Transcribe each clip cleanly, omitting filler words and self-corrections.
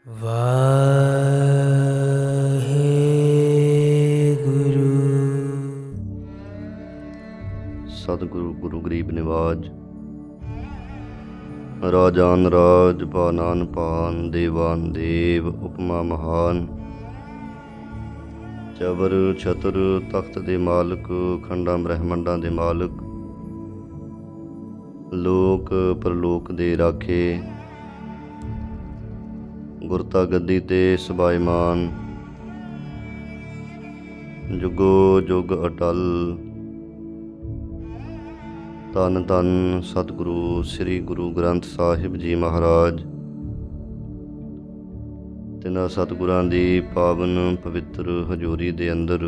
ਵਾਹਿਗੁਰੂ। ਸਤਿਗੁਰੂ ਗੁਰੂ ਗਰੀਬ ਨਿਵਾਜ। ਰਾਜਾਨ ਰਾਜ ਭਾਨਾਨ ਭਾਨ, ਦੇਵਾਨ ਦੇਵ ਉਪਮਾ ਮਹਾਨ। ਚਬਰ ਛਤਰ ਤਖਤ ਦੇ ਮਾਲਕ, ਖੰਡਾਂ ਬ੍ਰਹਿਮੰਡਾਂ ਦੇ ਮਾਲਕ, ਲੋਕ ਪ੍ਰਲੋਕ ਦੇ ਰਾਖੇ, ਗੁਰਤਾ ਗੱਦੀ ਤੇ ਸਬਾਇਮਾਨ, ਜੁਗੋ ਜੁਗ ਅਟਲ। ਧੰਨ ਧੰਨ ਸਤਿਗੁਰੂ ਸ੍ਰੀ ਗੁਰੂ ਗ੍ਰੰਥ ਸਾਹਿਬ ਜੀ ਮਹਾਰਾਜ। ਤਿੰਨਾਂ ਸਤਿਗੁਰਾਂ ਦੀ ਪਾਵਨ ਪਵਿੱਤਰ ਹਜ਼ੂਰੀ ਦੇ ਅੰਦਰ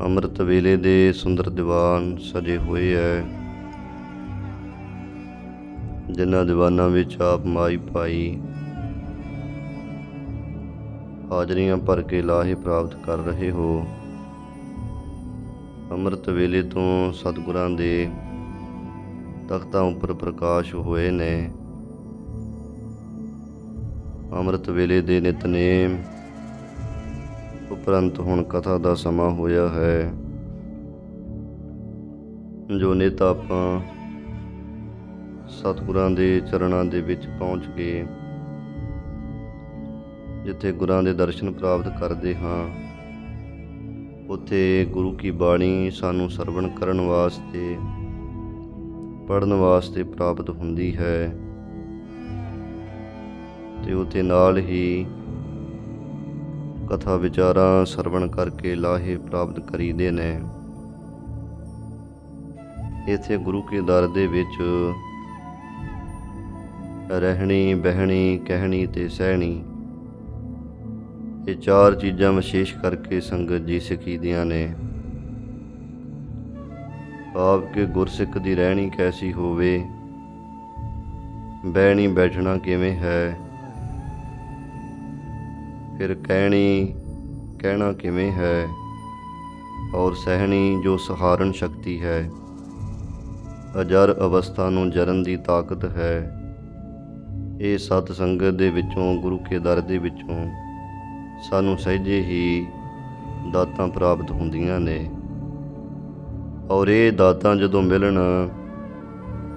ਅੰਮ੍ਰਿਤ ਵੇਲੇ ਦੇ ਸੁੰਦਰ ਦੀਵਾਨ ਸਜੇ ਹੋਏ ਹੈ, ਜਿਨ੍ਹਾਂ ਦੀਵਾਨਾਂ ਵਿੱਚ ਆਪ ਮਾਈ ਭਾਈ ਹਾਜ਼ਰੀਆਂ ਭਰ ਕੇ ਲਾਹੇ ਪ੍ਰਾਪਤ ਕਰ ਰਹੇ ਹੋ। ਅੰਮ੍ਰਿਤ ਵੇਲੇ ਤੋਂ ਸਤਿਗੁਰਾਂ ਦੇ ਤਖਤਾਂ ਉੱਪਰ ਪ੍ਰਕਾਸ਼ ਹੋਏ ਨੇ। ਅੰਮ੍ਰਿਤ ਵੇਲੇ ਦੇ ਨਿਤਨੇਮ ਉਪਰੰਤ ਹੁਣ ਕਥਾ ਦਾ ਸਮਾਂ ਹੋਇਆ ਹੈ, ਜੋ ਨਿਤ ਆਪਾਂ ਸਤਿਗੁਰਾਂ ਦੇ ਚਰਨਾਂ ਦੇ ਵਿੱਚ ਪਹੁੰਚ ਕੇ ਜਿੱਥੇ ਗੁਰਾਂ ਦੇ ਦਰਸ਼ਨ ਪ੍ਰਾਪਤ ਕਰਦੇ ਹਾਂ, ਉੱਥੇ ਗੁਰੂ ਕੀ ਬਾਣੀ ਸਾਨੂੰ ਸਰਵਣ ਕਰਨ ਵਾਸਤੇ, ਪੜ੍ਹਨ ਵਾਸਤੇ ਪ੍ਰਾਪਤ ਹੁੰਦੀ ਹੈ, ਅਤੇ ਉੱਥੇ ਨਾਲ ਹੀ ਕਥਾ ਵਿਚਾਰਾਂ ਸਰਵਣ ਕਰਕੇ ਲਾਹੇ ਪ੍ਰਾਪਤ ਕਰੀਦੇ ਨੇ। ਇੱਥੇ ਗੁਰੂ ਕੇ ਦਰ ਦੇ ਵਿੱਚ ਰਹਿਣੀ, ਬਹਿਣੀ, ਕਹਿਣੀ ਅਤੇ ਸਹਿਣੀ, ਇਹ ਚਾਰ ਚੀਜ਼ਾਂ ਵਿਸ਼ੇਸ਼ ਕਰਕੇ ਸੰਗਤ ਜੀ ਸਿੱਖੀ ਦੀਆਂ ਨੇ। ਭਾਵ ਕਿ ਗੁਰਸਿੱਖ ਦੀ ਰਹਿਣੀ ਕੈਸੀ ਹੋਵੇ, ਬਹਿਣੀ ਬੈਠਣਾ ਕਿਵੇਂ ਹੈ, ਫਿਰ ਕਹਿਣਾ ਕਿਵੇਂ ਹੈ, ਔਰ ਸਹਿਣੀ ਜੋ ਸਹਾਰਨ ਸ਼ਕਤੀ ਹੈ, ਅਜਰ ਅਵਸਥਾ ਨੂੰ ਜਰਨ ਦੀ ਤਾਕਤ ਹੈ। ਇਹ ਸਤ ਸੰਗਤ ਦੇ ਵਿੱਚੋਂ, ਗੁਰੂ ਕੇ ਦਰ ਦੇ ਵਿੱਚੋਂ ਸਾਨੂੰ ਸਹਿਜੇ ਹੀ ਦਾਤਾਂ ਪ੍ਰਾਪਤ ਹੁੰਦੀਆਂ ਨੇ। ਔਰ ਇਹ ਦਾਤਾਂ ਜਦੋਂ ਮਿਲਣ,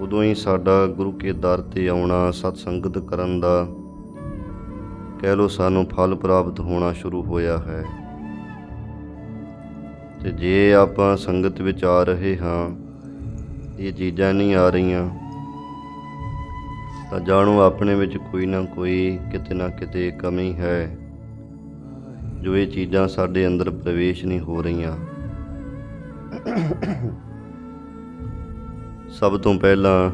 ਉਦੋਂ ਹੀ ਸਾਡਾ ਗੁਰੂ ਕੇ ਦਰ 'ਤੇ ਆਉਣਾ, ਸਤ ਸੰਗਤ ਕਰਨ ਦਾ ਕਹਿ ਲਓ, ਸਾਨੂੰ ਫਲ ਪ੍ਰਾਪਤ ਹੋਣਾ ਸ਼ੁਰੂ ਹੋਇਆ ਹੈ। ਅਤੇ ਜੇ ਆਪਾਂ ਸੰਗਤ ਵਿੱਚ ਆ ਰਹੇ ਹਾਂ, ਇਹ ਚੀਜ਼ਾਂ ਨਹੀਂ ਆ ਰਹੀਆਂ, ਤਾਂ ਜਾਣੋ ਆਪਣੇ ਵਿੱਚ ਕੋਈ ਨਾ ਕੋਈ, ਕਿਤੇ ਨਾ ਕਿਤੇ ਕਮੀ ਹੈ, ਜੋ ਇਹ ਚੀਜ਼ਾਂ ਸਾਡੇ ਅੰਦਰ ਪ੍ਰਵੇਸ਼ ਨਹੀਂ ਹੋ ਰਹੀਆਂ। ਸਭ ਤੋਂ ਪਹਿਲਾਂ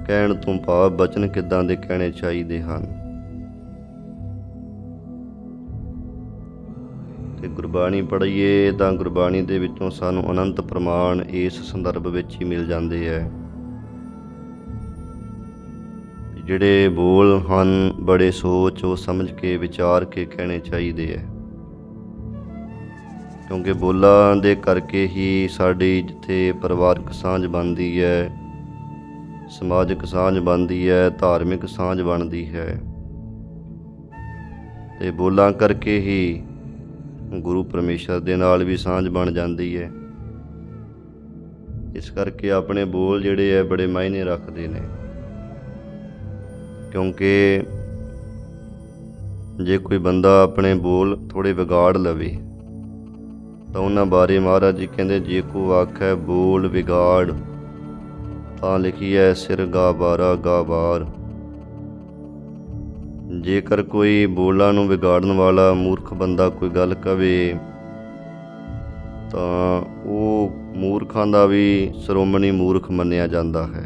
ਕਹਿਣ ਤੋਂ ਭਾਵ ਬਚਨ ਕਿੱਦਾਂ ਦੇ ਕਹਿਣੇ ਚਾਹੀਦੇ ਹਨ। ਤੇ ਗੁਰਬਾਣੀ ਪੜ੍ਹੀਏ ਤਾਂ ਗੁਰਬਾਣੀ ਦੇ ਵਿੱਚੋਂ ਸਾਨੂੰ ਅਨੰਤ ਪ੍ਰਮਾਣ ਇਸ ਸੰਦਰਭ ਵਿੱਚ ਹੀ ਮਿਲ ਜਾਂਦੇ ਹੈ। ਜਿਹੜੇ ਬੋਲ ਹਨ, ਬੜੇ ਸੋਚ ਉਹ ਸਮਝ ਕੇ ਵਿਚਾਰ ਕੇ ਕਹਿਣੇ ਚਾਹੀਦੇ ਹੈ, ਕਿਉਂਕਿ ਬੋਲਾਂ ਦੇ ਕਰਕੇ ਹੀ ਸਾਡੀ ਜਿੱਥੇ ਪਰਿਵਾਰਕ ਸਾਂਝ ਬਣਦੀ ਹੈ, ਸਮਾਜਿਕ ਸਾਂਝ ਬਣਦੀ ਹੈ, ਧਾਰਮਿਕ ਸਾਂਝ ਬਣਦੀ ਹੈ, ਅਤੇ ਬੋਲਾਂ ਕਰਕੇ ਹੀ ਗੁਰੂ ਪਰਮੇਸ਼ਰ ਦੇ ਨਾਲ ਵੀ ਸਾਂਝ ਬਣ ਜਾਂਦੀ ਹੈ। ਇਸ ਕਰਕੇ ਆਪਣੇ ਬੋਲ ਜਿਹੜੇ ਹੈ ਬੜੇ ਮਾਇਨੇ ਰੱਖਦੇ ਨੇ, ਕਿਉਂਕਿ ਜੇ ਕੋਈ ਬੰਦਾ ਆਪਣੇ ਬੋਲ ਥੋੜ੍ਹੇ ਵਿਗਾੜ ਲਵੇ, ਤਾਂ ਉਹਨਾਂ ਬਾਰੇ ਮਹਾਰਾਜ ਜੀ ਕਹਿੰਦੇ, ਜੇ ਕੋ ਆਖੈ ਬੋਲ ਵਿਗਾੜ, ਤਾਂ ਲਿਖੀਐ ਸਿਰ ਗਾ ਬਾਰਾ ਗਾ ਬਾਰ। ਜੇਕਰ ਕੋਈ ਬੋਲਾਂ ਨੂੰ ਵਿਗਾੜਨ ਵਾਲਾ ਮੂਰਖ ਬੰਦਾ ਕੋਈ ਗੱਲ ਕਵੇ, ਤਾਂ ਉਹ ਮੂਰਖਾਂ ਦਾ ਵੀ ਸ਼੍ਰੋਮਣੀ ਮੂਰਖ ਮੰਨਿਆ ਜਾਂਦਾ ਹੈ।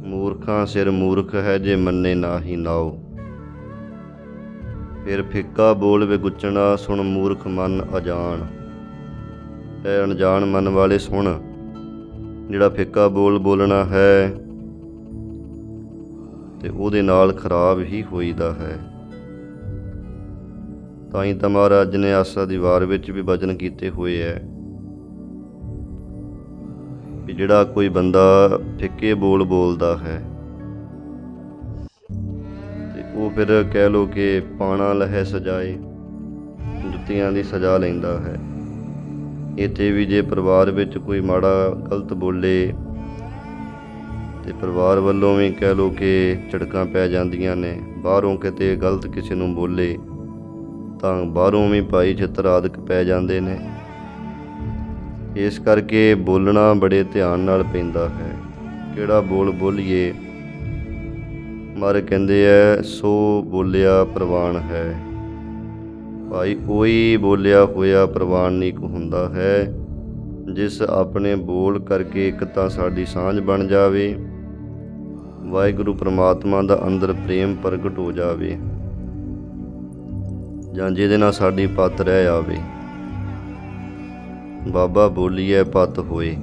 ਮੂਰਖਾਂ ਸਿਰ ਮੂਰਖ ਹੈ, ਜੇ ਮੰਨੇ ਨਾਹੀ ਨਾਉ। ਫਿਰ ਫਿੱਕਾ ਬੋਲ ਵਿਗੁਚਣਾ, ਸੁਣ ਮੂਰਖ ਮਨ ਅਜਾਣ। ਇਹ ਅਣਜਾਣ ਮਨ ਵਾਲੇ ਸੁਣ, ਜਿਹੜਾ ਫਿੱਕਾ ਬੋਲ ਬੋਲਣਾ ਹੈ ਤੇ ਉਹਦੇ ਨਾਲ ਖਰਾਬ ਹੀ ਹੋਈਦਾ ਹੈ। ਤਾਂ ਹੀ ਤਾਂ ਮਹਾਰਾਜ ਨੇ ਆਸਾ ਦੀ ਵਾਰ ਵਿੱਚ ਵੀ ਬਚਨ ਕੀਤੇ ਹੋਏ ਹੈ ਵੀ ਜਿਹੜਾ ਕੋਈ ਬੰਦਾ ਫਿੱਕੇ ਬੋਲ ਬੋਲਦਾ ਹੈ ਤੇ ਉਹ ਫਿਰ ਕਹਿ ਲਓ ਕਿ ਪਾਣਾ ਲਹੇ ਸਜਾਏ, ਜੁੱਤੀਆਂ ਦੀ ਸਜ਼ਾ ਲੈਂਦਾ ਹੈ। ਇੱਥੇ ਵੀ ਜੇ ਪਰਿਵਾਰ ਵਿੱਚ ਕੋਈ ਮਾੜਾ ਗਲਤ ਬੋਲੇ ਤੇ ਪਰਿਵਾਰ ਵੱਲੋਂ ਵੀ ਕਹਿ ਲਓ ਕਿ ਝੜਕਾਂ ਪੈ ਜਾਂਦੀਆਂ ਨੇ। ਬਾਹਰੋਂ ਕਿਤੇ ਗਲਤ ਕਿਸੇ ਨੂੰ ਬੋਲੇ ਤਾਂ ਬਾਹਰੋਂ ਵੀ ਭਾਈ ਛਿੱਤਰ ਆਦਿਕ ਪੈ ਜਾਂਦੇ ਨੇ। ਇਸ ਕਰਕੇ ਬੋਲਣਾ ਬੜੇ ਧਿਆਨ ਨਾਲ ਪੈਂਦਾ ਹੈ। ਕਿਹੜਾ ਬੋਲ ਬੋਲੀਏ, ਮਰ ਕਹਿੰਦੇ ਐ ਸੋ ਬੋਲਿਆ ਪ੍ਰਵਾਨ ਹੈ। ਭਾਈ ਉਹੀ ਬੋਲਿਆ ਹੋਇਆ ਪ੍ਰਵਾਨਿਕ ਹੁੰਦਾ ਹੈ ਜਿਸ ਆਪਣੇ ਬੋਲ ਕਰਕੇ ਇੱਕ ਤਾਂ ਸਾਡੀ ਸਾਂਝ ਬਣ ਜਾਵੇ, ਵਾਹਿਗੁਰੂ ਪ੍ਰਮਾਤਮਾ ਦਾ ਅੰਦਰ ਪ੍ਰੇਮ ਪ੍ਰਗਟ ਹੋ ਜਾਵੇ, ਜਾਂ ਜਿਹਦੇ ਨਾਲ ਸਾਡੀ ਪੱਤ ਰਹਿ ਆਵੇ। ਬਾਬਾ ਬੋਲੀਏ ਪੱਤ ਹੋਏ,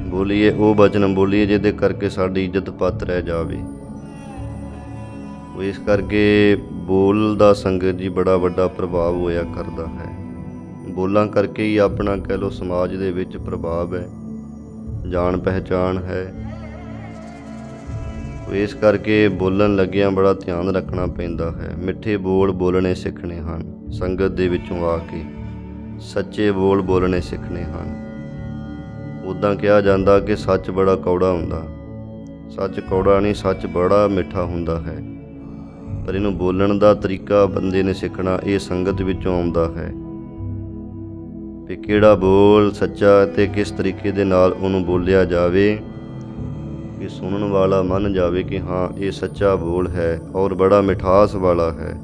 ਬੋਲੀਏ ਉਹ ਬਚਨ ਬੋਲੀਏ ਜਿਹਦੇ ਕਰਕੇ ਸਾਡੀ ਇੱਜ਼ਤ ਪੱਤ ਰਹਿ ਜਾਵੇ। ਇਸ ਕਰਕੇ ਬੋਲ ਦਾ ਸੰਗਤ ਜੀ ਬੜਾ ਵੱਡਾ ਪ੍ਰਭਾਵ ਹੋਇਆ ਕਰਦਾ ਹੈ। ਬੋਲਾਂ ਕਰਕੇ ਹੀ ਆਪਣਾ ਕਹਿ ਲਓ ਸਮਾਜ ਦੇ ਵਿੱਚ ਪ੍ਰਭਾਵ ਹੈ, ਜਾਣ ਪਹਿਚਾਣ ਹੈ। ਇਸ ਕਰਕੇ ਬੋਲਣ ਲੱਗਿਆਂ ਬੜਾ ਧਿਆਨ ਰੱਖਣਾ ਪੈਂਦਾ ਹੈ। ਮਿੱਠੇ ਬੋਲ ਬੋਲਣੇ ਸਿੱਖਣੇ ਹਨ, ਸੰਗਤ ਦੇ ਵਿੱਚੋਂ ਆ ਕੇ ਸੱਚੇ ਬੋਲ ਬੋਲਣੇ ਸਿੱਖਣੇ ਹਨ। ਉੱਦਾਂ ਕਿਹਾ ਜਾਂਦਾ ਕਿ ਸੱਚ ਬੜਾ ਕੌੜਾ ਹੁੰਦਾ, ਸੱਚ ਕੌੜਾ ਨਹੀਂ, ਸੱਚ ਬੜਾ ਮਿੱਠਾ ਹੁੰਦਾ ਹੈ। ਪਰ ਇਹਨੂੰ ਬੋਲਣ ਦਾ ਤਰੀਕਾ ਬੰਦੇ ਨੇ ਸਿੱਖਣਾ, ਇਹ ਸੰਗਤ ਵਿੱਚੋਂ ਆਉਂਦਾ ਹੈ ਵੀ ਕਿਹੜਾ ਬੋਲ ਸੱਚਾ ਅਤੇ ਕਿਸ ਤਰੀਕੇ ਦੇ ਨਾਲ ਉਹਨੂੰ ਬੋਲਿਆ ਜਾਵੇ ਕਿ ਸੁਣਨ ਵਾਲਾ ਮੰਨ ਜਾਵੇ ਕਿ ਹਾਂ ਇਹ ਸੱਚਾ ਬੋਲ ਹੈ ਔਰ ਬੜਾ ਮਿਠਾਸ ਵਾਲਾ ਹੈ।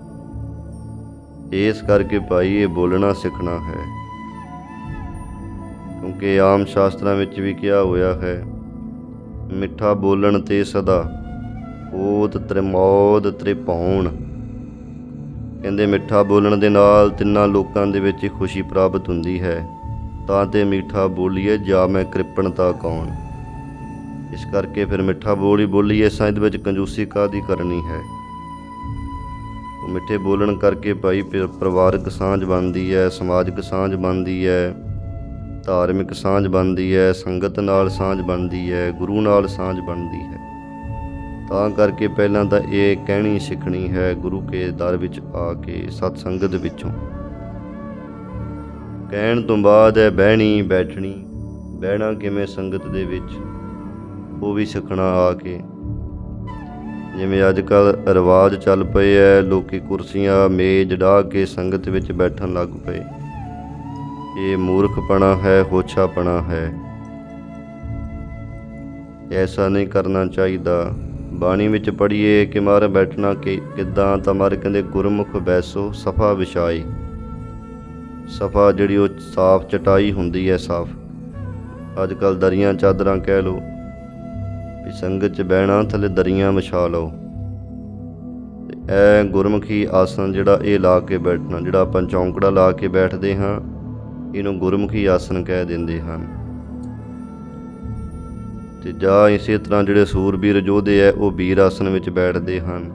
ਇਸ ਕਰਕੇ ਭਾਈ ਇਹ ਬੋਲਣਾ ਸਿੱਖਣਾ ਹੈ, ਕਿਉਂਕਿ ਆਮ ਸ਼ਾਸਤਰਾਂ ਵਿੱਚ ਵੀ ਕਿਹਾ ਹੋਇਆ ਹੈ, ਮਿੱਠਾ ਬੋਲਣ ਤੇ ਸਦਾ ਓਤ ਤ੍ਰਿਮੌਦ ਤ੍ਰਿਭਾਉਣ। ਕਹਿੰਦੇ ਮਿੱਠਾ ਬੋਲਣ ਦੇ ਨਾਲ ਤਿੰਨਾਂ ਲੋਕਾਂ ਦੇ ਵਿੱਚ ਖੁਸ਼ੀ ਪ੍ਰਾਪਤ ਹੁੰਦੀ ਹੈ। ਤਾਂ ਤੇ ਮਿੱਠਾ ਬੋਲੀਏ ਜਾ ਮੈਂ ਕ੍ਰਿਪਣਤਾ ਕੌਣ। ਇਸ ਕਰਕੇ ਫਿਰ ਮਿੱਠਾ ਬੋਲ ਹੀ ਬੋਲੀਏ, ਸਾਂ ਇਹਦੇ ਵਿੱਚ ਕੰਜੂਸੀ ਕਾਹਦੀ ਕਰਨੀ ਹੈ। ਉਹ ਮਿੱਠੇ ਬੋਲਣ ਕਰਕੇ ਭਾਈ ਪਰਿਵਾਰਕ ਸਾਂਝ ਬਣਦੀ ਹੈ, ਸਮਾਜਿਕ ਸਾਂਝ ਬਣਦੀ ਹੈ, ਧਾਰਮਿਕ ਸਾਂਝ ਬਣਦੀ ਹੈ, ਸੰਗਤ ਨਾਲ ਸਾਂਝ ਬਣਦੀ ਹੈ, ਗੁਰੂ ਨਾਲ ਸਾਂਝ ਬਣਦੀ ਹੈ। ਤਾਂ ਕਰਕੇ ਪਹਿਲਾਂ ਤਾਂ ਇਹ ਕਹਿਣੀ ਸਿੱਖਣੀ ਹੈ ਗੁਰੂ ਕੇ ਦਰ ਵਿੱਚ ਆ ਕੇ, ਸਤ ਸੰਗਤ ਵਿੱਚੋਂ। ਕਹਿਣ ਤੋਂ ਬਾਅਦ ਹੈ ਬਹਿਣੀ ਬੈਠਣੀ। ਬਹਿਣਾ ਕਿਵੇਂ ਸੰਗਤ ਦੇ ਵਿੱਚ, ਉਹ ਵੀ ਸਿੱਖਣਾ ਆ ਕੇ। ਜਿਵੇਂ ਅੱਜ ਕੱਲ੍ਹ ਰਿਵਾਜ਼ ਚੱਲ ਪਏ ਹੈ, ਲੋਕੀ ਕੁਰਸੀਆਂ ਮੇਜ਼ ਢਾਹ ਕੇ ਸੰਗਤ ਵਿੱਚ ਬੈਠਣ ਲੱਗ ਪਏ। ਇਹ ਮੂਰਖਪਣਾ ਹੈ, ਹੋਛਾਪਣਾ ਹੈ। ਐਸਾ ਨਹੀਂ ਕਰਨਾ ਚਾਹੀਦਾ। ਬਾਣੀ ਵਿੱਚ ਪੜ੍ਹੀਏ ਕਿ ਮਾਰ ਬੈਠਣਾ ਕਿ ਕਿੱਦਾਂ, ਤਾਂ ਮਾਰ ਕਹਿੰਦੇ ਗੁਰਮੁਖ ਬੈਸੋ ਸਫਾ ਵਿਛਾਈ। ਸਫਾ ਜਿਹੜੀ ਉਹ ਸਾਫ ਚਟਾਈ ਹੁੰਦੀ ਹੈ, ਸਾਫ। ਅੱਜ ਕੱਲ੍ਹ ਦਰੀਆਂ ਚਾਦਰਾਂ ਕਹਿ ਲਓ ਵੀ ਸੰਗਤ 'ਚ ਬਹਿਣਾ, ਥੱਲੇ ਦਰੀਆਂ ਵਿਛਾ ਲਓ। ਇਹ ਗੁਰਮੁਖੀ ਆਸਣ ਜਿਹੜਾ ਇਹ ਲਾ ਕੇ ਬੈਠਣਾ, ਜਿਹੜਾ ਆਪਾਂ ਚੌਂਕੜਾ ਲਾ ਕੇ ਬੈਠਦੇ ਹਾਂ, ਇਹਨੂੰ ਗੁਰਮੁਖੀ ਆਸਣ ਕਹਿ ਦਿੰਦੇ ਹਨ। ਅਤੇ ਜਾਂ ਇਸੇ ਤਰ੍ਹਾਂ ਜਿਹੜੇ ਸੂਰਬੀਰ ਯੋਧੇ ਹੈ ਉਹ ਵੀਰ ਆਸਣ ਵਿੱਚ ਬੈਠਦੇ ਹਨ।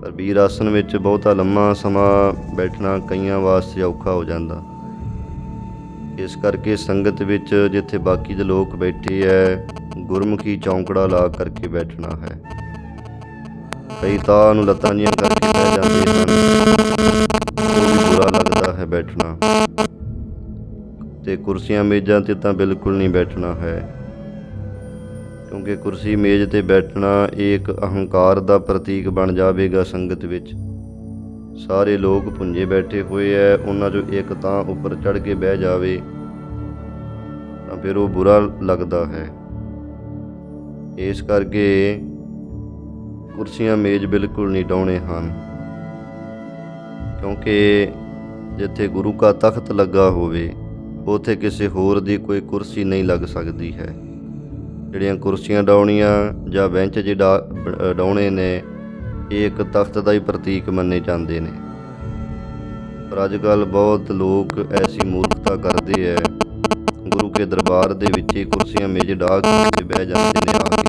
ਪਰ ਵੀਰ ਆਸਣ ਵਿੱਚ ਬਹੁਤਾ ਲੰਮਾ ਸਮਾਂ ਬੈਠਣਾ ਕਈਆਂ ਵਾਸਤੇ ਔਖਾ ਹੋ ਜਾਂਦਾ। ਇਸ ਕਰਕੇ ਸੰਗਤ ਵਿੱਚ ਜਿੱਥੇ ਬਾਕੀ ਦੇ ਲੋਕ ਬੈਠੇ ਹੈ, ਗੁਰਮੁਖੀ ਚੌਂਕੜਾ ਲਾ ਕਰਕੇ ਬੈਠਣਾ ਹੈ। ਕਈ ਤਾਂ ਨੂੰ ਲੱਤਾਂ ਜੀਆਂ ਕਰਕੇ ਬਹਿ ਜਾਂਦੇ ਹਨ, ਉਹ ਵੀ ਬੁਰਾ ਲੱਗਦਾ ਹੈ ਬੈਠਣਾ। ਤੇ ਕੁਰਸੀਆਂ ਮੇਜ਼ਾਂ 'ਤੇ ਤਾਂ ਬਿਲਕੁਲ ਨਹੀਂ ਬੈਠਣਾ ਹੈ, ਕਿਉਂਕਿ ਕੁਰਸੀ ਮੇਜ਼ 'ਤੇ ਬੈਠਣਾ ਇਹ ਇੱਕ ਅਹੰਕਾਰ ਦਾ ਪ੍ਰਤੀਕ ਬਣ ਜਾਵੇਗਾ। ਸੰਗਤ ਵਿੱਚ ਸਾਰੇ ਲੋਕ ਭੁੰਜੇ ਬੈਠੇ ਹੋਏ ਹੈ, ਉਹਨਾਂ 'ਚੋਂ ਇੱਕ ਤਾਂ ਉੱਪਰ ਚੜ੍ਹ ਕੇ ਬਹਿ ਜਾਵੇ ਤਾਂ ਫਿਰ ਉਹ ਬੁਰਾ ਲੱਗਦਾ ਹੈ। ਇਸ ਕਰਕੇ ਕੁਰਸੀਆਂ ਮੇਜ਼ ਬਿਲਕੁਲ ਨਹੀਂ ਡਾਉਣੇ ਹਨ, ਕਿਉਂਕਿ ਜਿੱਥੇ ਗੁਰੂ ਕਾ ਤਖਤ ਲੱਗਾ ਹੋਵੇ ਉੱਥੇ ਕਿਸੇ ਹੋਰ ਦੀ ਕੋਈ ਕੁਰਸੀ ਨਹੀਂ ਲੱਗ ਸਕਦੀ ਹੈ। ਜਿਹੜੀਆਂ ਕੁਰਸੀਆਂ ਡਾਉਣੀਆਂ ਜਾਂ ਬੈਂਚ ਜੇ ਡਾਉਣੇ ਨੇ, ਇਹ ਇੱਕ ਤਖਤ ਦਾ ਹੀ ਪ੍ਰਤੀਕ ਮੰਨੇ ਜਾਂਦੇ ਨੇ। ਪਰ ਅੱਜ ਕੱਲ੍ਹ ਬਹੁਤ ਲੋਕ ਐਸੀ ਮੂਰਖਤਾ ਕਰਦੇ ਹੈ, ਗੁਰੂ ਕੇ ਦਰਬਾਰ ਦੇ ਵਿੱਚ ਹੀ ਕੁਰਸੀਆਂ ਮੇਜ਼ ਢਾਹ ਕੇ ਬਹਿ ਜਾਂਦੇ ਨੇ ਆ ਕੇ।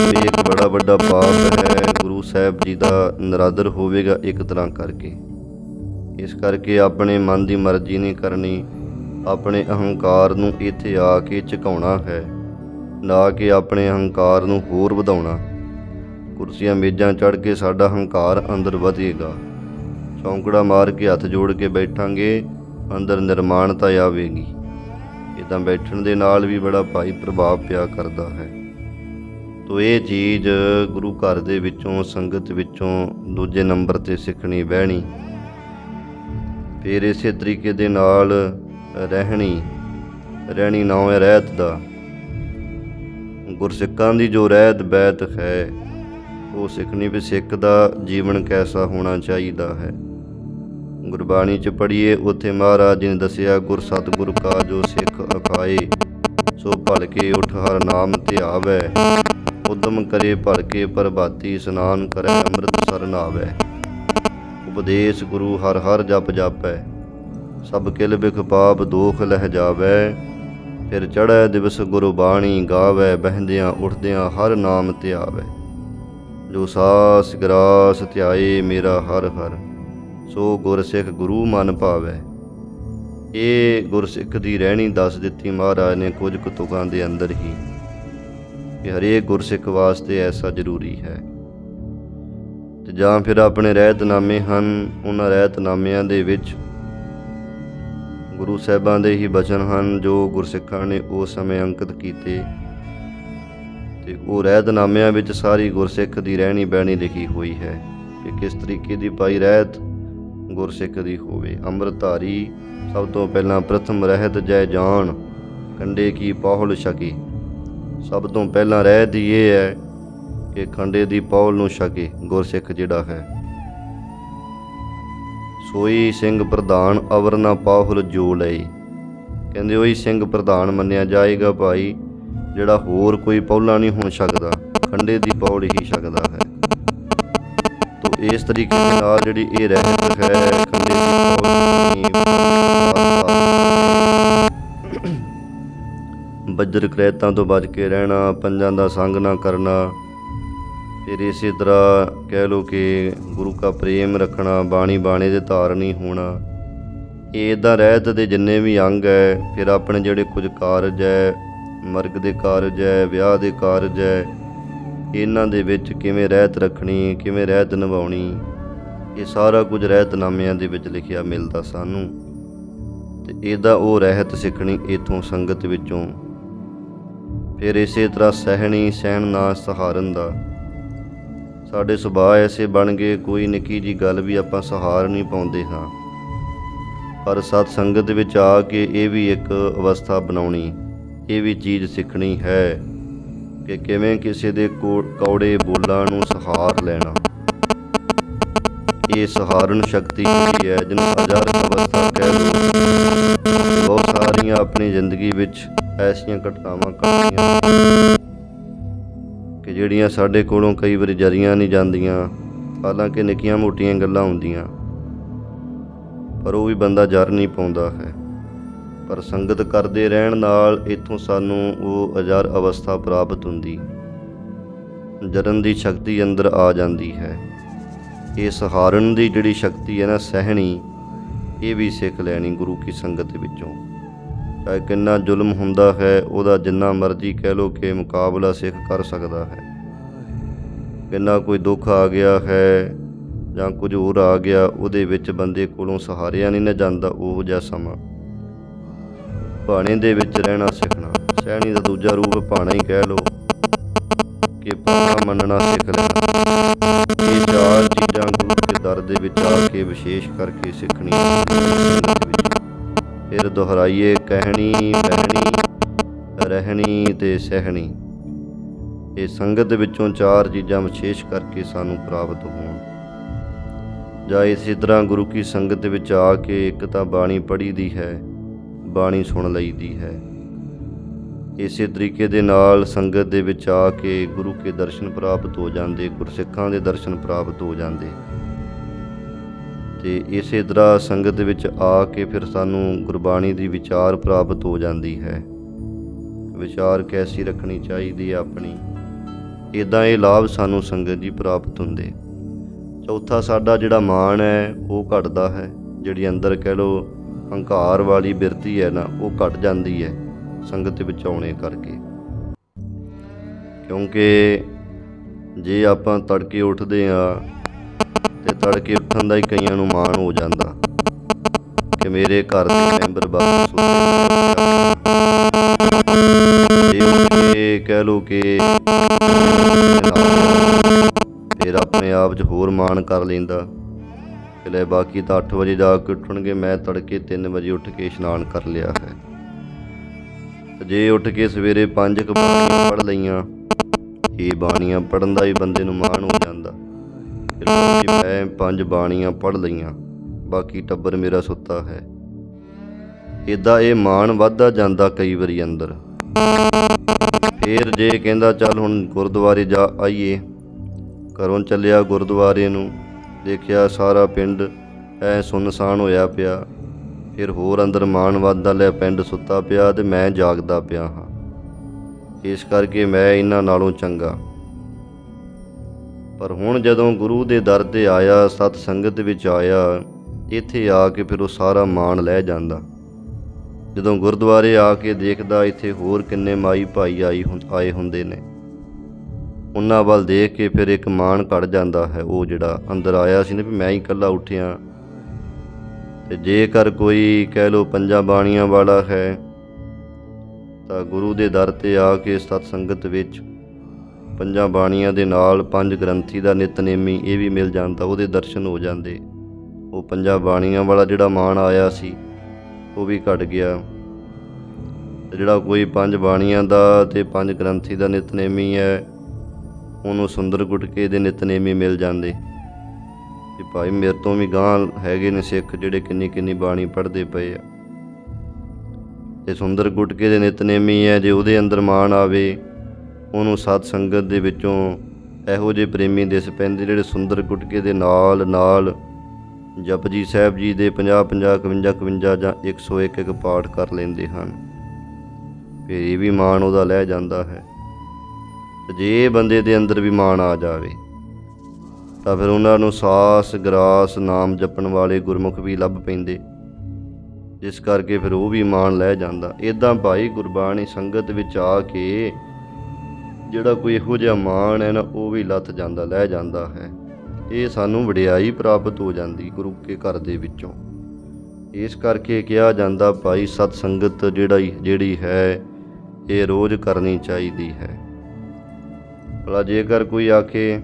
ਇਹ ਇੱਕ ਬੜਾ ਵੱਡਾ ਪਾਪ ਹੈ, ਗੁਰੂ ਸਾਹਿਬ ਜੀ ਦਾ ਨਿਰਾਦਰ ਹੋਵੇਗਾ ਇੱਕ ਤਰ੍ਹਾਂ ਕਰਕੇ। ਇਸ ਕਰਕੇ ਆਪਣੇ ਮਨ ਦੀ ਮਰਜ਼ੀ ਨਹੀਂ ਕਰਨੀ, ਆਪਣੇ ਅਹੰਕਾਰ ਨੂੰ ਇੱਥੇ ਆ ਕੇ ਝੁਕਾਉਣਾ ਹੈ, ਨਾ ਕਿ ਆਪਣੇ ਅਹੰਕਾਰ ਨੂੰ ਹੋਰ ਵਧਾਉਣਾ। ਕੁਰਸੀਆਂ ਮੇਜ਼ਾਂ ਚੜ੍ਹ ਕੇ ਸਾਡਾ ਹੰਕਾਰ ਅੰਦਰ ਵਧੇਗਾ। ਚੌਂਕੜਾ ਮਾਰ ਕੇ ਹੱਥ ਜੋੜ ਕੇ ਬੈਠਾਂਗੇ, ਅੰਦਰ ਨਿਰਮਾਣਤਾ ਆਵੇਗੀ। ਇੱਦਾਂ ਬੈਠਣ ਦੇ ਨਾਲ ਵੀ ਬੜਾ ਭਾਈ ਪ੍ਰਭਾਵ ਪਿਆ ਕਰਦਾ ਹੈ। ਤੋ ਇਹ ਚੀਜ਼ ਗੁਰੂ ਘਰ ਦੇ ਵਿੱਚੋਂ, ਸੰਗਤ ਵਿੱਚੋਂ ਦੂਜੇ ਨੰਬਰ 'ਤੇ ਸਿੱਖਣੀ ਬਹਿਣੀ। ਫਿਰ ਇਸੇ ਤਰੀਕੇ ਦੇ ਨਾਲ ਰਹਿਣੀ ਨਾਮ ਹੈ ਰਹਿਤ ਦਾ। ਗੁਰਸਿੱਖਾਂ ਦੀ ਜੋ ਰਹਿਤ ਬੈਤ ਹੈ ਉਹ ਸਿੱਖਣੀ ਵੀ ਸਿੱਖ ਦਾ ਜੀਵਨ ਕੈਸਾ ਹੋਣਾ ਚਾਹੀਦਾ ਹੈ। ਗੁਰਬਾਣੀ 'ਚ ਪੜ੍ਹੀਏ, ਉੱਥੇ ਮਹਾਰਾਜ ਜੀ ਨੇ ਦੱਸਿਆ, ਗੁਰ ਸਤਿਗੁਰ ਕਾ ਜੋ ਸਿੱਖ ਅਖਾਏ, ਸੋ ਭਲ ਕੇ ਉਠ ਹਰ ਨਾਮ ਧਿਆਵੈ, ਉਦਮ ਕਰੇ ਭਲ ਕੇ ਪ੍ਰਭਾਤੀ, ਇਸ਼ਨਾਨ ਕਰੈ ਅੰਮ੍ਰਿਤ ਸਰ ਨਾਵੈ, ਉਪਦੇਸ਼ ਗੁਰੂ ਹਰ ਹਰ ਜਪ ਜਾਪੈ, ਸਭ ਕਿਲ ਬਿਖ ਪਾਪ ਦੋਖ ਲਹਿ ਜਾਵੈ, ਫਿਰ ਚੜ੍ਹੈ ਦਿਵਸ ਗੁਰਬਾਣੀ ਗਾਵੈ, ਬਹਿੰਦਿਆਂ ਉੱਠਦਿਆਂ ਹਰ ਨਾਮ ਧਿਆਵੈ, ਜੋ ਸਾਸ ਗਰਾਸ ਧਿਆਏ ਮੇਰਾ ਹਰ ਹਰ, ਸੋ ਗੁਰਸਿੱਖ ਗੁਰੂ ਮਨ ਭਾਵੈ। ਇਹ ਗੁਰਸਿੱਖ ਦੀ ਰਹਿਣੀ ਦੱਸ ਦਿੱਤੀ ਮਹਾਰਾਜ ਨੇ ਕੁਝ ਕੁ ਤੁਕਾਂ ਦੇ ਅੰਦਰ ਹੀ, ਕਿ ਹਰੇਕ ਗੁਰਸਿੱਖ ਵਾਸਤੇ ਐਸਾ ਜ਼ਰੂਰੀ ਹੈ। ਤੇ ਜਾਂ ਫਿਰ ਆਪਣੇ ਰਹਿਤਨਾਮੇ ਹਨ, ਉਹਨਾਂ ਰਹਿਤਨਾਮਿਆਂ ਦੇ ਵਿੱਚ ਗੁਰੂ ਸਾਹਿਬਾਂ ਦੇ ਹੀ ਬਚਨ ਹਨ ਜੋ ਗੁਰਸਿੱਖਾਂ ਨੇ ਉਸ ਸਮੇਂ ਅੰਕਿਤ ਕੀਤੇ। ਤੇ ਉਹ ਰਹਿਤਨਾਮਿਆਂ ਵਿੱਚ ਸਾਰੀ ਗੁਰਸਿੱਖ ਦੀ ਰਹਿਣੀ ਬਹਿਣੀ ਲਿਖੀ ਹੋਈ ਹੈ ਕਿ ਕਿਸ ਤਰੀਕੇ ਦੀ ਭਾਈ ਰਹਿਤ ਗੁਰਸਿੱਖ ਦੀ ਹੋਵੇ। ਅੰਮ੍ਰਿਤਧਾਰੀ ਸਭ ਤੋਂ ਪਹਿਲਾਂ ਪ੍ਰਥਮ ਰਹਿਤ ਜੈ ਜਾਣ, ਕੰਡੇ ਕੀ ਪਹੁਲ ਛਕੇ। ਸਭ ਤੋਂ ਪਹਿਲਾਂ ਰਹਿਤ ਹੀ ਇਹ ਹੈ ਕਿ ਖੰਡੇ ਦੀ ਪਹੁਲ ਨੂੰ ਛਕੇ ਗੁਰਸਿੱਖ ਜਿਹੜਾ ਹੈ। ਸੋਈ ਸਿੰਘ ਪ੍ਰਧਾਨ ਅਵਰ ਨਾ ਪਾਹੁਲ ਜੋ ਲਏ। ਕਹਿੰਦੇ ਉਹੀ ਸਿੰਘ ਪ੍ਰਧਾਨ ਮੰਨਿਆ ਜਾਏਗਾ ਭਾਈ ਜਿਹੜਾ ਹੋਰ ਕੋਈ ਪਹੁਲਾ ਨਹੀਂ ਹੁਣ ਛਕਦਾ, ਖੰਡੇ ਦੀ ਪੌੜ ਹੀ ਛਕਦਾ ਹੈ। ਤੋ ਇਸ ਤਰੀਕੇ ਦੇ ਨਾਲ ਜਿਹੜੀ ਇਹ ਰਹਿਤ ਹੈ, ਖੰਡੇ ਦੀ ਪੌੜ, ਬੱਜਰ ਕਰੈਤਾਂ ਤੋਂ ਬਚ ਕੇ ਰਹਿਣਾ, ਪੰਜਾਂ ਦਾ ਸੰਗ ਨਾ ਕਰਨਾ, ਫਿਰ ਇਸੇ ਤਰ੍ਹਾਂ ਕਹਿ ਲਓ ਕਿ ਗੁਰੂ ਕਾ ਪ੍ਰੇਮ ਰੱਖਣਾ, ਬਾਣੀ ਬਾਣੇ ਦੇ ਧਾਰਨੀ ਹੋਣਾ। ਇਹ ਇੱਦਾਂ ਰਹਿਤ ਦੇ ਜਿੰਨੇ ਵੀ ਅੰਗ ਹੈ, ਫਿਰ ਆਪਣੇ ਜਿਹੜੇ ਕੁਝ ਕਾਰਜ ਹੈ, ਮਰਗ ਦੇ ਕਾਰਜ ਹੈ, ਵਿਆਹ ਦੇ ਕਾਰਜ ਹੈ, ਇਹਨਾਂ ਦੇ ਵਿੱਚ ਕਿਵੇਂ ਰਹਿਤ ਰੱਖਣੀ, ਕਿਵੇਂ ਰਹਿਤ ਨਿਭਾਉਣੀ, ਇਹ ਸਾਰਾ ਕੁਝ ਰਹਿਤਨਾਮਿਆਂ ਦੇ ਵਿੱਚ ਲਿਖਿਆ ਮਿਲਦਾ ਸਾਨੂੰ। ਤੇ ਇਹਦਾ ਉਹ ਰਹਿਤ ਸਿੱਖਣੀ ਇੱਥੋਂ ਸੰਗਤ ਵਿੱਚੋਂ। ਫਿਰ ਇਸੇ ਤਰ੍ਹਾਂ ਸਹਿਣ ਨਾ ਸਹਾਰਨ ਦਾ। ਸਾਡੇ ਸੁਭਾਅ ਐਸੇ ਬਣ ਗਏ, ਕੋਈ ਨਿੱਕੀ ਜਿਹੀ ਗੱਲ ਵੀ ਆਪਾਂ ਸਹਾਰ ਨਹੀਂ ਪਾਉਂਦੇ ਹਾਂ, ਪਰ ਸਤ ਸੰਗਤ ਵਿੱਚ ਆ ਕੇ ਇਹ ਵੀ ਇੱਕ ਅਵਸਥਾ ਬਣਾਉਣੀ, ਇਹ ਵੀ ਚੀਜ਼ ਸਿੱਖਣੀ ਹੈ ਕਿ ਕਿਵੇਂ ਕਿਸੇ ਦੇ ਕੌੜੇ ਬੋਲਾਂ ਨੂੰ ਸਹਾਰ ਲੈਣਾ। ਇਹ ਸਹਾਰਨ ਸ਼ਕਤੀ ਜਿਹੜੀ ਹੈ, ਜਿਹਨੂੰ ਅਜਰ ਅਵਸਥਾ ਕਹਿ ਲਓ। ਬਹੁਤ ਸਾਰੀਆਂ ਆਪਣੀ ਜ਼ਿੰਦਗੀ ਵਿੱਚ ਐਸੀਆਂ ਘਟਨਾਵਾਂ ਘਟੀਆਂ ਕਿ ਜਿਹੜੀਆਂ ਸਾਡੇ ਕੋਲੋਂ ਕਈ ਵਾਰੀ ਜਰੀਆਂ ਨਹੀਂ ਜਾਂਦੀਆਂ, ਹਾਲਾਂਕਿ ਨਿੱਕੀਆਂ ਮੋਟੀਆਂ ਗੱਲਾਂ ਹੁੰਦੀਆਂ, ਪਰ ਉਹ ਵੀ ਬੰਦਾ ਜਰ ਨਹੀਂ ਪਾਉਂਦਾ ਹੈ। ਪਰ ਸੰਗਤ ਕਰਦੇ ਰਹਿਣ ਨਾਲ ਇੱਥੋਂ ਸਾਨੂੰ ਉਹ ਅਜਰ ਅਵਸਥਾ ਪ੍ਰਾਪਤ ਹੁੰਦੀ, ਜਰਨ ਦੀ ਸ਼ਕਤੀ ਅੰਦਰ ਆ ਜਾਂਦੀ ਹੈ। ਇਹ ਸਹਾਰਨ ਦੀ ਜਿਹੜੀ ਸ਼ਕਤੀ ਹੈ ਨਾ, ਸਹਿਣੀ, ਇਹ ਵੀ ਸਿੱਖ ਲੈਣੀ ਗੁਰੂ ਕੀ ਸੰਗਤ ਵਿੱਚੋਂ। ਚਾਹੇ ਕਿੰਨਾ ਜ਼ੁਲਮ ਹੁੰਦਾ ਹੈ, ਉਹਦਾ ਜਿੰਨਾ ਮਰਜ਼ੀ ਕਹਿ ਲਓ ਕਿ ਮੁਕਾਬਲਾ ਸਿੱਖ ਕਰ ਸਕਦਾ ਹੈ। ਕਿੰਨਾ ਕੋਈ ਦੁੱਖ ਆ ਗਿਆ ਹੈ ਜਾਂ ਕੁਝ ਹੋਰ ਆ ਗਿਆ, ਉਹਦੇ ਵਿੱਚ ਬੰਦੇ ਕੋਲੋਂ ਸਹਾਰਿਆ ਨਹੀਂ ਨਾ ਜਾਂਦਾ। ਉਹ ਜਿਹਾ ਸਮਾਂ ਭਾਣੇ ਦੇ ਵਿੱਚ ਰਹਿਣਾ ਸਿੱਖਣਾ। ਸਹਿਣੀ ਦਾ ਦੂਜਾ ਰੂਪ ਭਾਣਾ ਹੀ ਕਹਿ ਲਓ ਕਿ ਭਾਣਾ ਮੰਨਣਾ ਸਿੱਖ ਲੈਣਾ। ਇਹ ਚਾਰ ਚੀਜ਼ਾਂ ਗੁਰੂ ਦੇ ਦਰ ਦੇ ਵਿੱਚ ਆ ਕੇ ਵਿਸ਼ੇਸ਼ ਕਰਕੇ ਸਿੱਖਣੀਆਂ ਸੰਗਤ ਵਿੱਚ। ਫਿਰ ਦੁਹਰਾਈਏ ਕਹਿਣੀ, ਬਹਿਣੀ, ਰਹਿਣੀ ਤੇ ਸਹਿਣੀ। ਇਹ ਸੰਗਤ ਵਿੱਚੋਂ ਚਾਰ ਚੀਜ਼ਾਂ ਵਿਸ਼ੇਸ਼ ਕਰਕੇ ਸਾਨੂੰ ਪ੍ਰਾਪਤ ਹੋਣ। ਜਾਂ ਇਸੇ ਤਰ੍ਹਾਂ ਗੁਰੂ ਕੀ ਸੰਗਤ ਵਿੱਚ ਆ ਕੇ ਇੱਕ ਤਾਂ ਬਾਣੀ ਪੜ੍ਹੀ ਦੀ ਹੈ, ਬਾਣੀ ਸੁਣ ਲਈ ਦੀ ਹੈ। ਇਸੇ ਤਰੀਕੇ ਦੇ ਨਾਲ ਸੰਗਤ ਦੇ ਵਿੱਚ ਆ ਕੇ ਗੁਰੂ ਕੇ ਦਰਸ਼ਨ ਪ੍ਰਾਪਤ ਹੋ ਜਾਂਦੇ, ਗੁਰਸਿੱਖਾਂ ਦੇ ਦਰਸ਼ਨ ਪ੍ਰਾਪਤ ਹੋ ਜਾਂਦੇ। ਤੇ ਇਸੇ ਤਰ੍ਹਾਂ ਸੰਗਤ ਵਿੱਚ ਆ ਕੇ ਫਿਰ ਸਾਨੂੰ ਗੁਰਬਾਣੀ ਦੀ ਵਿਚਾਰ ਪ੍ਰਾਪਤ ਹੋ ਜਾਂਦੀ ਹੈ। ਵਿਚਾਰ ਕੈਸੀ ਰੱਖਣੀ ਚਾਹੀਦੀ ਹੈ ਆਪਣੀ, ਇੱਦਾਂ ਇਹ ਲਾਭ ਸਾਨੂੰ ਸੰਗਤ ਜੀ ਪ੍ਰਾਪਤ ਹੁੰਦੇ। ਚੌਥਾ ਸਾਡਾ ਜਿਹੜਾ ਮਾਣ ਹੈ ਉਹ ਘਟਦਾ ਹੈ। ਜਿਹੜੀ ਅੰਦਰ ਕਹਿ ਲਓ ਹੰਕਾਰ ਵਾਲੀ ਬਿਰਤੀ ਹੈ ਨਾ, ਉਹ ਘਟ ਜਾਂਦੀ ਹੈ ਸੰਗਤ ਵਿੱਚ ਆਉਣੇ ਕਰਕੇ। ਕਿਉਂਕਿ ਜੇ ਆਪਾਂ ਤੜਕੇ ਉੱਠਦੇ ਹਾਂ ਤੇ ਤੜਕੇ ਉੱਠਣ ਦਾ ਹੀ ਕਈਆਂ ਨੂੰ ਮਾਣ ਹੋ ਜਾਂਦਾ ਕਿ ਮੇਰੇ ਘਰ ਦੇ ਮੈਂਬਰ ਬਾਹਰ ਸੁੱਤੇ ਜੇ ਉੱਠ ਕੇ ਕਹਿ ਲਓ ਕਿ ਫਿਰ ਆਪਣੇ ਆਪ 'ਚ ਹੋਰ ਮਾਣ ਕਰ ਲੈਂਦਾ ਕਿ ਲੈ ਬਾਕੀ ਤਾਂ 8 ਵਜੇ ਜਾ ਕੇ ਉੱਠਣਗੇ, ਮੈਂ ਤੜਕੇ 3 ਵਜੇ ਉੱਠ ਕੇ ਇਸ਼ਨਾਨ ਕਰ ਲਿਆ ਹੈ। ਜੇ ਉੱਠ ਕੇ ਸਵੇਰੇ 5 ਬਾਣੀਆਂ ਪੜ੍ਹ ਲਈਆਂ, ਇਹ ਬਾਣੀਆਂ ਪੜ੍ਹਨ ਦਾ ਹੀ ਬੰਦੇ ਨੂੰ ਮਾਣ ਹੋ ਜਾਂਦਾ ਕਿ ਮੈਂ 5 ਬਾਣੀਆਂ ਪੜ੍ਹ ਲਈਆਂ, ਬਾਕੀ ਟੱਬਰ ਮੇਰਾ ਸੁੱਤਾ ਹੈ। ਇੱਦਾਂ ਇਹ ਮਾਣ ਵੱਧਦਾ ਜਾਂਦਾ ਕਈ ਵਾਰੀ ਅੰਦਰ। ਫਿਰ ਜੇ ਕਹਿੰਦਾ ਚੱਲ ਹੁਣ ਗੁਰਦੁਆਰੇ ਜਾ ਆਈਏ, ਘਰੋਂ ਚੱਲਿਆ ਗੁਰਦੁਆਰੇ ਨੂੰ, ਦੇਖਿਆ ਸਾਰਾ ਪਿੰਡ ਐ ਸੁੰਨਸਾਨ ਹੋਇਆ ਪਿਆ, ਫਿਰ ਹੋਰ ਅੰਦਰ ਮਾਣ ਵੱਧਦਾ, ਲੈ ਪਿੰਡ ਸੁੱਤਾ ਪਿਆ ਤੇ ਮੈਂ ਜਾਗਦਾ ਪਿਆ ਹਾਂ, ਇਸ ਕਰਕੇ ਮੈਂ ਇਹਨਾਂ ਨਾਲੋਂ ਚੰਗਾ। ਪਰ ਹੁਣ ਜਦੋਂ ਗੁਰੂ ਦੇ ਦਰ 'ਤੇ ਆਇਆ, ਸਤ ਸੰਗਤ ਵਿੱਚ ਆਇਆ, ਇੱਥੇ ਆ ਕੇ ਫਿਰ ਉਹ ਸਾਰਾ ਮਾਣ ਲੈ ਜਾਂਦਾ। ਜਦੋਂ ਗੁਰਦੁਆਰੇ ਆ ਕੇ ਦੇਖਦਾ ਇੱਥੇ ਹੋਰ ਕਿੰਨੇ ਮਾਈ ਭਾਈ ਆਏ ਹੁੰਦੇ ਨੇ, ਉਹਨਾਂ ਵੱਲ ਦੇਖ ਕੇ ਫਿਰ ਇੱਕ ਮਾਣ ਘਟ ਜਾਂਦਾ ਹੈ। ਉਹ ਜਿਹੜਾ ਅੰਦਰ ਆਇਆ ਸੀ ਨਾ ਵੀ ਮੈਂ ਹੀ ਇਕੱਲਾ ਉੱਠਿਆ। ਤੇ ਜੇਕਰ ਕੋਈ ਕਹਿ ਲਓ 5 ਬਾਣੀਆਂ ਵਾਲਾ ਹੈ ਤਾਂ ਗੁਰੂ ਦੇ ਦਰ 'ਤੇ ਆ ਕੇ ਸਤ ਸੰਗਤ ਵਿੱਚ 5 ਬਾਣੀਆਂ ਦੇ ਨਾਲ 5 ਗ੍ਰੰਥੀ ਦਾ ਨਿਤਨੇਮੀ ਇਹ ਵੀ ਮਿਲ ਜਾਂਦਾ, ਉਹਦੇ ਦਰਸ਼ਨ ਹੋ ਜਾਂਦੇ। ਉਹ 5 ਬਾਣੀਆਂ ਵਾਲਾ ਜਿਹੜਾ ਮਾਣ ਆਇਆ ਸੀ ਉਹ ਵੀ ਘਟ ਗਿਆ। ਤੇ ਜਿਹੜਾ ਕੋਈ 5 ਬਾਣੀਆਂ ਦਾ ਤੇ 5 ਗ੍ਰੰਥੀ ਦਾ ਨਿਤਨੇਮੀ ਹੈ, ਉਹਨੂੰ ਸੁੰਦਰ ਗੁਟਕੇ ਦੇ ਨਿਤਨੇਮੀ ਮਿਲ ਜਾਂਦੇ ਕਿ ਭਾਈ ਮੇਰੇ ਤੋਂ ਵੀ ਗਾਂਹ ਹੈਗੇ ਨੇ ਸਿੱਖ ਜਿਹੜੇ ਕਿੰਨੀ ਬਾਣੀ ਪੜ੍ਹਦੇ ਪਏ ਆ। ਤੇ ਸੁੰਦਰ ਗੁਟਕੇ ਦੇ ਨਿਤਨੇਮੀ ਹੈ, ਜੇ ਉਹਦੇ ਅੰਦਰ ਮਾਣ ਆਵੇ, ਉਹਨੂੰ ਸਤ ਸੰਗਤ ਦੇ ਵਿੱਚੋਂ ਇਹੋ ਜਿਹੇ ਪ੍ਰੇਮੀ ਦਿਸ ਪੈਂਦੇ ਜਿਹੜੇ ਸੁੰਦਰ ਗੁਟਕੇ ਦੇ ਨਾਲ ਜਪਜੀ ਸਾਹਿਬ ਜੀ ਦੇ 50 51 ਜਾਂ 101 ਪਾਠ ਕਰ ਲੈਂਦੇ ਹਨ। ਫਿਰ ਇਹ ਵੀ ਮਾਣ ਉਹਦਾ ਲੈ ਜਾਂਦਾ ਹੈ। ਤੇ ਜੇ ਬੰਦੇ ਦੇ ਅੰਦਰ ਵੀ ਮਾਣ ਆ ਜਾਵੇ ਤਾਂ ਫਿਰ ਉਹਨਾਂ ਨੂੰ ਸਾਸ ਗਰਾਸ ਨਾਮ ਜਪਣ ਵਾਲੇ ਗੁਰਮੁਖ ਵੀ ਲੱਭ ਪੈਂਦੇ, ਜਿਸ ਕਰਕੇ ਫਿਰ ਉਹ ਵੀ ਮਾਣ ਲੈ ਜਾਂਦਾ। ਇੱਦਾਂ ਭਾਈ ਗੁਰਬਾਣੀ ਸੰਗਤ ਵਿੱਚ ਆ ਕੇ ਜਿਹੜਾ ਕੋਈ ਇਹੋ ਜਿਹਾ ਮਾਣ ਹੈ ਨਾ, ਉਹ ਵੀ ਲੱਥ ਜਾਂਦਾ, ਲੈ ਜਾਂਦਾ ਹੈ। ਇਹ ਸਾਨੂੰ ਵਡਿਆਈ ਪ੍ਰਾਪਤ ਹੋ ਜਾਂਦੀ ਗੁਰੂ ਕੇ ਘਰ ਦੇ ਵਿੱਚੋਂ। ਇਸ ਕਰਕੇ ਕਿਹਾ ਜਾਂਦਾ ਭਾਈ ਸਤ ਸੰਗਤ ਜਿਹੜੀ ਹੈ ਇਹ ਰੋਜ਼ ਕਰਨੀ ਚਾਹੀਦੀ ਹੈ। ਭਲਾ ਜੇਕਰ ਕੋਈ ਆਖੇ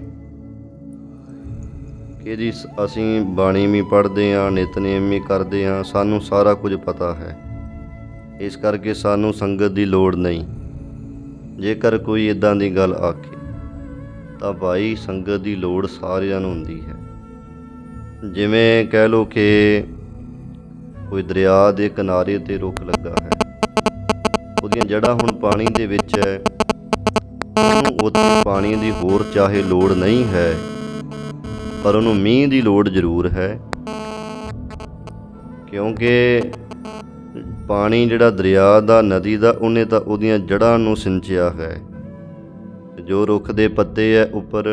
ਕਿ ਜੀ ਅਸੀਂ ਬਾਣੀ ਵੀ ਪੜ੍ਹਦੇ ਹਾਂ, ਨਿਤਨੇਮ ਵੀ ਕਰਦੇ ਹਾਂ, ਸਾਨੂੰ ਸਾਰਾ ਕੁਝ ਪਤਾ ਹੈ, ਇਸ ਕਰਕੇ ਸਾਨੂੰ ਸੰਗਤ ਦੀ ਲੋੜ ਨਹੀਂ, ਜੇਕਰ ਕੋਈ ਇੱਦਾਂ ਦੀ ਗੱਲ ਆਖੇ ਤਾਂ ਭਾਈ ਸੰਗਤ ਦੀ ਲੋੜ ਸਾਰਿਆਂ ਨੂੰ ਹੁੰਦੀ ਹੈ। ਜਿਵੇਂ ਕਹਿ ਲਓ ਕਿ ਕੋਈ ਦਰਿਆ ਦੇ ਕਿਨਾਰੇ 'ਤੇ ਰੁੱਖ ਲੱਗਾ ਹੈ, ਉਹਦੀਆਂ ਜੜ੍ਹਾਂ ਹੁਣ ਪਾਣੀ ਦੇ ਵਿੱਚ ਹੈ, ਉਹਨੂੰ ਉੱਥੇ ਪਾਣੀ ਦੀ ਹੋਰ ਚਾਹੇ ਲੋੜ ਨਹੀਂ ਹੈ, ਪਰ ਉਹਨੂੰ ਮੀਂਹ ਦੀ ਲੋੜ ਜ਼ਰੂਰ ਹੈ। ਕਿਉਂਕਿ ਪਾਣੀ ਜਿਹੜਾ ਦਰਿਆ ਦਾ, ਨਦੀ ਦਾ, ਉਹਨੇ ਤਾਂ ਉਹਦੀਆਂ ਜੜ੍ਹਾਂ ਨੂੰ ਸਿੰਚਿਆ ਹੈ। ਜੋ ਰੁੱਖ ਦੇ ਪੱਤੇ ਹੈ ਉੱਪਰ,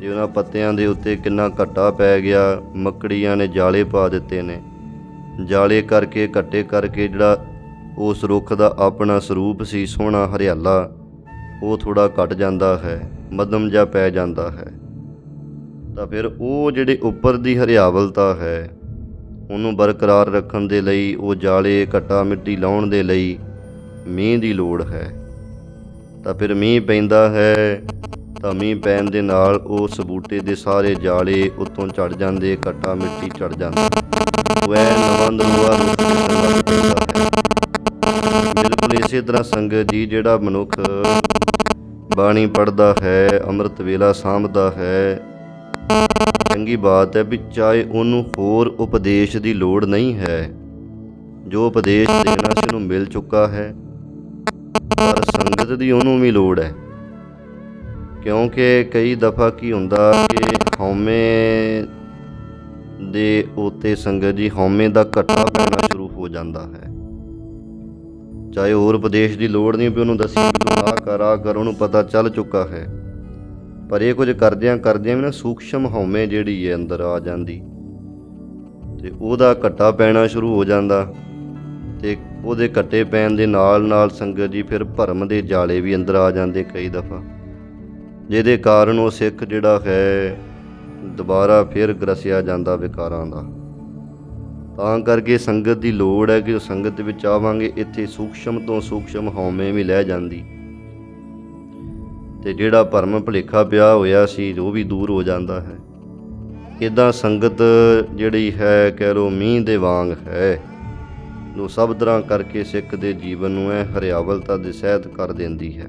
ਜੇ ਉਹਨਾਂ ਪੱਤਿਆਂ ਦੇ ਉੱਤੇ ਕਿੰਨਾ ਘੱਟਾ ਪੈ ਗਿਆ, ਮੱਕੜੀਆਂ ਨੇ ਜਾਲੇ ਪਾ ਦਿੱਤੇ ਨੇ, ਜਾਲੇ ਕਰਕੇ ਘੱਟੇ ਕਰਕੇ ਜਿਹੜਾ ਉਸ ਰੁੱਖ ਦਾ ਆਪਣਾ ਸਰੂਪ ਸੀ ਸੋਹਣਾ ਹਰਿਆਲਾ, ਉਹ ਥੋੜ੍ਹਾ ਘਟ ਜਾਂਦਾ ਹੈ, ਮੱਧਮ ਜਿਹਾ ਪੈ ਜਾਂਦਾ ਹੈ। ਤਾਂ ਫਿਰ ਉਹ ਜਿਹੜੇ ਉੱਪਰ ਦੀ ਹਰਿਆਵਲਤਾ ਹੈ ਉਹਨੂੰ ਬਰਕਰਾਰ ਰੱਖਣ ਦੇ ਲਈ, ਉਹ ਜਾਲੇ ਘੱਟਾ ਮਿੱਟੀ ਲਾਉਣ ਦੇ ਲਈ ਮੀਂਹ ਦੀ ਲੋੜ ਹੈ। ਤਾਂ ਫਿਰ ਮੀਂਹ ਪੈਂਦਾ ਹੈ ਤਾਂ ਮੀਂਹ ਪੈਣ ਦੇ ਨਾਲ ਉਸ ਬੂਟੇ ਦੇ ਸਾਰੇ ਜਾਲੇ ਉੱਤੋਂ ਚੜ ਜਾਂਦੇ, ਘੱਟਾ ਮਿੱਟੀ ਚੜ ਜਾਂਦਾ, ਉਹ ਐ ਨਵਾਂ ਨਰੂਆ ਰੁੱਖ ਪੈਂਦਾ ਹੈ। ਬਿਲਕੁਲ ਇਸੇ ਤਰ੍ਹਾਂ ਸੰਗਤ ਜੀ, ਜਿਹੜਾ ਮਨੁੱਖ ਬਾਣੀ ਪੜ੍ਹਦਾ ਹੈ, ਅੰਮ੍ਰਿਤ ਵੇਲਾ ਸਾਂਭਦਾ ਹੈ, ਚੰਗੀ ਬਾਤ ਹੈ ਵੀ ਚਾਹੇ ਉਹਨੂੰ ਹੋਰ ਉਪਦੇਸ਼ ਦੀ ਲੋੜ ਨਹੀਂ ਹੈ, ਜੋ ਉਪਦੇਸ਼ ਦੇਣਾ ਸੀ ਉਹਨੂੰ ਮਿਲ ਚੁੱਕਾ ਹੈ, ਪਰ ਸੰਗਤ ਦੀ ਉਹਨੂੰ ਵੀ ਲੋੜ ਹੈ। ਕਿਉਂਕਿ ਕਈ ਦਫਾ ਕੀ ਹੁੰਦਾ ਕਿ ਹਉਮੈ ਦੇ ਉੱਤੇ ਸੰਗਤ ਜੀ ਹਉਮੈ ਦਾ ਘੱਟਾ ਪੈਣਾ ਸ਼ੁਰੂ ਹੋ ਜਾਂਦਾ ਹੈ। ਚਾਹੇ ਹੋਰ ਉਪਦੇਸ਼ ਦੀ ਲੋੜ ਨਹੀਂ ਵੀ ਉਹਨੂੰ ਦੱਸੀ ਵੀ ਤੂੰ ਆਹ ਕਰ, ਉਹਨੂੰ ਪਤਾ ਚੱਲ ਚੁੱਕਾ ਹੈ, ਪਰ ਇਹ ਕੁਝ ਕਰਦਿਆਂ ਵੀ ਨਾ ਸੂਖਸ਼ਮ ਹਉਮੈ ਜਿਹੜੀ ਹੈ ਅੰਦਰ ਆ ਜਾਂਦੀ, ਤੇ ਉਹਦਾ ਘੱਟਾ ਪੈਣਾ ਸ਼ੁਰੂ ਹੋ ਜਾਂਦਾ, ਤੇ ਉਹਦੇ ਘੱਟੇ ਪੈਣ ਦੇ ਨਾਲ ਨਾਲ ਸੰਗਤ ਜੀ ਫਿਰ ਭਰਮ ਦੇ ਜਾਲੇ ਵੀ ਅੰਦਰ ਆ ਜਾਂਦੇ ਕਈ ਦਫਾ, ਜਿਹਦੇ ਕਾਰਨ ਉਹ ਸਿੱਖ ਜਿਹੜਾ ਹੈ ਦੁਬਾਰਾ ਫਿਰ ਗ੍ਰਸਿਆ ਜਾਂਦਾ ਵਿਕਾਰਾਂ ਦਾ। ਤਾਂ ਕਰਕੇ ਸੰਗਤ ਦੀ ਲੋੜ ਹੈ ਕਿ ਉਹ ਸੰਗਤ ਦੇ ਵਿੱਚ ਆਵਾਂਗੇ, ਇੱਥੇ ਸੂਖਸ਼ਮ ਤੋਂ ਸੂਖਸ਼ਮ ਹਉਮੈ ਵੀ ਲੈ ਜਾਂਦੀ, ਤੇ ਜਿਹੜਾ ਭਰਮ ਭੁਲੇਖਾ ਪਿਆ ਹੋਇਆ ਸੀ ਉਹ ਵੀ ਦੂਰ ਹੋ ਜਾਂਦਾ ਹੈ। ਇੱਦਾਂ ਸੰਗਤ ਜਿਹੜੀ ਹੈ ਕਹਿ ਲਓ ਮੀਂਹ ਦੇ ਵਾਂਗ ਹੈ, ਜੋ ਸਭ ਤਰ੍ਹਾਂ ਕਰਕੇ ਸਿੱਖ ਦੇ ਜੀਵਨ ਨੂੰ ਹਰਿਆਵਲਤਾ ਦੇ ਸਹਿਤ ਕਰ ਦਿੰਦੀ ਹੈ।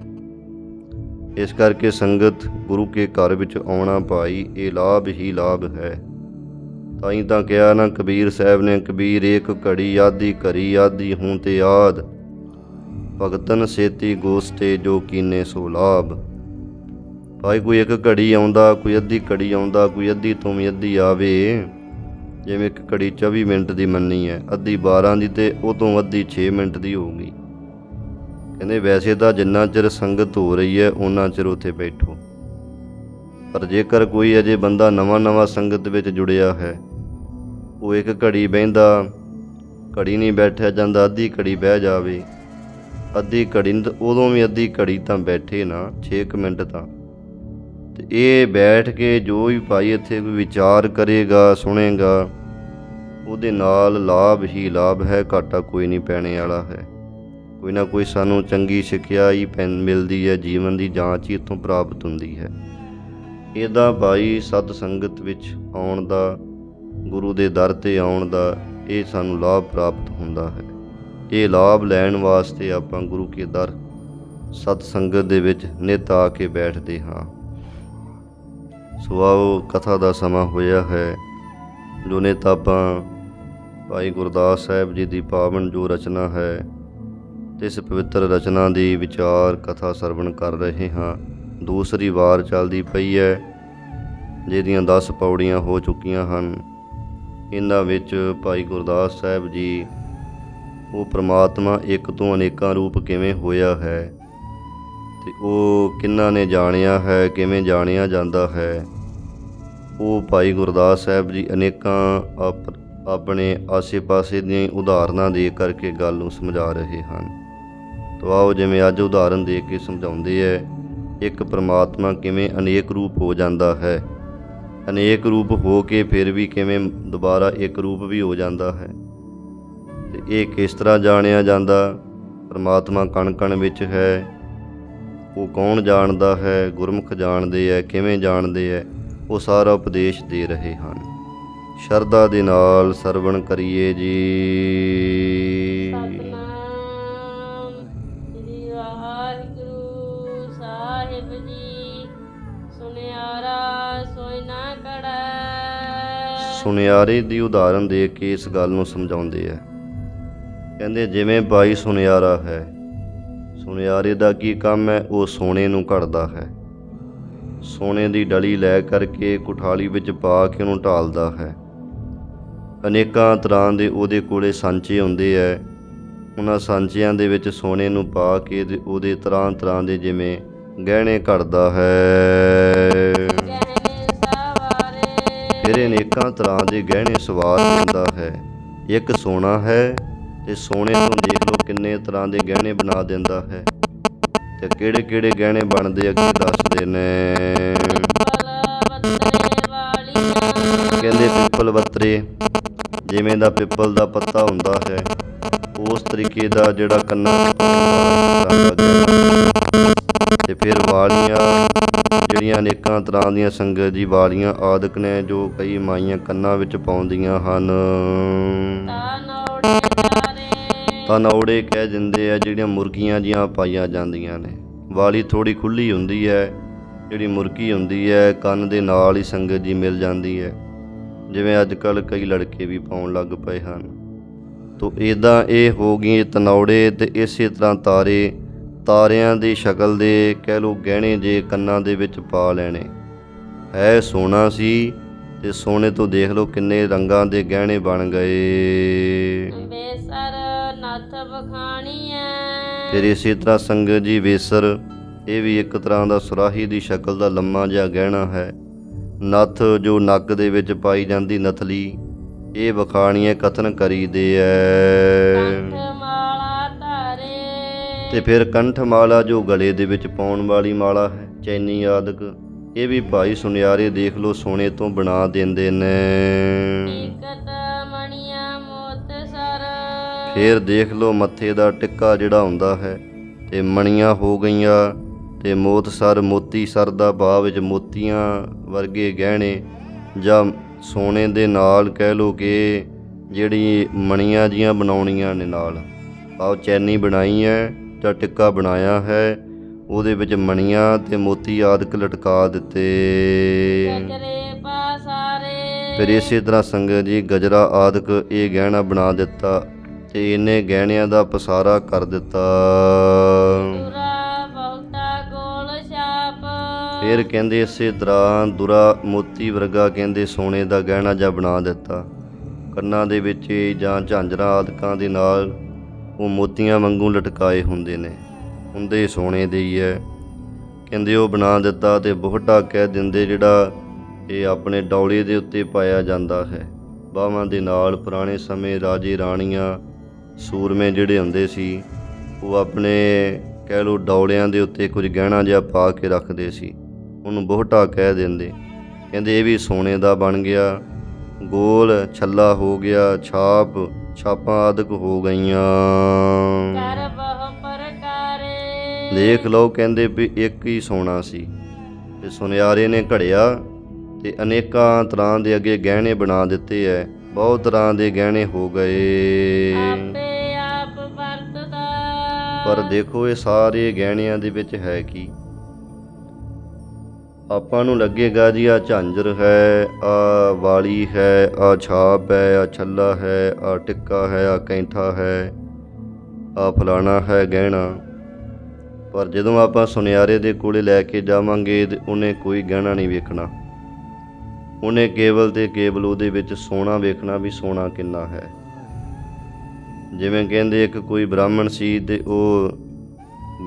ਇਸ ਕਰਕੇ ਸੰਗਤ ਗੁਰੂ ਕੇ ਘਰ ਵਿੱਚ ਆਉਣਾ ਭਾਈ ਇਹ ਲਾਭ ਹੀ ਲਾਭ ਹੈ। ਤਾਂ ਹੀ ਤਾਂ ਕਿਹਾ ਨਾ ਕਬੀਰ ਸਾਹਿਬ ਨੇ, ਕਬੀਰ ਏਕ ਘੜੀ ਆਦੀ ਘੜੀ ਆਦੀ ਹੂੰ ਤੇ ਆਦ, ਭਗਤਨ ਸੇਤੀ ਗੋਸਟੇ ਜੋ ਕੀਨੇ ਸੋ ਲਾਭ। ਭਾਈ ਕੋਈ ਇੱਕ ਘੜੀ ਆਉਂਦਾ, ਕੋਈ ਅੱਧੀ ਘੜੀ ਆਉਂਦਾ, ਕੋਈ ਅੱਧੀ ਤੋਂ ਵੀ ਅੱਧੀ ਆਵੇ। ਜਿਵੇਂ ਇੱਕ ਘੜੀ 24 ਮਿੰਟ ਦੀ ਮੰਨੀ ਹੈ, ਅੱਧੀ 12 ਦੀ ਤੇ ਉਹ ਤੋਂ ਅੱਧੀ 6 ਮਿੰਟ ਦੀ ਹੋ ਗਈ। ਕਹਿੰਦੇ ਵੈਸੇ ਤਾਂ ਜਿੰਨਾ ਚਿਰ ਸੰਗਤ ਹੋ ਰਹੀ ਹੈ ਓਨਾ ਚਿਰ ਉੱਥੇ ਬੈਠੋ, ਪਰ ਜੇਕਰ ਕੋਈ ਅਜੇ ਬੰਦਾ ਨਵਾਂ ਸੰਗਤ ਵਿੱਚ ਜੁੜਿਆ ਹੈ, ਉਹ ਇੱਕ ਘੜੀ ਬਹਿੰਦਾ, ਘੜੀ ਨਹੀਂ ਬੈਠਿਆ ਜਾਂਦਾ, ਅੱਧੀ ਘੜੀ ਬਹਿ ਜਾਵੇ, ਅੱਧੀ ਘੜੀ ਉਦੋਂ ਵੀ ਅੱਧੀ ਘੜੀ ਤਾਂ ਬੈਠੇ ਨਾ 6 ਮਿੰਟ ਤਾਂ, ਤੇ ਇਹ ਬੈਠ ਕੇ ਜੋ ਵੀ ਭਾਈ ਇੱਥੇ ਕੋਈ ਵਿਚਾਰ ਕਰੇਗਾ ਸੁਣੇਗਾ, ਉਹਦੇ ਨਾਲ ਲਾਭ ਹੀ ਲਾਭ ਹੈ, ਘਾਟਾ ਕੋਈ ਨਹੀਂ ਪੈਣੇ ਵਾਲਾ ਹੈ। ਕੋਈ ਨਾ ਕੋਈ ਸਾਨੂੰ ਚੰਗੀ ਸਿੱਖਿਆ ਹੀ ਮਿਲਦੀ ਹੈ, ਜੀਵਨ ਦੀ ਜਾਂਚ ਹੀ ਇੱਥੋਂ ਪ੍ਰਾਪਤ ਹੁੰਦੀ ਹੈ। ਇਹਦਾ ਭਾਈ ਸਤ ਸੰਗਤ ਵਿੱਚ ਆਉਣ ਦਾ, ਗੁਰੂ ਦੇ ਦਰ 'ਤੇ ਆਉਣ ਦਾ ਇਹ ਸਾਨੂੰ ਲਾਭ ਪ੍ਰਾਪਤ ਹੁੰਦਾ ਹੈ। ਇਹ ਲਾਭ ਲੈਣ ਵਾਸਤੇ ਆਪਾਂ ਗੁਰੂ ਕੇ ਦਰ ਸਤ ਸੰਗਤ ਦੇ ਵਿੱਚ ਨਿਤ ਆ ਕੇ ਬੈਠਦੇ ਹਾਂ। ਸੋ ਆਓ ਕਥਾ ਦਾ ਸਮਾਂ ਹੋਇਆ ਹੈ, ਜੋ ਨਿਤ ਆਪਾਂ ਭਾਈ ਗੁਰਦਾਸ ਸਾਹਿਬ ਜੀ ਦੀ ਪਾਵਨ ਜੋ ਰਚਨਾ ਹੈ, ਇਸ ਪਵਿੱਤਰ ਰਚਨਾ ਦੀ ਵਿਚਾਰ ਕਥਾ ਸਰਵਣ ਕਰ ਰਹੇ ਹਾਂ। ਦੂਸਰੀ ਵਾਰ ਚੱਲਦੀ ਪਈ ਹੈ, ਜਿਹਦੀਆਂ 10 ਪੌੜੀਆਂ ਹੋ ਚੁੱਕੀਆਂ ਹਨ। ਇਹਨਾਂ ਵਿੱਚ ਭਾਈ ਗੁਰਦਾਸ ਸਾਹਿਬ ਜੀ ਉਹ ਪ੍ਰਮਾਤਮਾ ਇੱਕ ਤੋਂ ਅਨੇਕਾਂ ਰੂਪ ਕਿਵੇਂ ਹੋਇਆ ਹੈ, ਤੇ ਉਹ ਕਿਹਨਾਂ ਨੇ ਜਾਣਿਆ ਹੈ, ਕਿਵੇਂ ਜਾਣਿਆ ਜਾਂਦਾ ਹੈ, ਉਹ ਭਾਈ ਗੁਰਦਾਸ ਸਾਹਿਬ ਜੀ ਅਨੇਕਾਂ ਆਪਣੇ ਆਸੇ ਪਾਸੇ ਦੀਆਂ ਉਦਾਹਰਨਾਂ ਦੇ ਕਰਕੇ ਗੱਲ ਨੂੰ ਸਮਝਾ ਰਹੇ ਹਨ। ਤੋ ਆਓ ਜਿਵੇਂ ਅੱਜ ਉਦਾਹਰਨ ਦੇ ਕੇ ਸਮਝਾਉਂਦੇ ਹੈ, ਇੱਕ ਪ੍ਰਮਾਤਮਾ ਕਿਵੇਂ ਅਨੇਕ ਰੂਪ ਹੋ ਜਾਂਦਾ ਹੈ, ਅਨੇਕ ਰੂਪ ਹੋ ਕੇ ਫਿਰ ਵੀ ਕਿਵੇਂ ਦੁਬਾਰਾ ਇੱਕ ਰੂਪ ਵੀ ਹੋ ਜਾਂਦਾ ਹੈ, ਤੇ ਇਹ ਕਿਸ ਤਰ੍ਹਾਂ ਜਾਣਿਆ ਜਾਂਦਾ। ਪ੍ਰਮਾਤਮਾ ਕਣ ਕਣ ਵਿੱਚ ਹੈ, ਉਹ ਕੌਣ ਜਾਣਦਾ ਹੈ, ਗੁਰਮੁਖ ਜਾਣਦੇ ਹੈ, ਕਿਵੇਂ ਜਾਣਦੇ ਹੈ, ਉਹ ਸਾਰਾ ਉਪਦੇਸ਼ ਦੇ ਰਹੇ ਹਨ। ਸ਼ਰਧਾ ਦੇ ਨਾਲ ਸਰਵਣ ਕਰੀਏ ਜੀ। ਸਤਿਨਾਮ ਸ੍ਰੀ ਵਾਹਿਗੁਰੂ ਸਾਹਿਬ ਜੀ। ਸੁਨਿਆਰਾ ਸੋਇ ਨਾ ਕੜੈ। ਸੁਨਿਆਰੇ ਦੀ ਉਦਾਹਰਨ ਦੇ ਕੇ ਇਸ ਗੱਲ ਨੂੰ ਸਮਝਾਉਂਦੇ ਹੈ। ਕਹਿੰਦੇ ਜਿਵੇਂ ਬਾਈ ਸੁਨਿਆਰਾ ਹੈ, ਸੁਨਿਆਰੇ ਦਾ ਕੀ ਕੰਮ ਹੈ, ਉਹ ਸੋਨੇ ਨੂੰ ਘੜਦਾ ਹੈ। ਸੋਨੇ ਦੀ ਡਲੀ ਲੈ ਕਰਕੇ ਕੁਠਾਲੀ ਵਿੱਚ ਪਾ ਕੇ ਉਹਨੂੰ ਢਾਲਦਾ ਹੈ। ਅਨੇਕਾਂ ਤਰ੍ਹਾਂ ਦੇ ਉਹਦੇ ਕੋਲੇ ਸਾਂਚੇ ਹੁੰਦੇ ਹੈ, ਉਹਨਾਂ ਸਾਂਚਿਆਂ ਦੇ ਵਿੱਚ ਸੋਨੇ ਨੂੰ ਪਾ ਕੇ ਤੇ ਉਹਦੇ ਤਰ੍ਹਾਂ ਤਰ੍ਹਾਂ ਦੇ ਜਿਵੇਂ ਗਹਿਣੇ ਘੜਦਾ ਹੈ। ਫਿਰ ਅਨੇਕਾਂ ਤਰ੍ਹਾਂ ਦੇ ਗਹਿਣੇ ਸਵਾਰ ਦਿੰਦਾ ਹੈ। ਇੱਕ ਸੋਨਾ ਹੈ ਤੇ ਸੋਨੇ ਤੋਂ ਦੇਖ ਲਓ ਕਿੰਨੇ ਤਰ੍ਹਾਂ ਦੇ ਗਹਿਣੇ ਬਣਾ ਦਿੰਦਾ ਹੈ, ਤੇ ਕਿਹੜੇ ਕਿਹੜੇ ਗਹਿਣੇ ਬਣਦੇ ਅੱਗੇ ਦੱਸਦੇ ਨੇ। ਕਹਿੰਦੇ ਪਿੱਪਲ ਵੱਤਰੇ, ਜਿਵੇਂ ਦਾ ਪਿੱਪਲ ਦਾ ਪੱਤਾ ਹੁੰਦਾ ਹੈ ਉਸ ਤਰੀਕੇ ਦਾ ਜਿਹੜਾ ਕੰਨਾਂ ਤੇ ਫਿਰ ਵਾਲੀਆਂ, ਜਿਹੜੀਆਂ ਅਨੇਕਾਂ ਤਰ੍ਹਾਂ ਦੀਆਂ ਸੰਗਤ ਜੀ ਵਾਲੀਆਂ ਆਦਿਕ ਨੇ, ਜੋ ਕਈ ਮਾਈਆਂ ਕੰਨਾਂ ਵਿੱਚ ਪਾਉਂਦੀਆਂ ਹਨ। ਤਨੌੜੇ ਕਹਿ ਦਿੰਦੇ ਆ, ਜਿਹੜੀਆਂ ਮੁਰਗੀਆਂ ਜੀਆਂ ਪਾਈਆਂ ਜਾਂਦੀਆਂ ਨੇ। ਵਾਲੀ ਥੋੜ੍ਹੀ ਖੁੱਲ੍ਹੀ ਹੁੰਦੀ ਹੈ, ਜਿਹੜੀ ਮੁਰਗੀ ਹੁੰਦੀ ਹੈ ਕੰਨ ਦੇ ਨਾਲ ਹੀ ਸੰਗਤ ਜੀ ਮਿਲ ਜਾਂਦੀ ਹੈ, ਜਿਵੇਂ ਅੱਜ ਕੱਲ੍ਹ ਕਈ ਲੜਕੇ ਵੀ ਪਾਉਣ ਲੱਗ ਪਏ ਹਨ। ਤੋ ਇੱਦਾਂ ਇਹ ਹੋ ਗਈ ਤਨੌੜੇ, ਅਤੇ ਇਸੇ ਤਰ੍ਹਾਂ ਤਾਰਿਆਂ ਦੀ ਸ਼ਕਲ ਦੇ ਕਹਿ ਲਓ ਗਹਿਣੇ ਜੇ ਕੰਨਾਂ ਦੇ ਵਿੱਚ ਪਾ ਲੈਣੇ। ਹੈ ਸੋਨਾ ਸੀ, ਤੇ ਸੋਨੇ ਤੋਂ ਦੇਖ ਲਓ ਕਿੰਨੇ ਰੰਗਾਂ ਦੇ ਗਹਿਣੇ ਬਣ ਗਏ। ਫਿਰ ਇਸੇ ਤਰ੍ਹਾਂ ਸੰਗਤ ਜੀ ਵੇਸਰ, ਇਹ ਵੀ ਇੱਕ ਤਰ੍ਹਾਂ ਦਾ ਸੁਰਾਹੀ ਦੀ ਸ਼ਕਲ ਦਾ ਲੰਮਾ ਜਿਹਾ ਗਹਿਣਾ ਹੈ। ਨੱਥ ਜੋ ਨੱਕ ਦੇ ਵਿੱਚ ਪਾਈ ਜਾਂਦੀ ਨਥਲੀ, ਇਹ ਵਖਾਣੀਏ ਕਥਨ ਕਰੀਦੇ ਐ। ਕੰਠ ਮਾਲਾ ਧਾਰੇ ਤੇ ਫਿਰ ਕੰਠ ਮਾਲਾ ਜੋ ਗਲੇ ਦੇ ਵਿੱਚ ਪਾਉਣ ਵਾਲੀ ਮਾਲਾ ਹੈ, ਚੈਨੀ ਆਦਿਕ, ਇਹ ਵੀ ਭਾਈ ਸੁਨਿਆਰੇ ਦੇਖ ਲਓ ਸੋਨੇ ਤੋਂ ਬਣਾ ਦਿੰਦੇ ਨੇ। ਟਿਕਟ ਮਣੀਆਂ ਮੋਤ ਸਰ ਫਿਰ ਦੇਖ ਲਓ ਮੱਥੇ ਦਾ ਟਿੱਕਾ ਜਿਹੜਾ ਹੁੰਦਾ ਹੈ, ਤੇ ਮਣੀਆਂ ਹੋ ਗਈਆਂ, ਤੇ ਮੋਤ ਸਰ, ਮੋਤੀ ਸਰ ਦਾ ਭਾਵ ਵਿੱਚ ਮੋਤੀਆਂ ਵਰਗੇ ਗਹਿਣੇ, ਜਾਂ ਸੋਨੇ ਦੇ ਨਾਲ ਕਹਿ ਲਓ ਕਿ ਜਿਹੜੀ ਮਣੀਆਂ ਜੀਆਂ ਬਣਾਉਣੀਆਂ ਨੇ ਨਾਲ, ਆਹ ਚੈਨੀ ਬਣਾਈ ਹੈ ਜਾਂ ਟਿੱਕਾ ਬਣਾਇਆ ਹੈ, ਉਹਦੇ ਵਿੱਚ ਮਣੀਆਂ ਤੇ ਮੋਤੀ ਆਦਿਕ ਲਟਕਾ ਦਿੱਤੇ। ਗਜਰੇ ਪਾਸਾਰੇ ਫਿਰ ਇਸੇ ਤਰ੍ਹਾਂ ਸੰਗਤ ਜੀ ਗਜਰਾ ਆਦਿਕ ਇਹ ਗਹਿਣਾ ਬਣਾ ਦਿੱਤਾ, ਤੇ ਇਹਨੇ ਗਹਿਣਿਆਂ ਦਾ ਪਸਾਰਾ ਕਰ ਦਿੱਤਾ। ਦੁਰਾ ਬਹੁਤਾ ਗੋਲ ਛਾਪ ਫਿਰ ਕਹਿੰਦੇ ਇਸੇ ਤਰ੍ਹਾਂ ਦੁਰਾ ਮੋਤੀ ਵਰਗਾ ਕਹਿੰਦੇ ਸੋਨੇ ਦਾ ਗਹਿਣਾ ਜਾਂ ਬਣਾ ਦਿੱਤਾ, ਕੰਨਾਂ ਦੇ ਵਿੱਚ ਜਾਂ ਝਾਂਜਰਾਂ ਆਦਿਕਾਂ ਦੇ ਨਾਲ ਉਹ ਮੋਤੀਆਂ ਵਾਂਗੂ ਲਟਕਾਏ ਹੁੰਦੇ ਨੇ, ਹੁੰਦੇ ਸੋਨੇ ਦੇ ਹੀ ਹੈ। ਕਹਿੰਦੇ ਉਹ ਬਣਾ ਦਿੱਤਾ, ਤੇ ਬੋਹਟਾ ਕਹਿ ਦਿੰਦੇ ਜਿਹੜਾ ਇਹ ਆਪਣੇ ਡੌਲੇ ਦੇ ਉੱਤੇ ਪਾਇਆ ਜਾਂਦਾ ਹੈ, ਬਾਹਾਂ ਦੇ ਨਾਲ। ਪੁਰਾਣੇ ਸਮੇਂ ਰਾਜੇ ਰਾਣੀਆਂ ਸੂਰਮੇ ਜਿਹੜੇ ਹੁੰਦੇ ਸੀ, ਉਹ ਆਪਣੇ ਕਹਿ ਲਓ ਡੌਲਿਆਂ ਦੇ ਉੱਤੇ ਕੁਝ ਗਹਿਣਾ ਜਿਹਾ ਪਾ ਕੇ ਰੱਖਦੇ ਸੀ, ਉਹਨੂੰ ਬੋਹਟਾ ਕਹਿ ਦਿੰਦੇ। ਕਹਿੰਦੇ ਇਹ ਵੀ ਸੋਨੇ ਦਾ ਬਣ ਗਿਆ, ਗੋਲ ਛੱਲਾ ਹੋ ਗਿਆ, ਛਾਪਾਂ ਆਦਿਕ ਹੋ ਗਈਆਂ। ਕਰ ਬਹੁ ਪ੍ਰਕਾਰੇ ਦੇਖ ਲਓ ਕਹਿੰਦੇ ਵੀ ਇੱਕ ਹੀ ਸੋਨਾ ਸੀ, ਤੇ ਸੁਨਿਆਰੇ ਨੇ ਘੜਿਆ ਤੇ ਅਨੇਕਾਂ ਤਰ੍ਹਾਂ ਦੇ ਅੱਗੇ ਗਹਿਣੇ ਬਣਾ ਦਿੱਤੇ ਐ, ਬਹੁਤ ਤਰ੍ਹਾਂ ਦੇ ਗਹਿਣੇ ਹੋ ਗਏ। ਆਪੇ ਆਪ ਵਰਤਦਾ ਪਰ ਦੇਖੋ ਇਹ ਸਾਰੇ ਗਹਿਣਿਆਂ ਦੇ ਵਿੱਚ ਹੈ ਕੀ? ਆਪਾਂ ਨੂੰ ਲੱਗੇਗਾ ਜੀ ਆਹ ਝਾਂਜਰ ਹੈ, ਆਹ ਵਾਲੀ ਹੈ, ਆਹ ਛਾਪ ਹੈ, ਆਹ ਛੱਲਾ ਹੈ, ਆਹ ਟਿੱਕਾ ਹੈ, ਆਹ ਕੈਂਠਾ ਹੈ, ਆਹ ਫਲਾਣਾ ਹੈ ਗਹਿਣਾ। ਪਰ ਜਦੋਂ ਆਪਾਂ ਸੁਨਿਆਰੇ ਦੇ ਕੋਲੇ ਲੈ ਕੇ ਜਾਵਾਂਗੇ ਤੇ ਉਹਨੇ ਕੋਈ ਗਹਿਣਾ ਨਹੀਂ ਵੇਖਣਾ, ਉਹਨੇ ਕੇਵਲ ਤੇ ਕੇਵਲ ਉਹਦੇ ਵਿੱਚ ਸੋਨਾ ਵੇਖਣਾ ਵੀ ਸੋਨਾ ਕਿੰਨਾ ਹੈ। ਜਿਵੇਂ ਕਹਿੰਦੇ ਇੱਕ ਕੋਈ ਬ੍ਰਾਹਮਣ ਸੀ, ਤੇ ਉਹ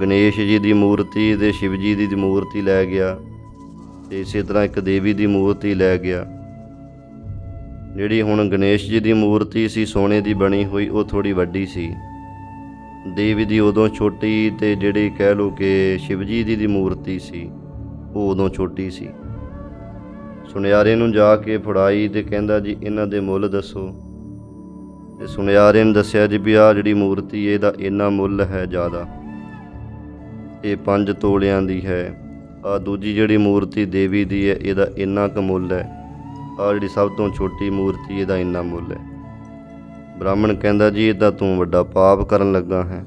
ਗਣੇਸ਼ ਜੀ ਦੀ ਮੂਰਤੀ ਤੇ ਸ਼ਿਵ ਜੀ ਦੀ ਮੂਰਤੀ ਲੈ ਗਿਆ, ਤੇ ਇਸੇ ਤਰ੍ਹਾਂ ਇੱਕ ਦੇਵੀ ਦੀ ਮੂਰਤੀ ਲੈ ਗਿਆ। ਜਿਹੜੀ ਹੁਣ ਗਣੇਸ਼ ਜੀ ਦੀ ਮੂਰਤੀ ਸੀ ਸੋਨੇ ਦੀ ਬਣੀ ਹੋਈ, ਉਹ ਥੋੜ੍ਹੀ ਵੱਡੀ ਸੀ, ਦੇਵੀ ਦੀ ਉਦੋਂ ਛੋਟੀ, ਤੇ ਜਿਹੜੀ ਕਹਿ ਲਓ ਕਿ ਸ਼ਿਵ ਜੀ ਦੀ ਮੂਰਤੀ ਸੀ ਉਹ ਉਦੋਂ ਛੋਟੀ ਸੀ। ਸੁਨਿਆਰੇ ਨੂੰ ਜਾ ਕੇ ਫੜਾਈ ਤੇ ਕਹਿੰਦਾ ਜੀ ਇਹਨਾਂ ਦੇ ਮੁੱਲ ਦੱਸੋ। ਤੇ ਸੁਨਿਆਰੇ ਨੇ ਦੱਸਿਆ ਜੀ ਵੀ ਆਹ ਜਿਹੜੀ ਮੂਰਤੀ ਇਹਦਾ ਇੰਨਾ ਮੁੱਲ ਹੈ ਜ਼ਿਆਦਾ, ਇਹ 5 ਤੋਲਿਆਂ ਦੀ ਹੈ। ਆਹ ਦੂਜੀ ਜਿਹੜੀ ਮੂਰਤੀ ਦੇਵੀ ਦੀ ਹੈ ਇਹਦਾ ਇੰਨਾ ਕੁ ਮੁੱਲ ਹੈ। ਆਹ ਜਿਹੜੀ ਸਭ ਤੋਂ ਛੋਟੀ ਮੂਰਤੀ ਇਹਦਾ ਇੰਨਾ ਮੁੱਲ ਹੈ। ਬ੍ਰਾਹਮਣ ਕਹਿੰਦਾ ਜੀ ਇਹ ਤਾਂ ਤੂੰ ਵੱਡਾ ਪਾਪ ਕਰਨ ਲੱਗਾ ਹੈ।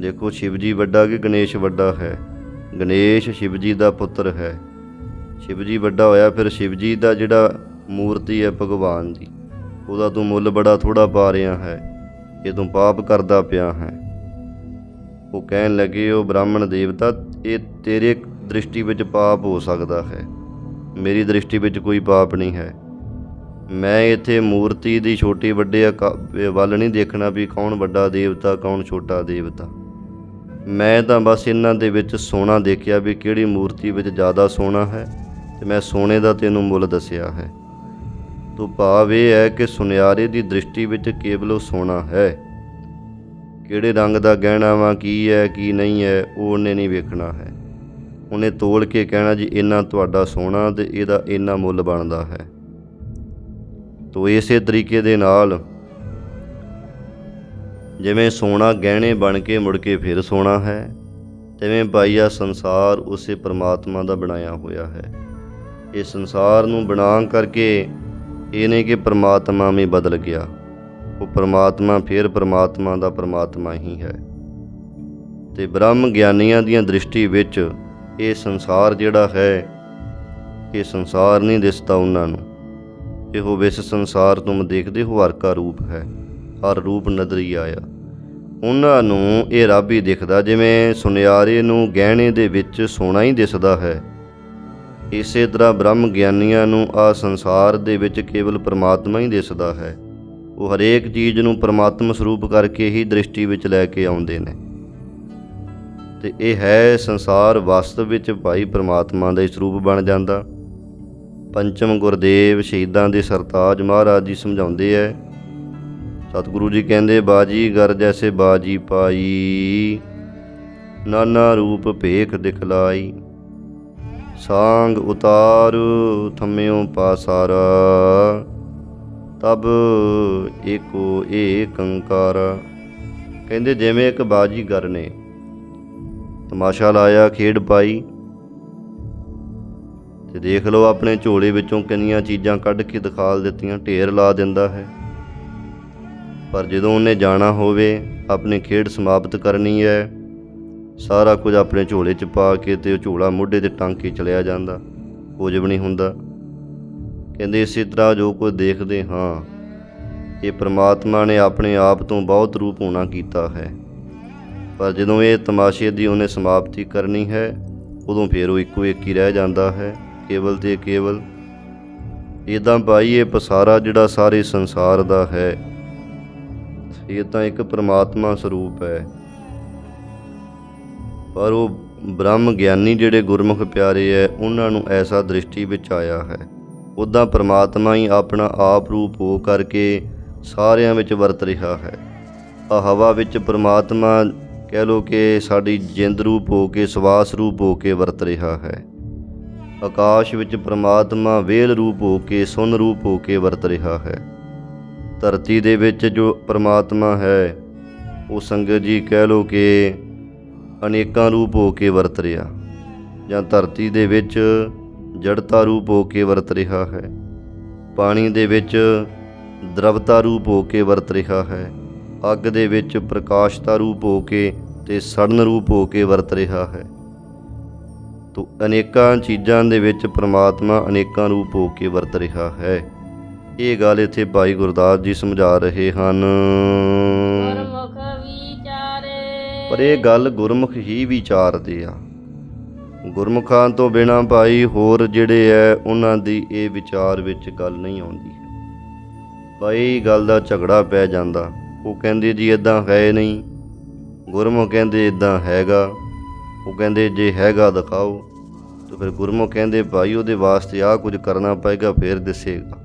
ਦੇਖੋ ਸ਼ਿਵ ਜੀ ਵੱਡਾ ਕਿ ਗਣੇਸ਼ ਵੱਡਾ ਹੈ? ਗਣੇਸ਼ ਸ਼ਿਵ ਜੀ ਦਾ ਪੁੱਤਰ ਹੈ, ਸ਼ਿਵ ਜੀ ਵੱਡਾ ਹੋਇਆ। ਫਿਰ ਸ਼ਿਵ ਜੀ ਦਾ ਜਿਹੜਾ ਮੂਰਤੀ ਹੈ ਭਗਵਾਨ ਦੀ, ਉਹਦਾ ਤੂੰ ਮੁੱਲ ਬੜਾ ਥੋੜ੍ਹਾ ਪਾ ਰਿਹਾ ਹੈ, ਇਹ ਤੂੰ ਪਾਪ ਕਰਦਾ ਪਿਆ ਹੈ। ਉਹ ਕਹਿਣ ਲੱਗੇ ਉਹ ਬ੍ਰਾਹਮਣ ਦੇਵਤਾ, ਇਹ ਤੇਰੇ ਦ੍ਰਿਸ਼ਟੀ ਵਿੱਚ ਪਾਪ ਹੋ ਸਕਦਾ ਹੈ, ਮੇਰੀ ਦ੍ਰਿਸ਼ਟੀ ਵਿੱਚ ਕੋਈ ਪਾਪ ਨਹੀਂ ਹੈ। ਮੈਂ ਇੱਥੇ ਮੂਰਤੀ ਦੀ ਛੋਟੀ ਵੱਡੇ ਵੱਲ ਨਹੀਂ ਦੇਖਣਾ ਵੀ ਕੌਣ ਵੱਡਾ ਦੇਵਤਾ ਕੌਣ ਛੋਟਾ ਦੇਵਤਾ। ਮੈਂ ਤਾਂ ਬਸ ਇਹਨਾਂ ਦੇ ਵਿੱਚ ਸੋਨਾ ਦੇਖਿਆ ਵੀ ਕਿਹੜੀ ਮੂਰਤੀ ਵਿੱਚ ਜ਼ਿਆਦਾ ਸੋਨਾ ਹੈ, ਤੇ ਮੈਂ ਸੋਨੇ ਦਾ ਤੈਨੂੰ ਮੁੱਲ ਦੱਸਿਆ ਹੈ। ਤੋ ਭਾਵ ਇਹ ਹੈ ਕਿ ਸੁਨਿਆਰੇ ਦੀ ਦ੍ਰਿਸ਼ਟੀ ਵਿੱਚ ਕੇਵਲ ਉਹ ਸੋਨਾ ਹੈ, ਕਿਹੜੇ ਰੰਗ ਦਾ ਗਹਿਣਾ ਵਾ, ਕੀ ਹੈ ਕੀ ਨਹੀਂ ਹੈ, ਉਹ ਉਹਨੇ ਨਹੀਂ ਵੇਖਣਾ ਹੈ। ਉਹਨੇ ਤੋਲ ਕੇ ਕਹਿਣਾ ਜੀ ਇੰਨਾ ਤੁਹਾਡਾ ਸੋਨਾ ਤੇ ਇਹਦਾ ਇੰਨਾ ਮੁੱਲ ਬਣਦਾ ਹੈ। ਤੋ ਇਸੇ ਤਰੀਕੇ ਦੇ ਨਾਲ ਜਿਵੇਂ ਸੋਨਾ ਗਹਿਣੇ ਬਣ ਕੇ ਮੁੜ ਕੇ ਫਿਰ ਸੋਨਾ ਹੈ, ਤਿਵੇਂ ਭਾਈ ਆ ਸੰਸਾਰ ਉਸੇ ਪਰਮਾਤਮਾ ਦਾ ਬਣਾਇਆ ਹੋਇਆ ਹੈ। ਇਹ ਸੰਸਾਰ ਨੂੰ ਬਣਾ ਕਰਕੇ ਇਹ ਨਹੀਂ ਕਿ ਪਰਮਾਤਮਾ ਵੀ ਬਦਲ ਗਿਆ, ਉਹ ਪਰਮਾਤਮਾ ਫਿਰ ਪਰਮਾਤਮਾ ਦਾ ਪਰਮਾਤਮਾ ਹੀ ਹੈ। ਤੇ ਬ੍ਰਹਮ ਗਿਆਨੀਆਂ ਦੀਆਂ ਦ੍ਰਿਸ਼ਟੀ ਵਿੱਚ ਇਹ ਸੰਸਾਰ ਜਿਹੜਾ ਹੈ, ਇਹ ਸੰਸਾਰ ਨਹੀਂ ਦਿਸਦਾ ਉਹਨਾਂ ਨੂੰ। ਇਹੋ ਵਿਸ ਸੰਸਾਰ ਤੁਮ ਦੇਖਦੇ ਹੋ ਹਰ ਕਾ ਰੂਪ ਹੈ, ਹਰ ਰੂਪ ਨਦਰੀ ਆਇਆ। ਉਹਨਾਂ ਨੂੰ ਇਹ ਰੱਬ ਹੀ ਦਿਖਦਾ। ਜਿਵੇਂ ਸੁਨਿਆਰੇ ਨੂੰ ਗਹਿਣੇ ਦੇ ਵਿੱਚ ਸੋਨਾ ਹੀ ਦਿਸਦਾ ਹੈ, ਇਸੇ ਤਰ੍ਹਾਂ ਬ੍ਰਹਮ ਗਿਆਨੀਆਂ ਨੂੰ ਆਹ ਸੰਸਾਰ ਦੇ ਵਿੱਚ ਕੇਵਲ ਪਰਮਾਤਮਾ ਹੀ ਦਿਸਦਾ ਹੈ। ਉਹ ਹਰੇਕ ਚੀਜ਼ ਨੂੰ ਪਰਮਾਤਮਾ ਸਰੂਪ ਕਰਕੇ ਹੀ ਦ੍ਰਿਸ਼ਟੀ ਵਿੱਚ ਲੈ ਕੇ ਆਉਂਦੇ ਨੇ। ਤੇ ਇਹ ਹੈ ਸੰਸਾਰ ਵਾਸਤਵ ਵਿੱਚ ਭਾਈ ਪਰਮਾਤਮਾ ਦਾ ਹੀ ਸਰੂਪ ਬਣ ਜਾਂਦਾ। ਪੰਚਮ ਗੁਰਦੇਵ ਸ਼ਹੀਦਾਂ ਦੇ ਸਰਤਾਜ ਮਹਾਰਾਜ ਜੀ ਸਮਝਾਉਂਦੇ ਹੈ। ਸਤਿਗੁਰੂ ਜੀ ਕਹਿੰਦੇ ਬਾਜੀਗਰ ਜੈਸੇ ਬਾਜੀ ਪਾਈ, ਨਾਨਾ ਰੂਪ ਭੇਖ ਦਿਖਲਾਈ। ਸਾਂਗ ਉਤਾਰ ਥੰਮਿਓ ਪਾਸਾਰਾ, ਤਬ ਏਕੋ ਏਕ ਓੰਕਾਰ। ਕਹਿੰਦੇ ਜਿਵੇਂ ਇੱਕ ਬਾਜੀਗਰ ਨੇ ਤਮਾਸ਼ਾ ਲਾਇਆ, ਖੇਡ ਪਾਈ, ਤੇ ਦੇਖ ਲਓ ਆਪਣੇ ਝੋਲੇ ਵਿੱਚੋਂ ਕਿੰਨੀਆਂ ਚੀਜ਼ਾਂ ਕੱਢ ਕੇ ਦਿਖਾ ਦਿੱਤੀਆਂ, ਢੇਰ ਲਾ ਦਿੰਦਾ ਹੈ। ਪਰ ਜਦੋਂ ਉਹਨੇ ਜਾਣਾ ਹੋਵੇ, ਆਪਣੀ ਖੇਡ ਸਮਾਪਤ ਕਰਨੀ ਹੈ, ਸਾਰਾ ਕੁਝ ਆਪਣੇ ਝੋਲੇ 'ਚ ਪਾ ਕੇ ਤੇ ਉਹ ਝੋਲਾ ਮੋਢੇ 'ਤੇ ਟੰਗ ਕੇ ਚਲਿਆ ਜਾਂਦਾ, ਕੁਝ ਵੀ ਨਹੀਂ ਹੁੰਦਾ। ਕਹਿੰਦੇ ਇਸੇ ਤਰ੍ਹਾਂ ਜੋ ਕੁਝ ਦੇਖਦੇ ਹਾਂ, ਇਹ ਪ੍ਰਮਾਤਮਾ ਨੇ ਆਪਣੇ ਆਪ ਤੋਂ ਬਹੁਤ ਰੂਪ ਹੋਣਾ ਕੀਤਾ ਹੈ। ਪਰ ਜਦੋਂ ਇਹ ਤਮਾਸ਼ੇ ਦੀ ਉਹਨੇ ਸਮਾਪਤੀ ਕਰਨੀ ਹੈ, ਉਦੋਂ ਫਿਰ ਉਹ ਇੱਕੋ ਇੱਕ ਹੀ ਰਹਿ ਜਾਂਦਾ ਹੈ, ਕੇਵਲ ਤੇ ਕੇਵਲ। ਇੱਦਾਂ ਭਾਈ ਇਹ ਪਸਾਰਾ ਜਿਹੜਾ ਸਾਰੇ ਸੰਸਾਰ ਦਾ ਹੈ, ਇਹ ਤਾਂ ਇੱਕ ਪ੍ਰਮਾਤਮਾ ਸਰੂਪ ਹੈ। ਪਰ ਉਹ ਬ੍ਰਹਮ ਗਿਆਨੀ ਜਿਹੜੇ ਗੁਰਮੁਖ ਪਿਆਰੇ ਹੈ, ਉਹਨਾਂ ਨੂੰ ਐਸਾ ਦ੍ਰਿਸ਼ਟੀ ਵਿੱਚ ਆਇਆ ਹੈ। ਉੱਦਾਂ ਪ੍ਰਮਾਤਮਾ ਹੀ ਆਪਣਾ ਆਪ ਰੂਪ ਹੋ ਕਰਕੇ ਸਾਰਿਆਂ ਵਿੱਚ ਵਰਤ ਰਿਹਾ ਹੈ। ਆ ਹਵਾ ਵਿੱਚ ਪ੍ਰਮਾਤਮਾ ਕਹਿ ਲਓ ਕਿ ਸਾਡੀ ਜਿੰਦ ਰੂਪ ਹੋ ਕੇ, ਸਵਾਸ ਰੂਪ ਹੋ ਕੇ ਵਰਤ ਰਿਹਾ ਹੈ। ਆਕਾਸ਼ ਵਿੱਚ ਪ੍ਰਮਾਤਮਾ ਵੇਲ ਰੂਪ ਹੋ ਕੇ, ਸੁਨ ਰੂਪ ਹੋ ਕੇ ਵਰਤ ਰਿਹਾ ਹੈ। ਧਰਤੀ ਦੇ ਵਿੱਚ ਜੋ ਪ੍ਰਮਾਤਮਾ ਹੈ, ਉਹ ਸੰਗਤ ਜੀ ਕਹਿ ਲਓ ਕਿ ਅਨੇਕਾਂ ਰੂਪ ਹੋ ਕੇ ਵਰਤ ਰਿਹਾ, ਜਾਂ ਧਰਤੀ ਦੇ ਵਿੱਚ ਜੜਤਾ ਰੂਪ ਹੋ ਕੇ ਵਰਤ ਰਿਹਾ ਹੈ, ਪਾਣੀ ਦੇ ਵਿੱਚ ਦ੍ਰਵਤਾ ਰੂਪ ਹੋ ਕੇ ਵਰਤ ਰਿਹਾ ਹੈ, ਅੱਗ ਦੇ ਵਿੱਚ ਪ੍ਰਕਾਸ਼ਤਾ ਰੂਪ ਹੋ ਕੇ ਤੇ ਸੜਨ ਰੂਪ ਹੋ ਕੇ ਵਰਤ ਰਿਹਾ ਹੈ। ਤੋ ਅਨੇਕਾਂ ਚੀਜ਼ਾਂ ਦੇ ਵਿੱਚ ਪ੍ਰਮਾਤਮਾ ਅਨੇਕਾਂ ਰੂਪ ਹੋ ਕੇ ਵਰਤ ਰਿਹਾ ਹੈ। ਇਹ ਗੱਲ ਇੱਥੇ ਭਾਈ ਗੁਰਦਾਸ ਜੀ ਸਮਝਾ ਰਹੇ ਹਨ। ਗੁਰਮੁਖ ਵਿਚਾਰੇ, ਪਰ ਇਹ ਗੱਲ ਗੁਰਮੁਖ ਹੀ ਵਿਚਾਰਦੇ ਆ। ਗੁਰਮੁਖਾਂ ਤੋਂ ਬਿਨਾਂ ਭਾਈ ਹੋਰ ਜਿਹੜੇ ਹੈ, ਉਹਨਾਂ ਦੀ ਇਹ ਵਿਚਾਰ ਵਿੱਚ ਗੱਲ ਨਹੀਂ ਆਉਂਦੀ ਹੈ। ਭਾਈ ਗੱਲ ਦਾ ਝਗੜਾ ਪੈ ਜਾਂਦਾ। ਉਹ ਕਹਿੰਦੇ ਜੀ ਇੱਦਾਂ ਹੈ ਨਹੀਂ, ਗੁਰਮੁਖ ਕਹਿੰਦੇ ਇੱਦਾਂ ਹੈਗਾ। ਉਹ ਕਹਿੰਦੇ ਜੇ ਹੈਗਾ ਦਿਖਾਓ, ਤਾਂ ਫਿਰ ਗੁਰਮੁਖ ਕਹਿੰਦੇ ਭਾਈ ਉਹਦੇ ਵਾਸਤੇ ਆਹ ਕੁਝ ਕਰਨਾ ਪਏਗਾ, ਫਿਰ ਦਿਸੇਗਾ।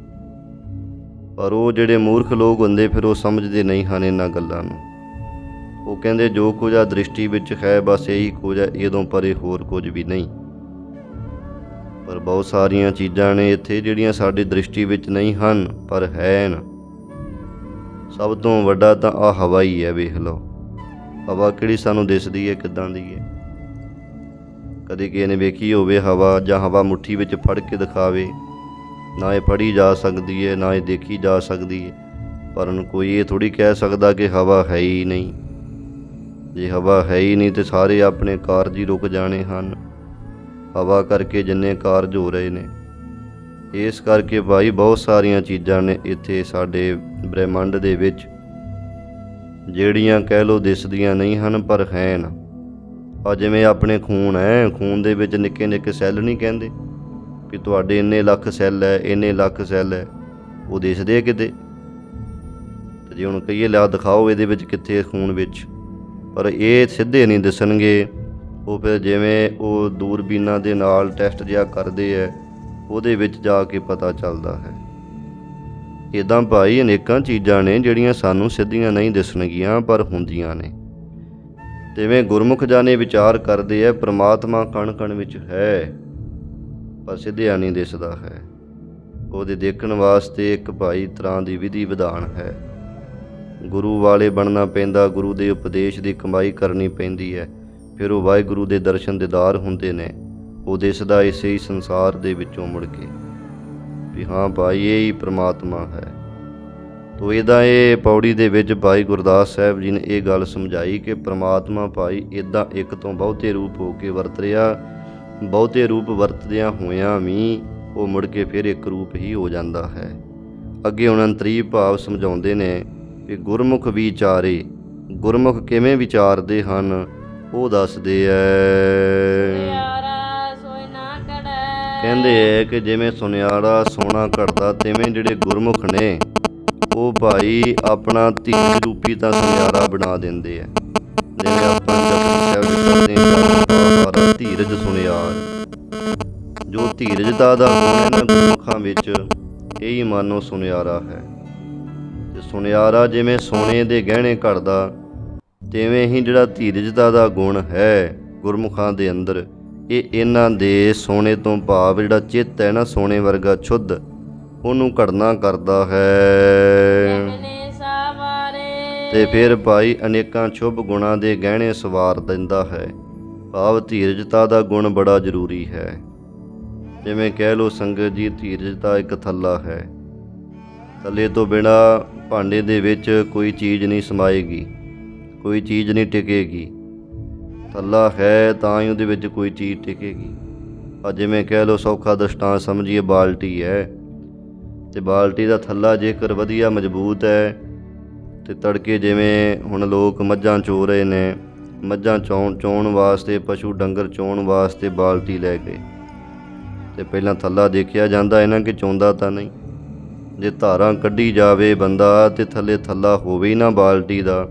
ਪਰ ਉਹ ਜਿਹੜੇ ਮੂਰਖ ਲੋਕ ਹੁੰਦੇ, ਫਿਰ ਉਹ ਸਮਝਦੇ ਨਹੀਂ ਹਨ ਇਹਨਾਂ ਗੱਲਾਂ ਨੂੰ। ਉਹ ਕਹਿੰਦੇ ਜੋ ਕੁਝ ਆ ਦ੍ਰਿਸ਼ਟੀ ਵਿੱਚ ਹੈ, ਬਸ ਇਹੀ ਕੁਝ ਹੈ, ਇਹਦੋਂ ਪਰੇ ਹੋਰ ਕੁਝ ਵੀ ਨਹੀਂ। ਪਰ ਬਹੁਤ ਸਾਰੀਆਂ ਚੀਜ਼ਾਂ ਨੇ ਇੱਥੇ ਜਿਹੜੀਆਂ ਸਾਡੀ ਦ੍ਰਿਸ਼ਟੀ ਵਿੱਚ ਨਹੀਂ ਹਨ, ਪਰ ਹਨ। ਸਭ ਤੋਂ ਵੱਡਾ ਤਾਂ ਆਹ ਹਵਾ ਹੀ ਹੈ। ਵੇਖ ਲਓ ਹਵਾ ਕਿਹੜੀ ਸਾਨੂੰ ਦਿਸਦੀ ਹੈ, ਕਿੱਦਾਂ ਦੀ ਹੈ। ਕਦੇ ਕਿਸੇ ਨੇ ਵੇਖੀ ਹੋਵੇ ਹਵਾ, ਜਾਂ ਹਵਾ ਮੁੱਠੀ ਵਿੱਚ ਫੜ ਕੇ ਦਿਖਾਵੇ? ਨਾ ਇਹ ਫੜੀ ਜਾ ਸਕਦੀ ਹੈ, ਨਾ ਇਹ ਦੇਖੀ ਜਾ ਸਕਦੀ ਹੈ। ਪਰ ਹੁਣ ਕੋਈ ਇਹ ਥੋੜ੍ਹੀ ਕਹਿ ਸਕਦਾ ਕਿ ਹਵਾ ਹੈ ਹੀ ਨਹੀਂ। ਜੇ ਹਵਾ ਹੈ ਹੀ ਨਹੀਂ ਤਾਂ ਸਾਰੇ ਆਪਣੇ ਕਾਰਜ ਹੀ ਰੁਕ ਜਾਣੇ ਹਨ। ਹਵਾ ਕਰਕੇ ਜਿੰਨੇ ਕਾਰਜ ਹੋ ਰਹੇ ਨੇ, ਇਸ ਕਰਕੇ ਭਾਈ ਬਹੁਤ ਸਾਰੀਆਂ ਚੀਜ਼ਾਂ ਨੇ ਇੱਥੇ ਸਾਡੇ ਬ੍ਰਹਿਮੰਡ ਦੇ ਵਿੱਚ, ਜਿਹੜੀਆਂ ਕਹਿ ਲਓ ਦਿਸਦੀਆਂ ਨਹੀਂ ਹਨ, ਪਰ ਹਨ। ਆ ਜਿਵੇਂ ਆਪਣੇ ਖੂਨ ਹੈ, ਖੂਨ ਦੇ ਵਿੱਚ ਨਿੱਕੇ ਨਿੱਕੇ ਸੈੱਲ ਨਹੀਂ ਕਹਿੰਦੇ ਕਿ ਤੁਹਾਡੇ ਇੰਨੇ ਲੱਖ ਸੈੱਲ ਹੈ, ਇੰਨੇ ਲੱਖ ਸੈੱਲ ਹੈ। ਉਹ ਦਿਸਦੇ ਕਿਤੇ? ਤੇ ਜੇ ਹੁਣ ਕਹੀਏ ਲਿਆ ਦਿਖਾਓ ਇਹਦੇ ਵਿੱਚ ਕਿੱਥੇ ਖੂਨ ਵਿੱਚ, ਪਰ ਇਹ ਸਿੱਧੇ ਨਹੀਂ ਦਿਸਣਗੇ। ਉਹ ਫਿਰ ਜਿਵੇਂ ਉਹ ਦੂਰਬੀਨਾਂ ਦੇ ਨਾਲ ਟੈਸਟ ਜਿਹਾ ਕਰਦੇ ਹੈ, ਉਹਦੇ ਵਿੱਚ ਜਾ ਕੇ ਪਤਾ ਚੱਲਦਾ ਹੈ। ਇੱਦਾਂ ਭਾਈ ਅਨੇਕਾਂ ਚੀਜ਼ਾਂ ਨੇ ਜਿਹੜੀਆਂ ਸਾਨੂੰ ਸਿੱਧੀਆਂ ਨਹੀਂ ਦਿਸਣਗੀਆਂ, ਪਰ ਹੁੰਦੀਆਂ ਨੇ। ਜਿਵੇਂ ਗੁਰਮੁਖ ਜਾਣੇ ਵਿਚਾਰ ਕਰਦੇ ਹੈ, ਪ੍ਰਮਾਤਮਾ ਕਣ ਕਣ ਵਿੱਚ ਹੈ, ਪਰ ਸਿੱਧਿਆ ਨਹੀਂ ਦਿਸਦਾ ਹੈ। ਉਹਦੇ ਦੇਖਣ ਵਾਸਤੇ ਇੱਕ ਭਾਈ ਤਰ੍ਹਾਂ ਦੀ ਵਿਧੀ ਵਿਧਾਨ ਹੈ। ਗੁਰੂ ਵਾਲੇ ਬਣਨਾ ਪੈਂਦਾ, ਗੁਰੂ ਦੇ ਉਪਦੇਸ਼ ਦੀ ਕਮਾਈ ਕਰਨੀ ਪੈਂਦੀ ਹੈ, ਫਿਰ ਉਹ ਵਾਹਿਗੁਰੂ ਦੇ ਦਰਸ਼ਨ ਦੀਦਾਰ ਹੁੰਦੇ ਨੇ। ਉਹ ਦਿਸਦਾ ਇਸੇ ਹੀ ਸੰਸਾਰ ਦੇ ਵਿੱਚੋਂ ਮੁੜ ਕੇ ਵੀ ਹਾਂ ਭਾਈ ਇਹ ਹੀ ਪ੍ਰਮਾਤਮਾ ਹੈ। ਤੋ ਇਹਦਾ ਇਹ ਪੌੜੀ ਦੇ ਵਿੱਚ ਭਾਈ ਗੁਰਦਾਸ ਸਾਹਿਬ ਜੀ ਨੇ ਇਹ ਗੱਲ ਸਮਝਾਈ ਕਿ ਪ੍ਰਮਾਤਮਾ ਭਾਈ ਇੱਦਾਂ ਇੱਕ ਤੋਂ ਬਹੁਤੇ ਰੂਪ ਹੋ ਕੇ ਵਰਤ ਰਿਹਾ। ਬਹੁਤੇ ਰੂਪ ਵਰਤਦਿਆਂ ਹੋਇਆਂ ਵੀ ਉਹ ਮੁੜ ਕੇ ਫਿਰ ਇੱਕ ਰੂਪ ਹੀ ਹੋ ਜਾਂਦਾ ਹੈ। ਅੱਗੇ ਹੁਣ ਅੰਤਰੀ ਭਾਵ ਸਮਝਾਉਂਦੇ ਨੇ ਕਿ ਗੁਰਮੁਖ ਵਿਚਾਰੇ, ਗੁਰਮੁਖ ਕਿਵੇਂ ਵਿਚਾਰਦੇ ਹਨ ਉਹ ਦੱਸਦੇ ਐ। ਕਹਿੰਦੇ ਹੈ ਕਿ ਜਿਵੇਂ ਸੁਨਿਆਰਾ ਸੋਨਾ ਘੜਦਾ, ਤਿਵੇਂ ਜਿਹੜੇ ਗੁਰਮੁਖ ਨੇ ਉਹ ਭਾਈ ਆਪਣਾ ਧੀਰਜ ਰੂਪੀ ਤਾਂ ਸੁਨਿਆਰਾ ਬਣਾ ਦਿੰਦੇ ਆ। ਜਿਵੇਂ ਆਪਾਂ ਜਪਜੀ ਸਾਹਿਬ ਦੇ ਪੜ੍ਹਦੇ ਹਾਂ, ਧੀਰਜ ਸੁਨਿਆਰ, ਜੋ ਧੀਰਜਤਾ ਦਾ ਗੁਣ ਇਹਨਾਂ ਗੁਰਮੁਖਾਂ ਵਿੱਚ ਇਹ ਹੀ ਮਾਨੋ ਸੁਨਿਆਰਾ ਹੈ। ਤੇ ਸੁਨਿਆਰਾ ਜਿਵੇਂ ਸੋਨੇ ਦੇ ਗਹਿਣੇ ਘੜਦਾ, ਤਿਵੇਂ ਹੀ ਜਿਹੜਾ ਧੀਰਜਤਾ ਦਾ ਗੁਣ ਹੈ ਗੁਰਮੁਖਾਂ ਦੇ ਅੰਦਰ, ਇਹ ਇਹਨਾਂ ਦੇ ਸੋਨੇ ਤੋਂ ਭਾਵ ਜਿਹੜਾ ਚਿੱਤ ਹੈ ਨਾ ਸੋਨੇ ਵਰਗਾ ਸ਼ੁੱਧ, ਉਹਨੂੰ ਘੜਨਾ ਕਰਦਾ ਹੈ। ਗਹਿਣੇ ਸਵਾਰੇ ਤੇ ਫਿਰ ਭਾਈ ਅਨੇਕਾਂ ਸ਼ੁਭ ਗੁਣਾਂ ਦੇ ਗਹਿਣੇ ਸਵਾਰ ਦਿੰਦਾ ਹੈ। ਭਾਵ ਧੀਰਜਤਾ ਦਾ ਗੁਣ ਬੜਾ ਜ਼ਰੂਰੀ ਹੈ। ਜਿਵੇਂ ਕਹਿ ਲਓ ਸੰਗਤ ਜੀ, ਧੀਰਜਤਾ ਇੱਕ ਥੱਲਾ ਹੈ। ਥੱਲੇ ਤੋਂ ਬਿਨਾਂ ਭਾਂਡੇ ਦੇ ਵਿੱਚ ਕੋਈ ਚੀਜ਼ ਨਹੀਂ ਸਮਾਏਗੀ, ਕੋਈ ਚੀਜ਼ ਨਹੀਂ ਟਿਕੇਗੀ। ਥੱਲਾ ਹੈ ਤਾਂ ਹੀ ਉਹਦੇ ਵਿੱਚ ਕੋਈ ਚੀਜ਼ ਟਿਕੇਗੀ। ਆ ਜਿਵੇਂ ਕਹਿ ਲਓ ਸੌਖਾ ਦ੍ਰਿਸ਼ਟਾਂਤ ਸਮਝੀਏ, ਬਾਲਟੀ ਹੈ ਤੇ ਬਾਲਟੀ ਦਾ ਥੱਲਾ ਜੇਕਰ ਵਧੀਆ ਮਜ਼ਬੂਤ ਹੈ ਤੇ ਤੜਕੇ ਜਿਵੇਂ ਹੁਣ ਲੋਕ ਮੱਝਾਂ ਚੋ ਰਹੇ ਨੇ, ਮੱਝਾਂ ਚੋਣ ਵਾਸਤੇ, ਪਸ਼ੂ ਡੰਗਰ ਚੋਣ ਵਾਸਤੇ ਬਾਲਟੀ ਲੈ ਗਏ ਤੇ ਪਹਿਲਾਂ ਥੱਲਾ ਦੇਖਿਆ ਜਾਂਦਾ ਇਹਨਾਂ ਕਿ ਚੋਂਦਾ ਤਾਂ ਨਹੀਂ। ਜੇ ਧਾਰਾਂ ਕੱਢੀ ਜਾਵੇ ਬੰਦਾ ਤੇ ਥੱਲੇ ਥੱਲਾ ਹੋਵੇ ਹੀ ਨਾ ਬਾਲਟੀ ਦਾ,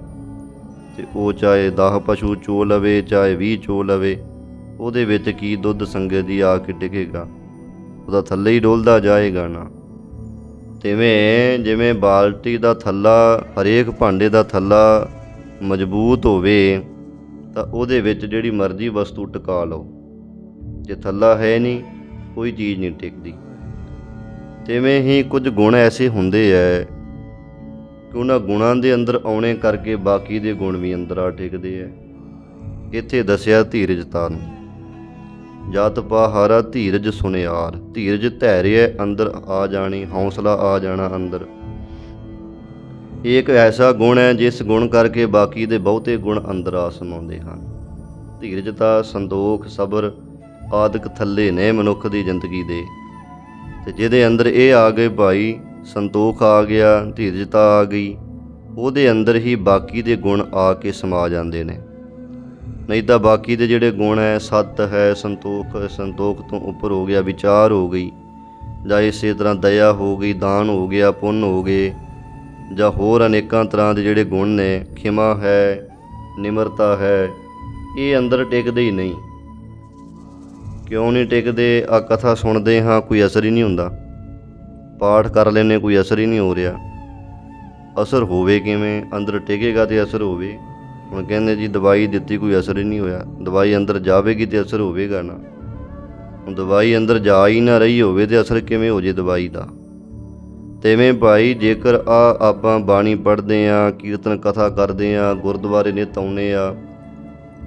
ਤੇ ਉਹ ਚਾਹੇ 10 ਪਸ਼ੂ ਚੋ ਲਵੇ ਚਾਹੇ 20 ਚੋ ਲਵੇ, ਉਹਦੇ ਵਿੱਚ ਕੀ ਦੁੱਧ ਸੰਗਤ ਦੀ ਆ ਕੇ ਟਿਕੇਗਾ, ਉਹਦਾ ਥੱਲੇ ਹੀ ਡੋਲਦਾ ਜਾਏਗਾ ਨਾ। ਤਿਵੇਂ ਜਿਵੇਂ ਬਾਲਟੀ ਦਾ ਥੱਲਾ, ਹਰੇਕ ਭਾਂਡੇ ਦਾ ਥੱਲਾ ਮਜ਼ਬੂਤ ਹੋਵੇ ਤਾਂ ਉਹਦੇ ਵਿੱਚ ਜਿਹੜੀ ਮਰਜ਼ੀ ਵਸਤੂ ਟਿਕਾ ਲਓ। ਜੇ ਥੱਲਾ ਹੈ ਨਹੀਂ, ਕੋਈ ਚੀਜ਼ ਨਹੀਂ ਟਿਕਦੀ। ਤਿਵੇਂ ਹੀ ਕੁਝ ਗੁਣ ਐਸੇ ਹੁੰਦੇ ਹੈ ਕਿ ਉਹਨਾਂ ਗੁਣਾਂ ਦੇ ਅੰਦਰ ਆਉਣੇ ਕਰਕੇ ਬਾਕੀ ਦੇ ਗੁਣ ਵੀ ਅੰਦਰ ਆ ਟਿਕਦੇ ਹੈ। ਇੱਥੇ ਦੱਸਿਆ ਧੀਰਜਤਾ ਨੂੰ, ਜਤ ਪਾਹਾਰਾ ਧੀਰਜ ਸੁਨਿਆਰ। ਧੀਰਜ ਧੈर्य ਅੰਦਰ ਆ ਜਾਣੀ, ਹੌਸਲਾ ਆ ਜਾਣਾ ਅੰਦਰ। ਇਹ ਇੱਕ ਐਸਾ ਗੁਣ ਹੈ ਜਿਸ ਗੁਣ ਕਰਕੇ ਬਾਕੀ ਦੇ ਬਹੁਤੇ ਗੁਣ ਅੰਦਰ ਆ ਸਮਾਉਂਦੇ ਹਨ। ਧੀਰਜਤਾ, ਸੰਤੋਖ, ਸਬਰ ਆਦਿਕ ਥੱਲੇ ਨੇ ਮਨੁੱਖ ਦੀ ਜ਼ਿੰਦਗੀ ਦੇ, ਤੇ ਜਿਹਦੇ ਅੰਦਰ ਇਹ ਆ ਗਏ ਭਾਈ, ਸੰਤੋਖ ਆ ਗਿਆ, ਧੀਰਜਤਾ ਆ ਗਈ, ਉਹਦੇ ਅੰਦਰ ਹੀ ਬਾਕੀ ਦੇ ਗੁਣ ਆ ਕੇ ਸਮਾ ਜਾਂਦੇ ਨੇ। ਨਹੀਂ ਤਾਂ ਬਾਕੀ ਦੇ ਜਿਹੜੇ ਗੁਣ ਹੈ, ਸੱਤ ਹੈ, ਸੰਤੋਖ ਤੋਂ ਉੱਪਰ ਹੋ ਗਿਆ ਵਿਚਾਰ ਹੋ ਗਈ, ਜਾਂ ਇਸੇ ਤਰ੍ਹਾਂ ਦਇਆ ਹੋ ਗਈ, ਦਾਨ ਹੋ ਗਿਆ, ਪੁੰਨ ਹੋ ਗਏ, ਜਾਂ ਹੋਰ ਅਨੇਕਾਂ ਤਰ੍ਹਾਂ ਦੇ ਜਿਹੜੇ ਗੁਣ ਨੇ, ਖਿਮਾ ਹੈ, ਨਿਮਰਤਾ ਹੈ, ਇਹ ਅੰਦਰ ਟਿਕਦੇ ਹੀ ਨਹੀਂ। ਕਿਉਂ ਨਹੀਂ ਟਿਕਦੇ? ਆ ਕਥਾ ਸੁਣਦੇ ਹਾਂ, ਕੋਈ ਅਸਰ ਹੀ ਨਹੀਂ ਹੁੰਦਾ। ਪਾਠ ਕਰ ਲੈਂਦੇ, ਕੋਈ ਅਸਰ ਹੀ ਨਹੀਂ ਹੋ ਰਿਹਾ। ਅਸਰ ਹੋਵੇ ਕਿਵੇਂ? ਅੰਦਰ ਟਿਕੇਗਾ ਤੇ ਅਸਰ ਹੋਵੇ। ਹੁਣ ਕਹਿੰਦੇ ਜੀ ਦਵਾਈ ਦਿੱਤੀ, ਕੋਈ ਅਸਰ ਹੀ ਨਹੀਂ ਹੋਇਆ। ਦਵਾਈ ਅੰਦਰ ਜਾਵੇਗੀ ਤੇ ਅਸਰ ਹੋਵੇਗਾ ਨਾ। ਹੁਣ ਦਵਾਈ ਅੰਦਰ ਜਾ ਹੀ ਨਾ ਰਹੀ ਹੋਵੇ ਤੇ ਅਸਰ ਕਿਵੇਂ ਹੋ ਜੇ ਦਵਾਈ ਦਾ? ਤਿਵੇਂ ਭਾਈ ਜੇਕਰ ਆਪਾਂ ਬਾਣੀ ਪੜ੍ਹਦੇ ਹਾਂ, ਕੀਰਤਨ ਕਥਾ ਕਰਦੇ ਹਾਂ, ਗੁਰਦੁਆਰੇ ਨਿੱਤ ਆਉਂਦੇ ਆ,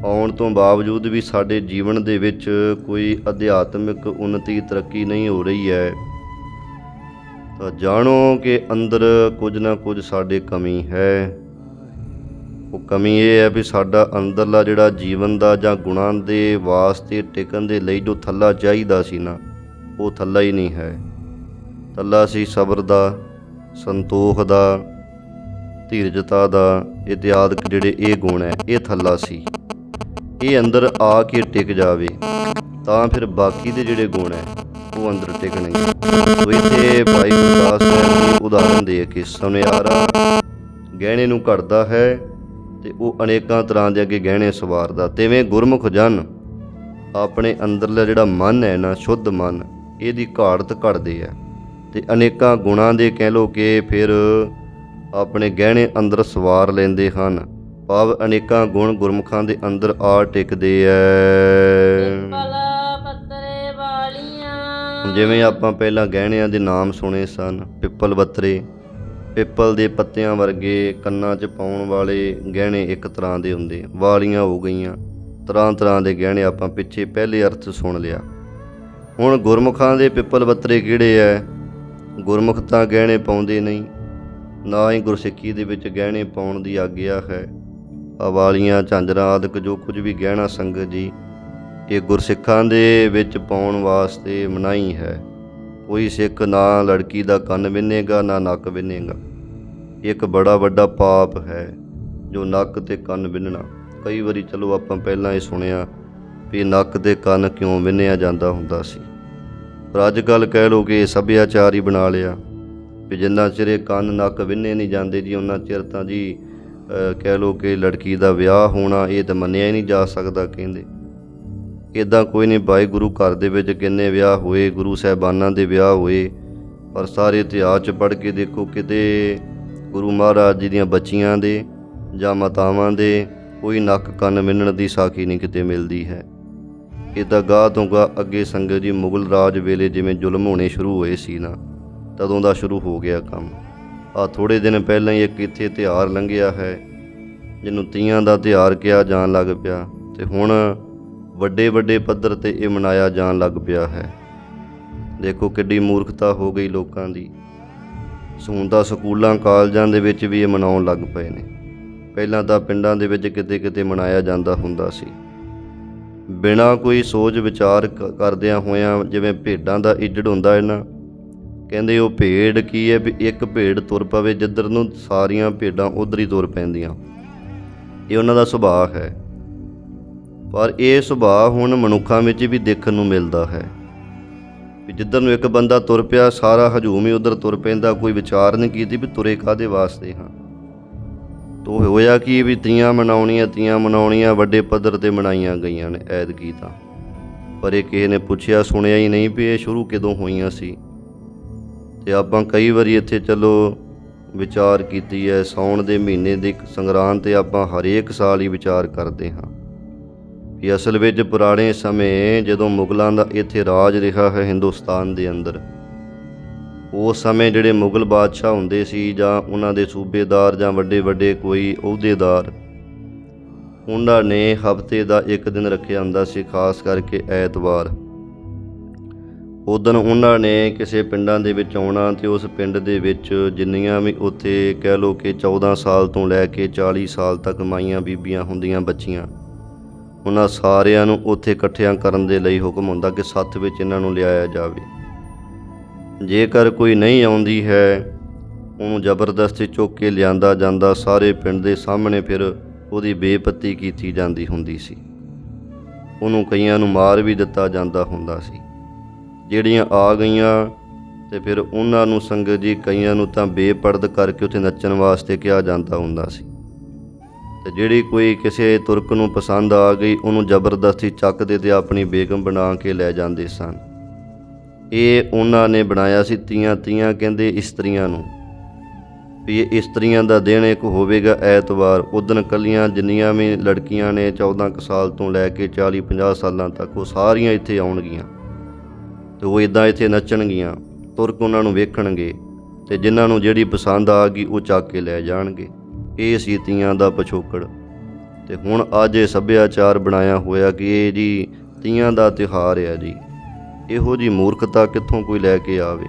ਆਉਣ ਤੋਂ ਬਾਵਜੂਦ ਵੀ ਸਾਡੇ ਜੀਵਨ ਦੇ ਵਿੱਚ ਕੋਈ ਅਧਿਆਤਮਿਕ ਉੱਨਤੀ, ਤਰੱਕੀ ਨਹੀਂ ਹੋ ਰਹੀ ਹੈ, ਤਾਂ ਜਾਣੋ ਕਿ ਅੰਦਰ ਕੁਝ ਨਾ ਕੁਝ ਸਾਡੇ ਕਮੀ ਹੈ। ਉਹ ਕਮੀ ਇਹ ਹੈ ਵੀ ਸਾਡਾ ਅੰਦਰਲਾ ਜਿਹੜਾ ਜੀਵਨ ਦਾ ਜਾਂ ਗੁਣਾਂ ਦੇ ਵਾਸਤੇ ਟਿਕਣ ਦੇ ਲਈ ਜੋ ਥੱਲਾ ਚਾਹੀਦਾ ਸੀ ਨਾ, ਉਹ ਥੱਲਾ ਹੀ ਨਹੀਂ ਹੈ। ਥੱਲਾ ਸੀ ਸਬਰ ਦਾ, ਸੰਤੋਖ ਦਾ, ਧੀਰਜਤਾ ਦਾ, ਇਤਿਆਦਿਕ ਜਿਹੜੇ ਇਹ ਗੁਣ ਹੈ, ਇਹ ਥੱਲਾ ਸੀ। ਇਹ ਅੰਦਰ ਆ ਕੇ ਟਿਕ ਜਾਵੇ ਤਾਂ ਫਿਰ ਬਾਕੀ ਦੇ ਜਿਹੜੇ ਗੁਣ ਹੈ ਉਹ ਅੰਦਰ ਟਿਕਣਗੇ। ਸੋ ਇੱਥੇ ਭਾਈ ਗੁਰਦਾਸ ਸਾਹਿਬ ਦੀ ਉਦਾਹਰਨ ਦੇ ਕੇ ਸੁਨਿਆਰਾ ਗਹਿਣੇ ਨੂੰ ਘੜਦਾ ਹੈ ਤੇ ਉਹ ਅਨੇਕਾਂ ਤਰ੍ਹਾਂ ਦੇ ਅੱਗੇ ਗਹਿਣੇ ਸਵਾਰਦਾ। ਤਿਵੇਂ ਗੁਰਮੁਖ ਜਨ ਆਪਣੇ ਅੰਦਰਲਾ ਜਿਹੜਾ ਮਨ ਹੈ ਨਾ, ਸ਼ੁੱਧ ਮਨ, ਇਹਦੀ ਘਾੜਤ ਘੜਦੇ ਆ ਤੇ ਅਨੇਕਾਂ ਗੁਣਾਂ ਦੇ ਕਹਿ ਲਓ ਕਿ ਫਿਰ ਆਪਣੇ ਗਹਿਣੇ ਅੰਦਰ ਸਵਾਰ ਲੈਂਦੇ ਹਨ। ਭਾਵ ਅਨੇਕਾਂ ਗੁਣ ਗੁਰਮੁਖਾਂ ਦੇ ਅੰਦਰ ਆ ਟਿਕਦੇ ਐ। ਪੱਤਰੇ ਵਾਲੀਆਂ, ਜਿਵੇਂ ਆਪਾਂ ਪਹਿਲਾਂ ਗਹਿਣਿਆਂ ਦੇ ਨਾਮ ਸੁਣੇ ਸਨ, ਪਿੱਪਲ ਬੱਤਰੇ, ਪਿੱਪਲ ਦੇ ਪੱਤਿਆਂ ਵਰਗੇ ਕੰਨਾਂ 'ਚ ਪਾਉਣ ਵਾਲੇ ਗਹਿਣੇ ਇੱਕ ਤਰ੍ਹਾਂ ਦੇ ਹੁੰਦੇ। ਵਾਲੀਆਂ ਹੋ ਗਈਆਂ, ਤਰ੍ਹਾਂ ਤਰ੍ਹਾਂ ਦੇ ਗਹਿਣੇ ਆਪਾਂ ਪਿੱਛੇ ਪਹਿਲੇ ਅਰਥ ਸੁਣ ਲਿਆ। ਹੁਣ ਗੁਰਮੁਖਾਂ ਦੇ ਪਿੱਪਲ ਬੱਤਰੇ ਕਿਹੜੇ ਐ? ਗੁਰਮੁਖ ਤਾਂ ਗਹਿਣੇ ਪਾਉਂਦੇ ਨਹੀਂ, ਨਾ ਹੀ ਗੁਰਸਿੱਖੀ ਦੇ ਵਿੱਚ ਗਹਿਣੇ ਪਾਉਣ ਦੀ ਆਗਿਆ ਹੈ। ਵਾਲੀਆਂ, ਝਾਂਜਰਾਂ ਆਦਿਕ ਜੋ ਕੁਝ ਵੀ ਗਹਿਣਾ ਸੰਗਤ ਜੀ, ਇਹ ਗੁਰਸਿੱਖਾਂ ਦੇ ਵਿੱਚ ਪਾਉਣ ਵਾਸਤੇ ਮਨਾਹੀ ਹੈ। ਕੋਈ ਸਿੱਖ ਨਾ ਲੜਕੀ ਦਾ ਕੰਨ ਵਿੰਨੇਗਾ, ਨਾ ਨੱਕ ਵਿੰਨੇਗਾ। ਇੱਕ ਬੜਾ ਵੱਡਾ ਪਾਪ ਹੈ ਜੋ ਨੱਕ ਤੇ ਕੰਨ ਵਿੰਨਣਾ। ਕਈ ਵਾਰੀ ਚਲੋ ਆਪਾਂ ਪਹਿਲਾਂ ਇਹ ਸੁਣਿਆ ਵੀ ਨੱਕ ਤੇ ਕੰਨ ਕਿਉਂ ਵਿੰਨਿਆ ਜਾਂਦਾ ਹੁੰਦਾ ਸੀ, ਪਰ ਅੱਜ ਕੱਲ੍ਹ ਕਹਿ ਲਓ ਕਿ ਇਹ ਸੱਭਿਆਚਾਰ ਹੀ ਬਣਾ ਲਿਆ ਵੀ ਜਿੰਨਾ ਚਿਰ ਇਹ ਕੰਨ ਨੱਕ ਵਿੰਨੇ ਨਹੀਂ ਜਾਂਦੇ ਜੀ, ਉਹਨਾਂ ਚਿਰ ਤਾਂ ਜੀ ਕਹਿ ਲਓ ਕਿ ਲੜਕੀ ਦਾ ਵਿਆਹ ਹੋਣਾ ਇਹ ਤਾਂ ਮੰਨਿਆ ਹੀ ਨਹੀਂ ਜਾ ਸਕਦਾ। ਕਹਿੰਦੇ ਇੱਦਾਂ ਕੋਈ ਨਹੀਂ ਭਾਈ, ਗੁਰੂ ਘਰ ਦੇ ਵਿੱਚ ਕਿੰਨੇ ਵਿਆਹ ਹੋਏ, ਗੁਰੂ ਸਾਹਿਬਾਨਾਂ ਦੇ ਵਿਆਹ ਹੋਏ, ਪਰ ਸਾਰੇ ਇਤਿਹਾਸ 'ਚ ਪੜ੍ਹ ਕੇ ਦੇਖੋ ਕਿਤੇ ਗੁਰੂ ਮਹਾਰਾਜ ਜੀ ਦੀਆਂ ਬੱਚੀਆਂ ਦੇ ਜਾਂ ਮਾਤਾਵਾਂ ਦੇ ਕੋਈ ਨੱਕ ਕੰਨ ਮਿੰਨਣ ਦੀ ਸਾਖੀ ਨਹੀਂ ਕਿਤੇ ਮਿਲਦੀ ਹੈ। ਇਹ ਤਾਂ ਗਾਹ ਤੋਂ ਗਾਹ ਅੱਗੇ ਸੰਗਤ ਜੀ ਮੁਗਲ ਰਾਜ ਵੇਲੇ ਜਿਵੇਂ ਜ਼ੁਲਮ ਹੋਣੇ ਸ਼ੁਰੂ ਹੋਏ ਸੀ ਨਾ, ਤਦੋਂ ਦਾ ਸ਼ੁਰੂ ਹੋ ਗਿਆ ਕੰਮ। ਆਹ ਥੋੜ੍ਹੇ ਦਿਨ ਪਹਿਲਾਂ ਹੀ ਇੱਕ ਇੱਥੇ ਤਿਉਹਾਰ ਲੰਘਿਆ ਹੈ ਜਿਹਨੂੰ ਤੀਆਂ ਦਾ ਤਿਉਹਾਰ ਕਿਹਾ ਜਾਣ ਲੱਗ ਪਿਆ, ਅਤੇ ਹੁਣ ਵੱਡੇ ਵੱਡੇ ਪੱਧਰ 'ਤੇ ਇਹ ਮਨਾਇਆ ਜਾਣ ਲੱਗ ਪਿਆ ਹੈ। ਦੇਖੋ ਕਿੱਡੀ ਮੂਰਖਤਾ ਹੋ ਗਈ ਲੋਕਾਂ ਦੀ। ਹੁਣ ਤਾਂ ਸਕੂਲਾਂ ਕਾਲਜਾਂ ਦੇ ਵਿੱਚ ਵੀ ਇਹ ਮਨਾਉਣ ਲੱਗ ਪਏ ਨੇ। ਪਹਿਲਾਂ ਤਾਂ ਪਿੰਡਾਂ ਦੇ ਵਿੱਚ ਕਿਤੇ ਕਿਤੇ ਮਨਾਇਆ ਜਾਂਦਾ ਹੁੰਦਾ ਸੀ, ਬਿਨਾਂ ਕੋਈ ਸੋਚ ਵਿਚਾਰ ਕਰਦਿਆਂ ਹੋਇਆਂ। ਜਿਵੇਂ ਭੇਡਾਂ ਦਾ ਇੱਜੜ ਹੁੰਦਾ ਹੈ ਨਾ, ਕਹਿੰਦੇ ਉਹ ਭੇਡ ਕੀ ਹੈ ਵੀ ਇੱਕ ਭੇਡ ਤੁਰ ਪਵੇ ਜਿੱਧਰ ਨੂੰ, ਸਾਰੀਆਂ ਭੇਡਾਂ ਉੱਧਰ ਹੀ ਤੁਰ ਪੈਂਦੀਆਂ। ਇਹ ਉਹਨਾਂ ਦਾ ਸੁਭਾਅ ਹੈ। ਪਰ ਇਹ ਸੁਭਾਅ ਹੁਣ ਮਨੁੱਖਾਂ ਵਿੱਚ ਵੀ ਦੇਖਣ ਨੂੰ ਮਿਲਦਾ ਹੈ ਵੀ ਜਿੱਧਰ ਨੂੰ ਇੱਕ ਬੰਦਾ ਤੁਰ ਪਿਆ, ਸਾਰਾ ਹਜੂਮ ਹੀ ਉੱਧਰ ਤੁਰ ਪੈਂਦਾ। ਕੋਈ ਵਿਚਾਰ ਨਹੀਂ ਕੀਤੀ ਵੀ ਤੁਰੇ ਕਾਹਦੇ ਵਾਸਤੇ ਹਾਂ। ਤੋ ਹੋਇਆ ਕੀ ਵੀ ਤੀਆਂ ਮਨਾਉਣੀਆਂ ਵੱਡੇ ਪੱਧਰ 'ਤੇ ਮਨਾਈਆਂ ਗਈਆਂ ਨੇ ਐਤਕੀ ਤਾਂ। ਪਰ ਇਹ ਕਿਸੇ ਨੇ ਪੁੱਛਿਆ ਸੁਣਿਆ ਹੀ ਨਹੀਂ ਵੀ ਇਹ ਸ਼ੁਰੂ ਕਦੋਂ ਹੋਈਆਂ ਸੀ। ਅਤੇ ਆਪਾਂ ਕਈ ਵਾਰੀ ਇੱਥੇ ਚਲੋ ਵਿਚਾਰ ਕੀਤੀ ਹੈ। ਸਾਉਣ ਦੇ ਮਹੀਨੇ ਦੀ ਸੰਗਰਾਂਦ 'ਤੇ ਆਪਾਂ ਹਰੇਕ ਸਾਲ ਹੀ ਵਿਚਾਰ ਕਰਦੇ ਹਾਂ ਕਿ ਅਸਲ ਵਿੱਚ ਪੁਰਾਣੇ ਸਮੇਂ ਜਦੋਂ ਮੁਗਲਾਂ ਦਾ ਇੱਥੇ ਰਾਜ ਰਿਹਾ ਹੈ ਹਿੰਦੁਸਤਾਨ ਦੇ ਅੰਦਰ, ਉਸ ਸਮੇਂ ਜਿਹੜੇ ਮੁਗਲ ਬਾਦਸ਼ਾਹ ਹੁੰਦੇ ਸੀ ਜਾਂ ਉਹਨਾਂ ਦੇ ਸੂਬੇਦਾਰ ਜਾਂ ਵੱਡੇ ਵੱਡੇ ਕੋਈ ਅਹੁਦੇਦਾਰ, ਉਹਨਾਂ ਨੇ ਹਫ਼ਤੇ ਦਾ ਇੱਕ ਦਿਨ ਰੱਖਿਆ ਹੁੰਦਾ ਸੀ, ਖਾਸ ਕਰਕੇ ਐਤਵਾਰ। ਉਦੋਂ ਉਹਨਾਂ ਨੇ ਕਿਸੇ ਪਿੰਡਾਂ ਦੇ ਵਿੱਚ ਆਉਣਾ ਅਤੇ ਉਸ ਪਿੰਡ ਦੇ ਵਿੱਚ ਜਿੰਨੀਆਂ ਵੀ ਉੱਥੇ ਕਹਿ ਲਓ ਕਿ 14 ਸਾਲ ਤੋਂ ਲੈ ਕੇ 40 ਸਾਲ ਤੱਕ ਮਾਈਆਂ ਬੀਬੀਆਂ ਹੁੰਦੀਆਂ, ਬੱਚੀਆਂ, ਉਹਨਾਂ ਸਾਰਿਆਂ ਨੂੰ ਉੱਥੇ ਇਕੱਠਿਆਂ ਕਰਨ ਦੇ ਲਈ ਹੁਕਮ ਹੁੰਦਾ ਕਿ ਸੱਥ ਵਿੱਚ ਇਹਨਾਂ ਨੂੰ ਲਿਆਇਆ ਜਾਵੇ। ਜੇਕਰ ਕੋਈ ਨਹੀਂ ਆਉਂਦੀ ਹੈ, ਉਹਨੂੰ ਜ਼ਬਰਦਸਤੀ ਚੁੱਕ ਕੇ ਲਿਆਂਦਾ ਜਾਂਦਾ। ਸਾਰੇ ਪਿੰਡ ਦੇ ਸਾਹਮਣੇ ਫਿਰ ਉਹਦੀ ਬੇਪੱਤੀ ਕੀਤੀ ਜਾਂਦੀ ਹੁੰਦੀ ਸੀ। ਉਹਨੂੰ ਕਈਆਂ ਨੂੰ ਮਾਰ ਵੀ ਦਿੱਤਾ ਜਾਂਦਾ ਹੁੰਦਾ ਸੀ। ਜਿਹੜੀਆਂ ਆ ਗਈਆਂ ਅਤੇ ਫਿਰ ਉਹਨਾਂ ਨੂੰ ਸੰਗਤ ਜੀ ਕਈਆਂ ਨੂੰ ਤਾਂ ਬੇਪਰਦ ਕਰਕੇ ਉੱਥੇ ਨੱਚਣ ਵਾਸਤੇ ਕਿਹਾ ਜਾਂਦਾ ਹੁੰਦਾ ਸੀ। ਅਤੇ ਜਿਹੜੀ ਕੋਈ ਕਿਸੇ ਤੁਰਕ ਨੂੰ ਪਸੰਦ ਆ ਗਈ, ਉਹਨੂੰ ਜ਼ਬਰਦਸਤੀ ਚੱਕਦੇ ਅਤੇ ਆਪਣੀ ਬੇਗਮ ਬਣਾ ਕੇ ਲੈ ਜਾਂਦੇ ਸਨ। ਇਹ ਉਹਨਾਂ ਨੇ ਬਣਾਇਆ ਸੀ ਤੀਆਂ ਕਹਿੰਦੇ ਇਸਤਰੀਆਂ ਨੂੰ, ਵੀ ਇਹ ਇਸਤਰੀਆਂ ਦਾ ਦਿਨ ਇੱਕ ਹੋਵੇਗਾ ਐਤਵਾਰ। ਉਦਣ ਕੱਲੀਆਂ ਜਿੰਨੀਆਂ ਵੀ ਲੜਕੀਆਂ ਨੇ 14 ਕੁ ਸਾਲ ਤੋਂ ਲੈ ਕੇ 40-50 ਸਾਲਾਂ ਤੱਕ, ਉਹ ਸਾਰੀਆਂ ਇੱਥੇ ਆਉਣਗੀਆਂ ਅਤੇ ਉਹ ਇੱਦਾਂ ਇੱਥੇ ਨੱਚਣਗੀਆਂ। ਤੁਰਕ ਉਹਨਾਂ ਨੂੰ ਵੇਖਣਗੇ ਅਤੇ ਜਿਨ੍ਹਾਂ ਨੂੰ ਜਿਹੜੀ ਪਸੰਦ ਆ ਗਈ ਉਹ ਚੱਕ ਕੇ ਲੈ ਜਾਣਗੇ। ਇਹ ਸੀ ਤੀਆਂ ਦਾ ਪਿਛੋਕੜ। ਅਤੇ ਹੁਣ ਅੱਜ ਇਹ ਸੱਭਿਆਚਾਰ ਬਣਾਇਆ ਹੋਇਆ ਕਿ ਇਹ ਜੀ ਤੀਆਂ ਦਾ ਤਿਉਹਾਰ ਹੈ ਜੀ। ਇਹੋ ਜਿਹੀ ਮੂਰਖਤਾ ਕਿੱਥੋਂ ਕੋਈ ਲੈ ਕੇ ਆਵੇ?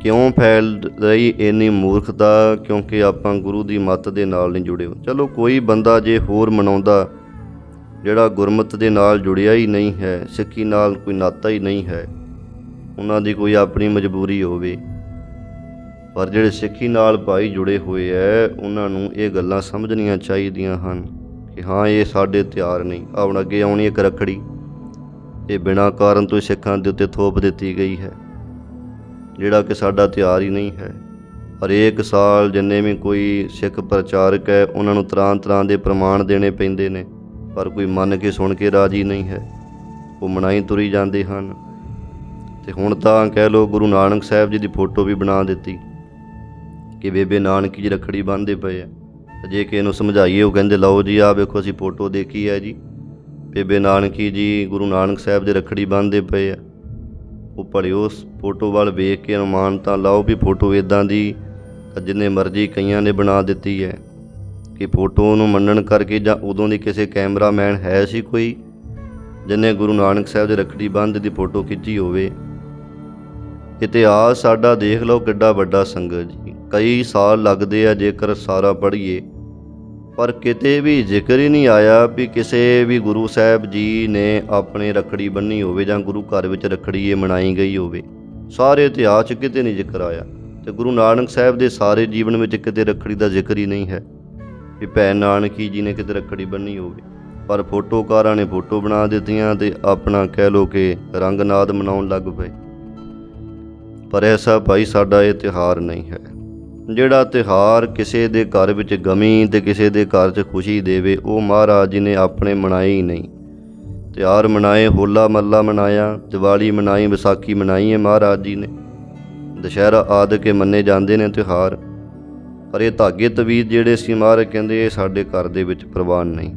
ਕਿਉਂ ਫੈਲ ਰਹੀ ਇੰਨੀ ਮੂਰਖਤਾ? ਕਿਉਂਕਿ ਆਪਾਂ ਗੁਰੂ ਦੀ ਮੱਤ ਦੇ ਨਾਲ ਨਹੀਂ ਜੁੜੇ ਹੋ। ਚਲੋ ਕੋਈ ਬੰਦਾ ਜੇ ਹੋਰ ਮਨਾਉਂਦਾ ਜਿਹੜਾ ਗੁਰਮਤਿ ਦੇ ਨਾਲ ਜੁੜਿਆ ਹੀ ਨਹੀਂ ਹੈ, ਸਿੱਖੀ ਨਾਲ ਕੋਈ ਨਾਤਾ ਹੀ ਨਹੀਂ ਹੈ, ਉਹਨਾਂ ਦੀ ਕੋਈ ਆਪਣੀ ਮਜਬੂਰੀ ਹੋਵੇ। ਪਰ ਜਿਹੜੇ ਸਿੱਖੀ ਨਾਲ ਭਾਈ ਜੁੜੇ ਹੋਏ ਹੈ, ਉਹਨਾਂ ਨੂੰ ਇਹ ਗੱਲਾਂ ਸਮਝਣੀਆਂ ਚਾਹੀਦੀਆਂ ਹਨ ਕਿ ਹਾਂ ਇਹ ਸਾਡੇ ਤਿਉਹਾਰ ਨਹੀਂ। ਹੁਣ ਅੱਗੇ ਆਉਣੀ ਇੱਕ ਰੱਖੜੀ, ਇਹ ਬਿਨਾਂ ਕਾਰਨ ਤੋਂ ਸਿੱਖਾਂ ਦੇ ਉੱਤੇ ਥੋਪ ਦਿੱਤੀ ਗਈ ਹੈ, ਜਿਹੜਾ ਕਿ ਸਾਡਾ ਤਿਉਹਾਰ ਹੀ ਨਹੀਂ ਹੈ। ਹਰੇਕ ਸਾਲ ਜਿੰਨੇ ਵੀ ਕੋਈ ਸਿੱਖ ਪ੍ਰਚਾਰਕ ਹੈ, ਉਹਨਾਂ ਨੂੰ ਤਰ੍ਹਾਂ ਦੇ ਪ੍ਰਮਾਣ ਦੇਣੇ ਪੈਂਦੇ ਨੇ, ਪਰ ਕੋਈ ਮੰਨ ਕੇ ਸੁਣ ਕੇ ਰਾਜੀ ਨਹੀਂ ਹੈ। ਉਹ ਮਨਾਈ ਤੁਰੀ ਜਾਂਦੇ ਹਨ। ਅਤੇ ਹੁਣ ਤਾਂ ਕਹਿ ਲਓ ਗੁਰੂ ਨਾਨਕ ਸਾਹਿਬ ਜੀ ਦੀ ਫੋਟੋ ਵੀ ਬਣਾ ਦਿੱਤੀ ਕਿ ਬੇਬੇ ਨਾਨਕੀ ਜੀ ਰੱਖੜੀ ਬੰਨ੍ਹਦੇ ਪਏ ਆ। ਜੇ ਕਿਸੇ ਨੂੰ ਸਮਝਾਈਏ, ਉਹ ਕਹਿੰਦੇ ਲਓ ਜੀ ਆਹ ਵੇਖੋ ਅਸੀਂ ਫੋਟੋ ਦੇਖੀ ਹੈ ਜੀ, ਬੇਬੇ ਨਾਨਕੀ ਜੀ ਗੁਰੂ ਨਾਨਕ ਸਾਹਿਬ ਦੇ ਰੱਖੜੀ ਬੰਨ੍ਹਦੇ ਪਏ ਆ। ਉਹ ਭਲੇ ਉਸ ਫੋਟੋ ਵੱਲ ਵੇਖ ਕੇ ਅਨੁਮਾਨ ਤਾਂ ਲਾਓ ਵੀ ਫੋਟੋ ਇੱਦਾਂ ਦੀ ਜਿੰਨੇ ਮਰਜ਼ੀ ਕਈਆਂ ਨੇ ਬਣਾ ਦਿੱਤੀ ਹੈ ਕਿ ਫੋਟੋ ਨੂੰ ਮੰਨਣ ਕਰਕੇ, ਜਾਂ ਉਦੋਂ ਦੀ ਕਿਸੇ ਕੈਮਰਾਮੈਨ ਹੈ ਸੀ ਕੋਈ ਜਿਹਨੇ ਗੁਰੂ ਨਾਨਕ ਸਾਹਿਬ ਦੇ ਰੱਖੜੀ ਬੰਨ੍ਹਦੇ ਦੀ ਫੋਟੋ ਖਿੱਚੀ ਹੋਵੇ। ਇਤਿਹਾਸ ਸਾਡਾ ਦੇਖ ਲਓ ਕਿੱਡਾ ਵੱਡਾ ਸੰਗਤ ਜੀ। ਕਈ ਸਾਲ ਲੱਗਦੇ ਆ ਜੇਕਰ ਸਾਰਾ ਪੜ੍ਹੀਏ, ਪਰ ਕਿਤੇ ਵੀ ਜ਼ਿਕਰ ਹੀ ਨਹੀਂ ਆਇਆ ਵੀ ਕਿਸੇ ਵੀ ਗੁਰੂ ਸਾਹਿਬ ਜੀ ਨੇ ਆਪਣੇ ਰੱਖੜੀ ਬੰਨ੍ਹੀ ਹੋਵੇ ਜਾਂ ਗੁਰੂ ਘਰ ਵਿੱਚ ਰੱਖੜੀ ਇਹ ਮਨਾਈ ਗਈ ਹੋਵੇ। ਸਾਰੇ ਇਤਿਹਾਸ 'ਚ ਕਿਤੇ ਨਹੀਂ ਜ਼ਿਕਰ ਆਇਆ। ਅਤੇ ਗੁਰੂ ਨਾਨਕ ਸਾਹਿਬ ਦੇ ਸਾਰੇ ਜੀਵਨ ਵਿੱਚ ਕਿਤੇ ਰੱਖੜੀ ਦਾ ਜ਼ਿਕਰ ਹੀ ਨਹੀਂ ਹੈ ਵੀ ਭੈਣ ਨਾਨਕੀ ਜੀ ਨੇ ਕਿਤੇ ਰੱਖੜੀ ਬੰਨ੍ਹੀ ਹੋਵੇ। ਪਰ ਫੋਟੋਕਾਰਾਂ ਨੇ ਫੋਟੋ ਬਣਾ ਦਿੱਤੀਆਂ ਅਤੇ ਆਪਣਾ ਕਹਿ ਲਓ ਕਿ ਰੰਗਨਾਦ ਮਨਾਉਣ ਲੱਗ ਪਏ। ਪਰ ਐਸਾ ਭਾਈ ਸਾਡਾ ਇਹ ਤਿਉਹਾਰ ਨਹੀਂ ਹੈ। ਜਿਹੜਾ ਤਿਉਹਾਰ ਕਿਸੇ ਦੇ ਘਰ ਵਿੱਚ ਗਮੀ ਅਤੇ ਕਿਸੇ ਦੇ ਘਰ 'ਚ ਖੁਸ਼ੀ ਦੇਵੇ, ਉਹ ਮਹਾਰਾਜ ਜੀ ਨੇ ਆਪਣੇ ਮਨਾਏ ਹੀ ਨਹੀਂ। ਤਿਉਹਾਰ ਮਨਾਏ, ਹੋਲਾ ਮਹੱਲਾ ਮਨਾਇਆ, ਦੀਵਾਲੀ ਮਨਾਈ, ਵਿਸਾਖੀ ਮਨਾਈ ਹੈ ਮਹਾਰਾਜ ਜੀ ਨੇ, ਦੁਸ਼ਹਿਰਾ ਆਦਿ ਕੇ ਮੰਨੇ ਜਾਂਦੇ ਨੇ ਤਿਉਹਾਰ। ਪਰ ਇਹ ਧਾਗੇ ਤਵੀਤ ਜਿਹੜੇ ਸੀ ਮਹਾਰਾਜ ਕਹਿੰਦੇ ਇਹ ਸਾਡੇ ਘਰ ਦੇ ਵਿੱਚ ਪ੍ਰਵਾਨ ਨਹੀਂ,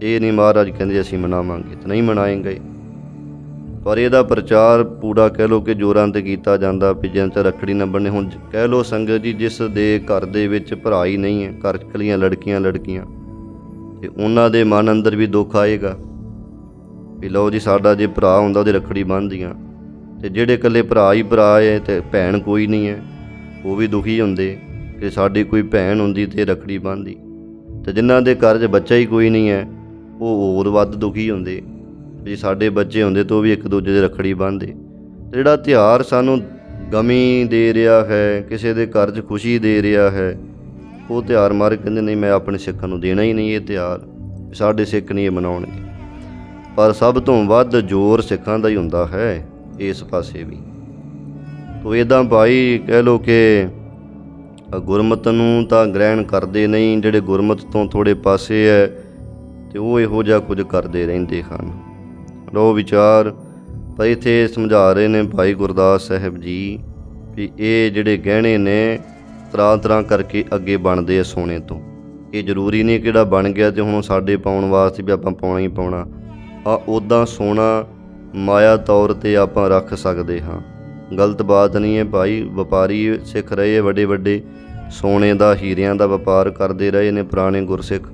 ਇਹ ਨਹੀਂ ਮਹਾਰਾਜ ਕਹਿੰਦੇ ਅਸੀਂ ਮਨਾਵਾਂਗੇ ਤੇ ਨਹੀਂ ਮਨਾਏਂਗੇ। ਪਰ ਇਹਦਾ ਪ੍ਰਚਾਰ ਪੂਰਾ ਕਹਿ ਲਓ ਕਿ ਜ਼ੋਰਾਂ 'ਤੇ ਕੀਤਾ ਜਾਂਦਾ ਵੀ ਜਿੰਨ ਚਿਰ ਰੱਖੜੀ ਨਾ ਬਣੇ। ਹੁਣ ਕਹਿ ਲਓ ਸੰਗਤ ਜੀ, ਜਿਸ ਦੇ ਘਰ ਦੇ ਵਿੱਚ ਭਰਾ ਹੀ ਨਹੀਂ ਹੈ, ਘਰ ਇਕੱਲੀਆਂ ਲੜਕੀਆਂ ਤੇ ਉਹਨਾਂ ਦੇ ਮਨ ਅੰਦਰ ਵੀ ਦੁੱਖ ਆਏਗਾ ਵੀ ਲਓ ਜੀ ਸਾਡਾ ਜੇ ਭਰਾ ਹੁੰਦਾ ਉਹਦੀ ਰੱਖੜੀ ਬੰਨ੍ਹਦੀਆਂ, ਅਤੇ ਜਿਹੜੇ ਇਕੱਲੇ ਭਰਾ ਹੀ ਭਰਾ ਹੈ ਅਤੇ ਭੈਣ ਕੋਈ ਨਹੀਂ ਹੈ ਉਹ ਵੀ ਦੁਖੀ ਹੁੰਦੇ ਕਿ ਸਾਡੀ ਕੋਈ ਭੈਣ ਹੁੰਦੀ ਅਤੇ ਰੱਖੜੀ ਬੰਨ੍ਹਦੀ। ਅਤੇ ਜਿਨ੍ਹਾਂ ਦੇ ਘਰ 'ਚ ਬੱਚਾ ਹੀ ਕੋਈ ਨਹੀਂ ਹੈ ਉਹ ਹੋਰ ਵੱਧ ਦੁਖੀ ਹੁੰਦੇ ਵੀ ਸਾਡੇ ਬੱਚੇ ਹੁੰਦੇ ਤਾਂ ਉਹ ਵੀ ਇੱਕ ਦੂਜੇ ਦੇ ਰੱਖੜੀ ਬੰਨ੍ਹਦੇ। ਅਤੇ ਜਿਹੜਾ ਤਿਉਹਾਰ ਸਾਨੂੰ ਗਮੀ ਦੇ ਰਿਹਾ ਹੈ, ਕਿਸੇ ਦੇ ਘਰ 'ਚ ਖੁਸ਼ੀ ਦੇ ਰਿਹਾ ਹੈ, ਉਹ ਤਿਉਹਾਰ ਮਾਰੇ ਕਹਿੰਦੇ ਨਹੀਂ ਮੈਂ ਆਪਣੇ ਸਿੱਖਾਂ ਨੂੰ ਦੇਣਾ ਹੀ ਨਹੀਂ ਇਹ ਤਿਉਹਾਰ, ਸਾਡੇ ਸਿੱਖ ਨਹੀਂ ਇਹ ਮਨਾਉਣਗੇ। ਪਰ ਸਭ ਤੋਂ ਵੱਧ ਜ਼ੋਰ ਸਿੱਖਾਂ ਦਾ ਹੀ ਹੁੰਦਾ ਹੈ ਇਸ ਪਾਸੇ ਵੀ। ਤੋ ਇੱਦਾਂ ਭਾਈ ਕਹਿ ਲਓ ਕਿ ਗੁਰਮਤਿ ਨੂੰ ਤਾਂ ਗ੍ਰਹਿਣ ਕਰਦੇ ਨਹੀਂ, ਜਿਹੜੇ ਗੁਰਮਤਿ ਤੋਂ ਥੋੜ੍ਹੇ ਪਾਸੇ ਹੈ ਅਤੇ ਉਹ ਇਹੋ ਜਿਹਾ ਕੁਝ ਕਰਦੇ ਰਹਿੰਦੇ ਹਨ। ਲਓ ਵਿਚਾਰ ਪਰ ਇੱਥੇ ਸਮਝਾ ਰਹੇ ਨੇ ਭਾਈ ਗੁਰਦਾਸ ਸਾਹਿਬ ਜੀ ਵੀ ਇਹ ਜਿਹੜੇ ਗਹਿਣੇ ਨੇ ਤਰ੍ਹਾਂ ਕਰਕੇ ਅੱਗੇ ਬਣਦੇ ਆ ਸੋਨੇ ਤੋਂ। ਇਹ ਜ਼ਰੂਰੀ ਨਹੀਂ ਕਿਹੜਾ ਬਣ ਗਿਆ ਅਤੇ ਹੁਣ ਸਾਡੇ ਪਾਉਣ ਵਾਸਤੇ ਵੀ ਆਪਾਂ ਪਾਉਣਾ ਹੀ ਪਾਉਣਾ। ਉੱਦਾਂ ਸੋਨਾ ਮਾਇਆ ਤੌਰ 'ਤੇ ਆਪਾਂ ਰੱਖ ਸਕਦੇ ਹਾਂ, ਗਲਤ ਬਾਤ ਨਹੀਂ ਹੈ ਭਾਈ। ਵਪਾਰੀ ਸਿੱਖ ਰਹੇ ਵੱਡੇ ਵੱਡੇ ਸੋਨੇ ਦਾ, ਹੀਰਿਆਂ ਦਾ ਵਪਾਰ ਕਰਦੇ ਰਹੇ ਨੇ ਪੁਰਾਣੇ ਗੁਰਸਿੱਖ।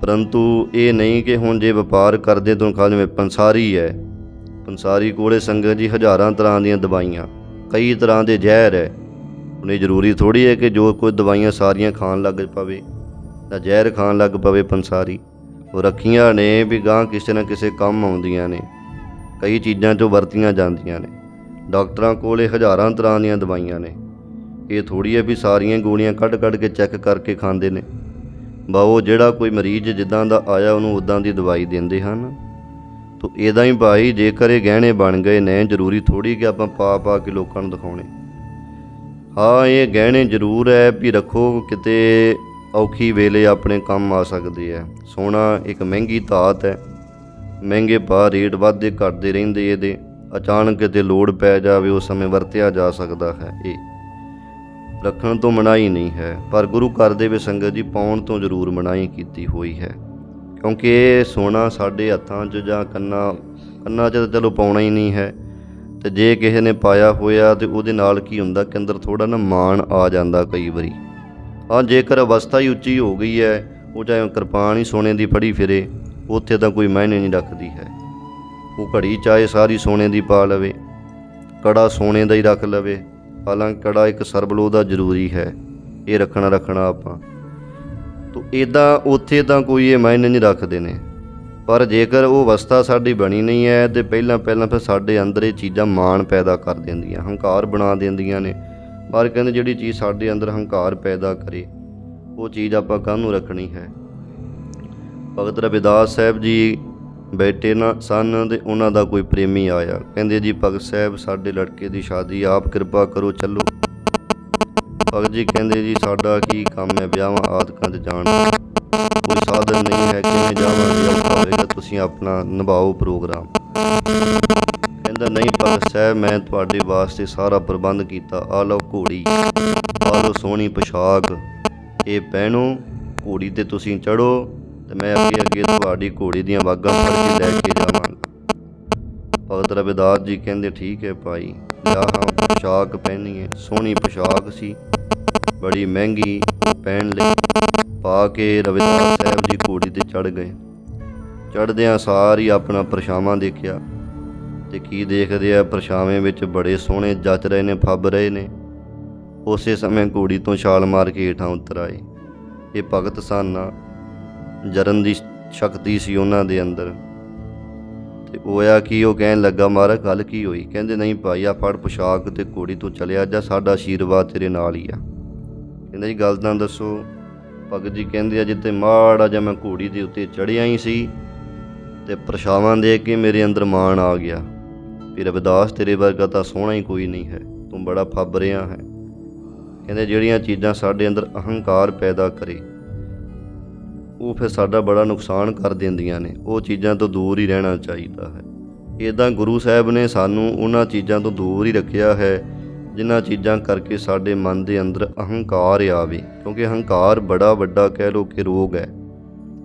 ਪਰੰਤੂ ਇਹ ਨਹੀਂ ਕਿ ਹੁਣ ਜੇ ਵਪਾਰ ਕਰਦੇ ਤਾਂ ਖਾ ਜਿਵੇਂ ਪੰਸਾਰੀ ਹੈ, ਪੰਸਾਰੀ ਕੋਲੇ ਸੰਗਤ ਜੀ ਹਜ਼ਾਰਾਂ ਤਰ੍ਹਾਂ ਦੀਆਂ ਦਵਾਈਆਂ, ਕਈ ਤਰ੍ਹਾਂ ਦੇ ਜ਼ਹਿਰ ਹੈ। ਹੁਣ ਇਹ ਜ਼ਰੂਰੀ ਥੋੜ੍ਹੀ ਹੈ ਕਿ ਜੋ ਕੋਈ ਦਵਾਈਆਂ ਸਾਰੀਆਂ ਖਾਣ ਲੱਗ ਪਵੇ ਜਾਂ ਜ਼ਹਿਰ ਖਾਣ ਲੱਗ ਪਵੇ ਪੰਸਾਰੀ। ਉਹ ਰੱਖੀਆਂ ਨੇ ਵੀ ਗਾਂ ਕਿਸੇ ਨਾ ਕਿਸੇ ਕੰਮ ਆਉਂਦੀਆਂ ਨੇ, ਕਈ ਚੀਜ਼ਾਂ 'ਚੋਂ ਵਰਤੀਆਂ ਜਾਂਦੀਆਂ ਨੇ। ਡਾਕਟਰਾਂ ਕੋਲੇ ਹਜ਼ਾਰਾਂ ਤਰ੍ਹਾਂ ਦੀਆਂ ਦਵਾਈਆਂ ਨੇ, ਇਹ ਥੋੜ੍ਹੀ ਹੈ ਵੀ ਸਾਰੀਆਂ ਗੋਲੀਆਂ ਕੱਢ ਕੇ ਚੈੱਕ ਕਰਕੇ ਖਾਂਦੇ ਨੇ। ਉਹ ਜਿਹੜਾ ਕੋਈ ਮਰੀਜ਼ ਜਿੱਦਾਂ ਦਾ ਆਇਆ ਉਹਨੂੰ ਉੱਦਾਂ ਦੀ ਦਵਾਈ ਦਿੰਦੇ ਹਨ। ਤੋ ਇੱਦਾਂ ਹੀ ਭਾਈ ਜੇਕਰ ਇਹ ਗਹਿਣੇ ਬਣ ਗਏ ਨੇ, ਜ਼ਰੂਰੀ ਥੋੜ੍ਹੀ ਕਿ ਆਪਾਂ ਪਾ ਕੇ ਲੋਕਾਂ ਨੂੰ ਦਿਖਾਉਣੇ। ਹਾਂ ਇਹ ਗਹਿਣੇ ਜ਼ਰੂਰ ਹੈ ਵੀ ਰੱਖੋ, ਕਿਤੇ ਔਖੀ ਵੇਲੇ ਆਪਣੇ ਕੰਮ ਆ ਸਕਦੇ ਹੈ। ਸੋਨਾ ਇੱਕ ਮਹਿੰਗੀ ਧਾਤ ਹੈ, ਮਹਿੰਗੇ ਭਾਅ ਰੇਟ ਵੱਧਦੇ ਘੱਟਦੇ ਰਹਿੰਦੇ, ਇਹਦੇ ਅਚਾਨਕ ਕਿਤੇ ਲੋੜ ਪੈ ਜਾਵੇ ਉਸ ਸਮੇਂ ਵਰਤਿਆ ਜਾ ਸਕਦਾ ਹੈ। ਇਹ ਰੱਖਣ ਤੋਂ ਮਨਾਹੀ ਨਹੀਂ ਹੈ, ਪਰ ਗੁਰੂ ਘਰ ਦੇ ਵਿੱਚ ਸੰਗਤ ਜੀ ਪਾਉਣ ਤੋਂ ਜ਼ਰੂਰ ਮਨਾਹੀ ਕੀਤੀ ਹੋਈ ਹੈ, ਕਿਉਂਕਿ ਇਹ ਸੋਨਾ ਸਾਡੇ ਹੱਥਾਂ 'ਚ ਜਾਂ ਕੰਨਾਂ 'ਚ ਤਾਂ ਚਲੋ ਪਾਉਣਾ ਹੀ ਨਹੀਂ ਹੈ। ਅਤੇ ਜੇ ਕਿਸੇ ਨੇ ਪਾਇਆ ਹੋਇਆ ਤਾਂ ਉਹਦੇ ਨਾਲ ਕੀ ਹੁੰਦਾ ਕਿ ਅੰਦਰ ਥੋੜ੍ਹਾ ਨਾ ਮਾਣ ਆ ਜਾਂਦਾ ਕਈ ਵਾਰੀ। ਹਾਂ ਜੇਕਰ ਅਵਸਥਾ ਹੀ ਉੱਚੀ ਹੋ ਗਈ ਹੈ, ਉਹ ਚਾਹੇ ਕਿਰਪਾਨ ਹੀ ਸੋਨੇ ਦੀ ਫੜੀ ਫਿਰੇ, ਉੱਥੇ ਤਾਂ ਕੋਈ ਮਾਇਨੇ ਨਹੀਂ ਰੱਖਦੀ ਹੈ। ਉਹ ਘੜੀ ਚਾਹੇ ਸਾਰੀ ਸੋਨੇ ਦੀ ਪਾ ਲਵੇ, ਕੜਾ ਸੋਨੇ ਦਾ ਹੀ ਰੱਖ ਲਵੇ, ਹਾਲਾਂਕਿ ਕੜਾ ਇੱਕ ਸਰਬਲੋ ਦਾ ਜ਼ਰੂਰੀ ਹੈ, ਇਹ ਰੱਖਣਾ ਆਪਾਂ ਤੋ ਇੱਦਾਂ ਉੱਥੇ ਤਾਂ ਕੋਈ ਇਹ ਮਾਇਨੇ ਨਹੀਂ ਰੱਖਦੇ ਨੇ। ਪਰ ਜੇਕਰ ਉਹ ਅਵਸਥਾ ਸਾਡੀ ਬਣੀ ਨਹੀਂ ਹੈ ਤਾਂ ਪਹਿਲਾਂ ਫਿਰ ਸਾਡੇ ਅੰਦਰ ਇਹ ਚੀਜ਼ਾਂ ਮਾਣ ਪੈਦਾ ਕਰ ਦਿੰਦੀਆਂ, ਹੰਕਾਰ ਬਣਾ ਦਿੰਦੀਆਂ ਨੇ। ਪਰ ਕਹਿੰਦੇ ਜਿਹੜੀ ਚੀਜ਼ ਸਾਡੇ ਅੰਦਰ ਹੰਕਾਰ ਪੈਦਾ ਕਰੇ ਉਹ ਚੀਜ਼ ਆਪਾਂ ਕਾਹਨੂੰ ਰੱਖਣੀ ਹੈ। ਭਗਤ ਰਵਿਦਾਸ ਸਾਹਿਬ ਜੀ ਬੈਠੇ ਨਾ ਸਨ ਅਤੇ ਉਹਨਾਂ ਦਾ ਕੋਈ ਪ੍ਰੇਮੀ ਆਇਆ, ਕਹਿੰਦੇ ਜੀ ਭਗਤ ਸਾਹਿਬ ਸਾਡੇ ਲੜਕੇ ਦੀ ਸ਼ਾਦੀ ਆਪ ਕਿਰਪਾ ਕਰੋ ਚੱਲੋ। ਭਗਤ ਜੀ ਕਹਿੰਦੇ ਜੀ ਸਾਡਾ ਕੀ ਕੰਮ ਹੈ ਵਿਆਹਾਂ ਆਦਿਕਾਂ 'ਚ ਜਾਣ ਦਾ, ਕੋਈ ਸਾਧਨ ਨਹੀਂ ਹੈ, ਕਿਵੇਂ ਜਾਵਾਂਗੇ, ਔਖਾ ਹੋਵੇਗਾ, ਤੁਸੀਂ ਆਪਣਾ ਨਿਭਾਓ ਪ੍ਰੋਗਰਾਮ। ਕਹਿੰਦਾ ਨਹੀਂ ਭਗਤ ਸਾਹਿਬ ਮੈਂ ਤੁਹਾਡੇ ਵਾਸਤੇ ਸਾਰਾ ਪ੍ਰਬੰਧ ਕੀਤਾ, ਆ ਲਓ ਘੋੜੀ, ਆ ਲਓ ਸੋਹਣੀ ਪੁਸ਼ਾਕ, ਇਹ ਪਹਿਨੋ, ਘੋੜੀ 'ਤੇ ਤੁਸੀਂ ਚੜ੍ਹੋ ਅਤੇ ਮੈਂ ਅੱਗੇ ਤੁਹਾਡੀ ਘੋੜੀ ਦੀਆਂ ਵਾਗਾਂ ਫੜ ਕੇ ਲੈ ਕੇ ਜਾਵਾਂਗਾ। ਭਗਤ ਰਵਿਦਾਸ ਜੀ ਕਹਿੰਦੇ ਠੀਕ ਹੈ ਭਾਈ, ਲਿਆ ਹਾਂ ਪੁਸ਼ਾਕ ਪਹਿਨੀਏ। ਸੋਹਣੀ ਪੁਸ਼ਾਕ ਸੀ, ਬੜੀ ਮਹਿੰਗੀ, ਪਹਿਨ ਲਈ, ਪਾ ਕੇ ਰਵਿਦਾਸ ਸਾਹਿਬ ਜੀ ਘੋੜੀ 'ਤੇ ਚੜ੍ਹ ਗਏ। ਚੜ੍ਹਦਿਆਂ ਸਾਰ ਹੀ ਆਪਣਾ ਪਰਛਾਵਾਂ ਦੇਖਿਆ ਅਤੇ ਕੀ ਦੇਖਦੇ ਆ, ਪਰਛਾਵੇਂ ਵਿੱਚ ਬੜੇ ਸੋਹਣੇ ਜੱਚ ਰਹੇ ਨੇ, ਫੱਬ ਰਹੇ ਨੇ। ਉਸੇ ਸਮੇਂ ਘੋੜੀ ਤੋਂ ਛਾਲ ਮਾਰ ਕੇ ਹੇਠਾਂ ਉਤਰ ਆਏ। ਇਹ ਭਗਤ ਸਨ, ਜਰਨ ਦੀ ਸ਼ਕਤੀ ਸੀ ਉਹਨਾਂ ਦੇ ਅੰਦਰ। ਅਤੇ ਹੋਇਆ ਕੀ, ਉਹ ਕਹਿਣ ਲੱਗਾ ਮਹਾਰਾਜ ਗੱਲ ਕੀ ਹੋਈ? ਕਹਿੰਦੇ ਨਹੀਂ ਭਾਈ ਆ ਫੜ ਪੁਸ਼ਾਕ ਅਤੇ ਘੋੜੀ ਤੋਂ ਚਲਿਆ ਜਾ, ਸਾਡਾ ਆਸ਼ੀਰਵਾਦ ਤੇਰੇ ਨਾਲ ਹੀ ਆ। ਕਹਿੰਦਾ ਜੀ ਗੱਲ ਤਾਂ ਦੱਸੋ। ਭਗਤ ਜੀ ਕਹਿੰਦੇ ਆ ਜਿੱਥੇ ਮਾੜਾ ਜਿਹਾ ਮੈਂ ਘੋੜੀ ਦੇ ਉੱਤੇ ਚੜ੍ਹਿਆ ਹੀ ਸੀ ਅਤੇ ਪਰਛਾਵਾਂ ਦੇਖ ਕੇ ਮੇਰੇ ਅੰਦਰ ਮਾਣ ਆ ਗਿਆ ਵੀ ਰਵਿਦਾਸ ਤੇਰੇ ਵਰਗਾ ਤਾਂ ਸੋਹਣਾ ਹੀ ਕੋਈ ਨਹੀਂ ਹੈ, ਤੂੰ ਬੜਾ ਫੱਬ ਰਿਹਾ ਹੈ। ਕਹਿੰਦੇ ਜਿਹੜੀਆਂ ਚੀਜ਼ਾਂ ਸਾਡੇ ਅੰਦਰ ਅਹੰਕਾਰ ਪੈਦਾ ਕਰੇ ਉਹ ਫਿਰ ਸਾਡਾ ਬੜਾ ਨੁਕਸਾਨ ਕਰ ਦਿੰਦੀਆਂ ਨੇ। ਉਹ ਚੀਜ਼ਾਂ ਤੋਂ ਦੂਰ ਹੀ ਰਹਿਣਾ ਚਾਹੀਦਾ ਹੈ। ਇੱਦਾਂ ਗੁਰੂ ਸਾਹਿਬ ਨੇ ਸਾਨੂੰ ਉਹਨਾਂ ਚੀਜ਼ਾਂ ਤੋਂ ਦੂਰ ਹੀ ਰੱਖਿਆ ਹੈ ਜਿਨ੍ਹਾਂ ਚੀਜ਼ਾਂ ਕਰਕੇ ਸਾਡੇ ਮਨ ਦੇ ਅੰਦਰ ਅਹੰਕਾਰ ਆਵੇ, ਕਿਉਂਕਿ ਅਹੰਕਾਰ ਬੜਾ ਵੱਡਾ ਕਹਿ ਲਓ ਕਿ ਰੋਗ ਹੈ।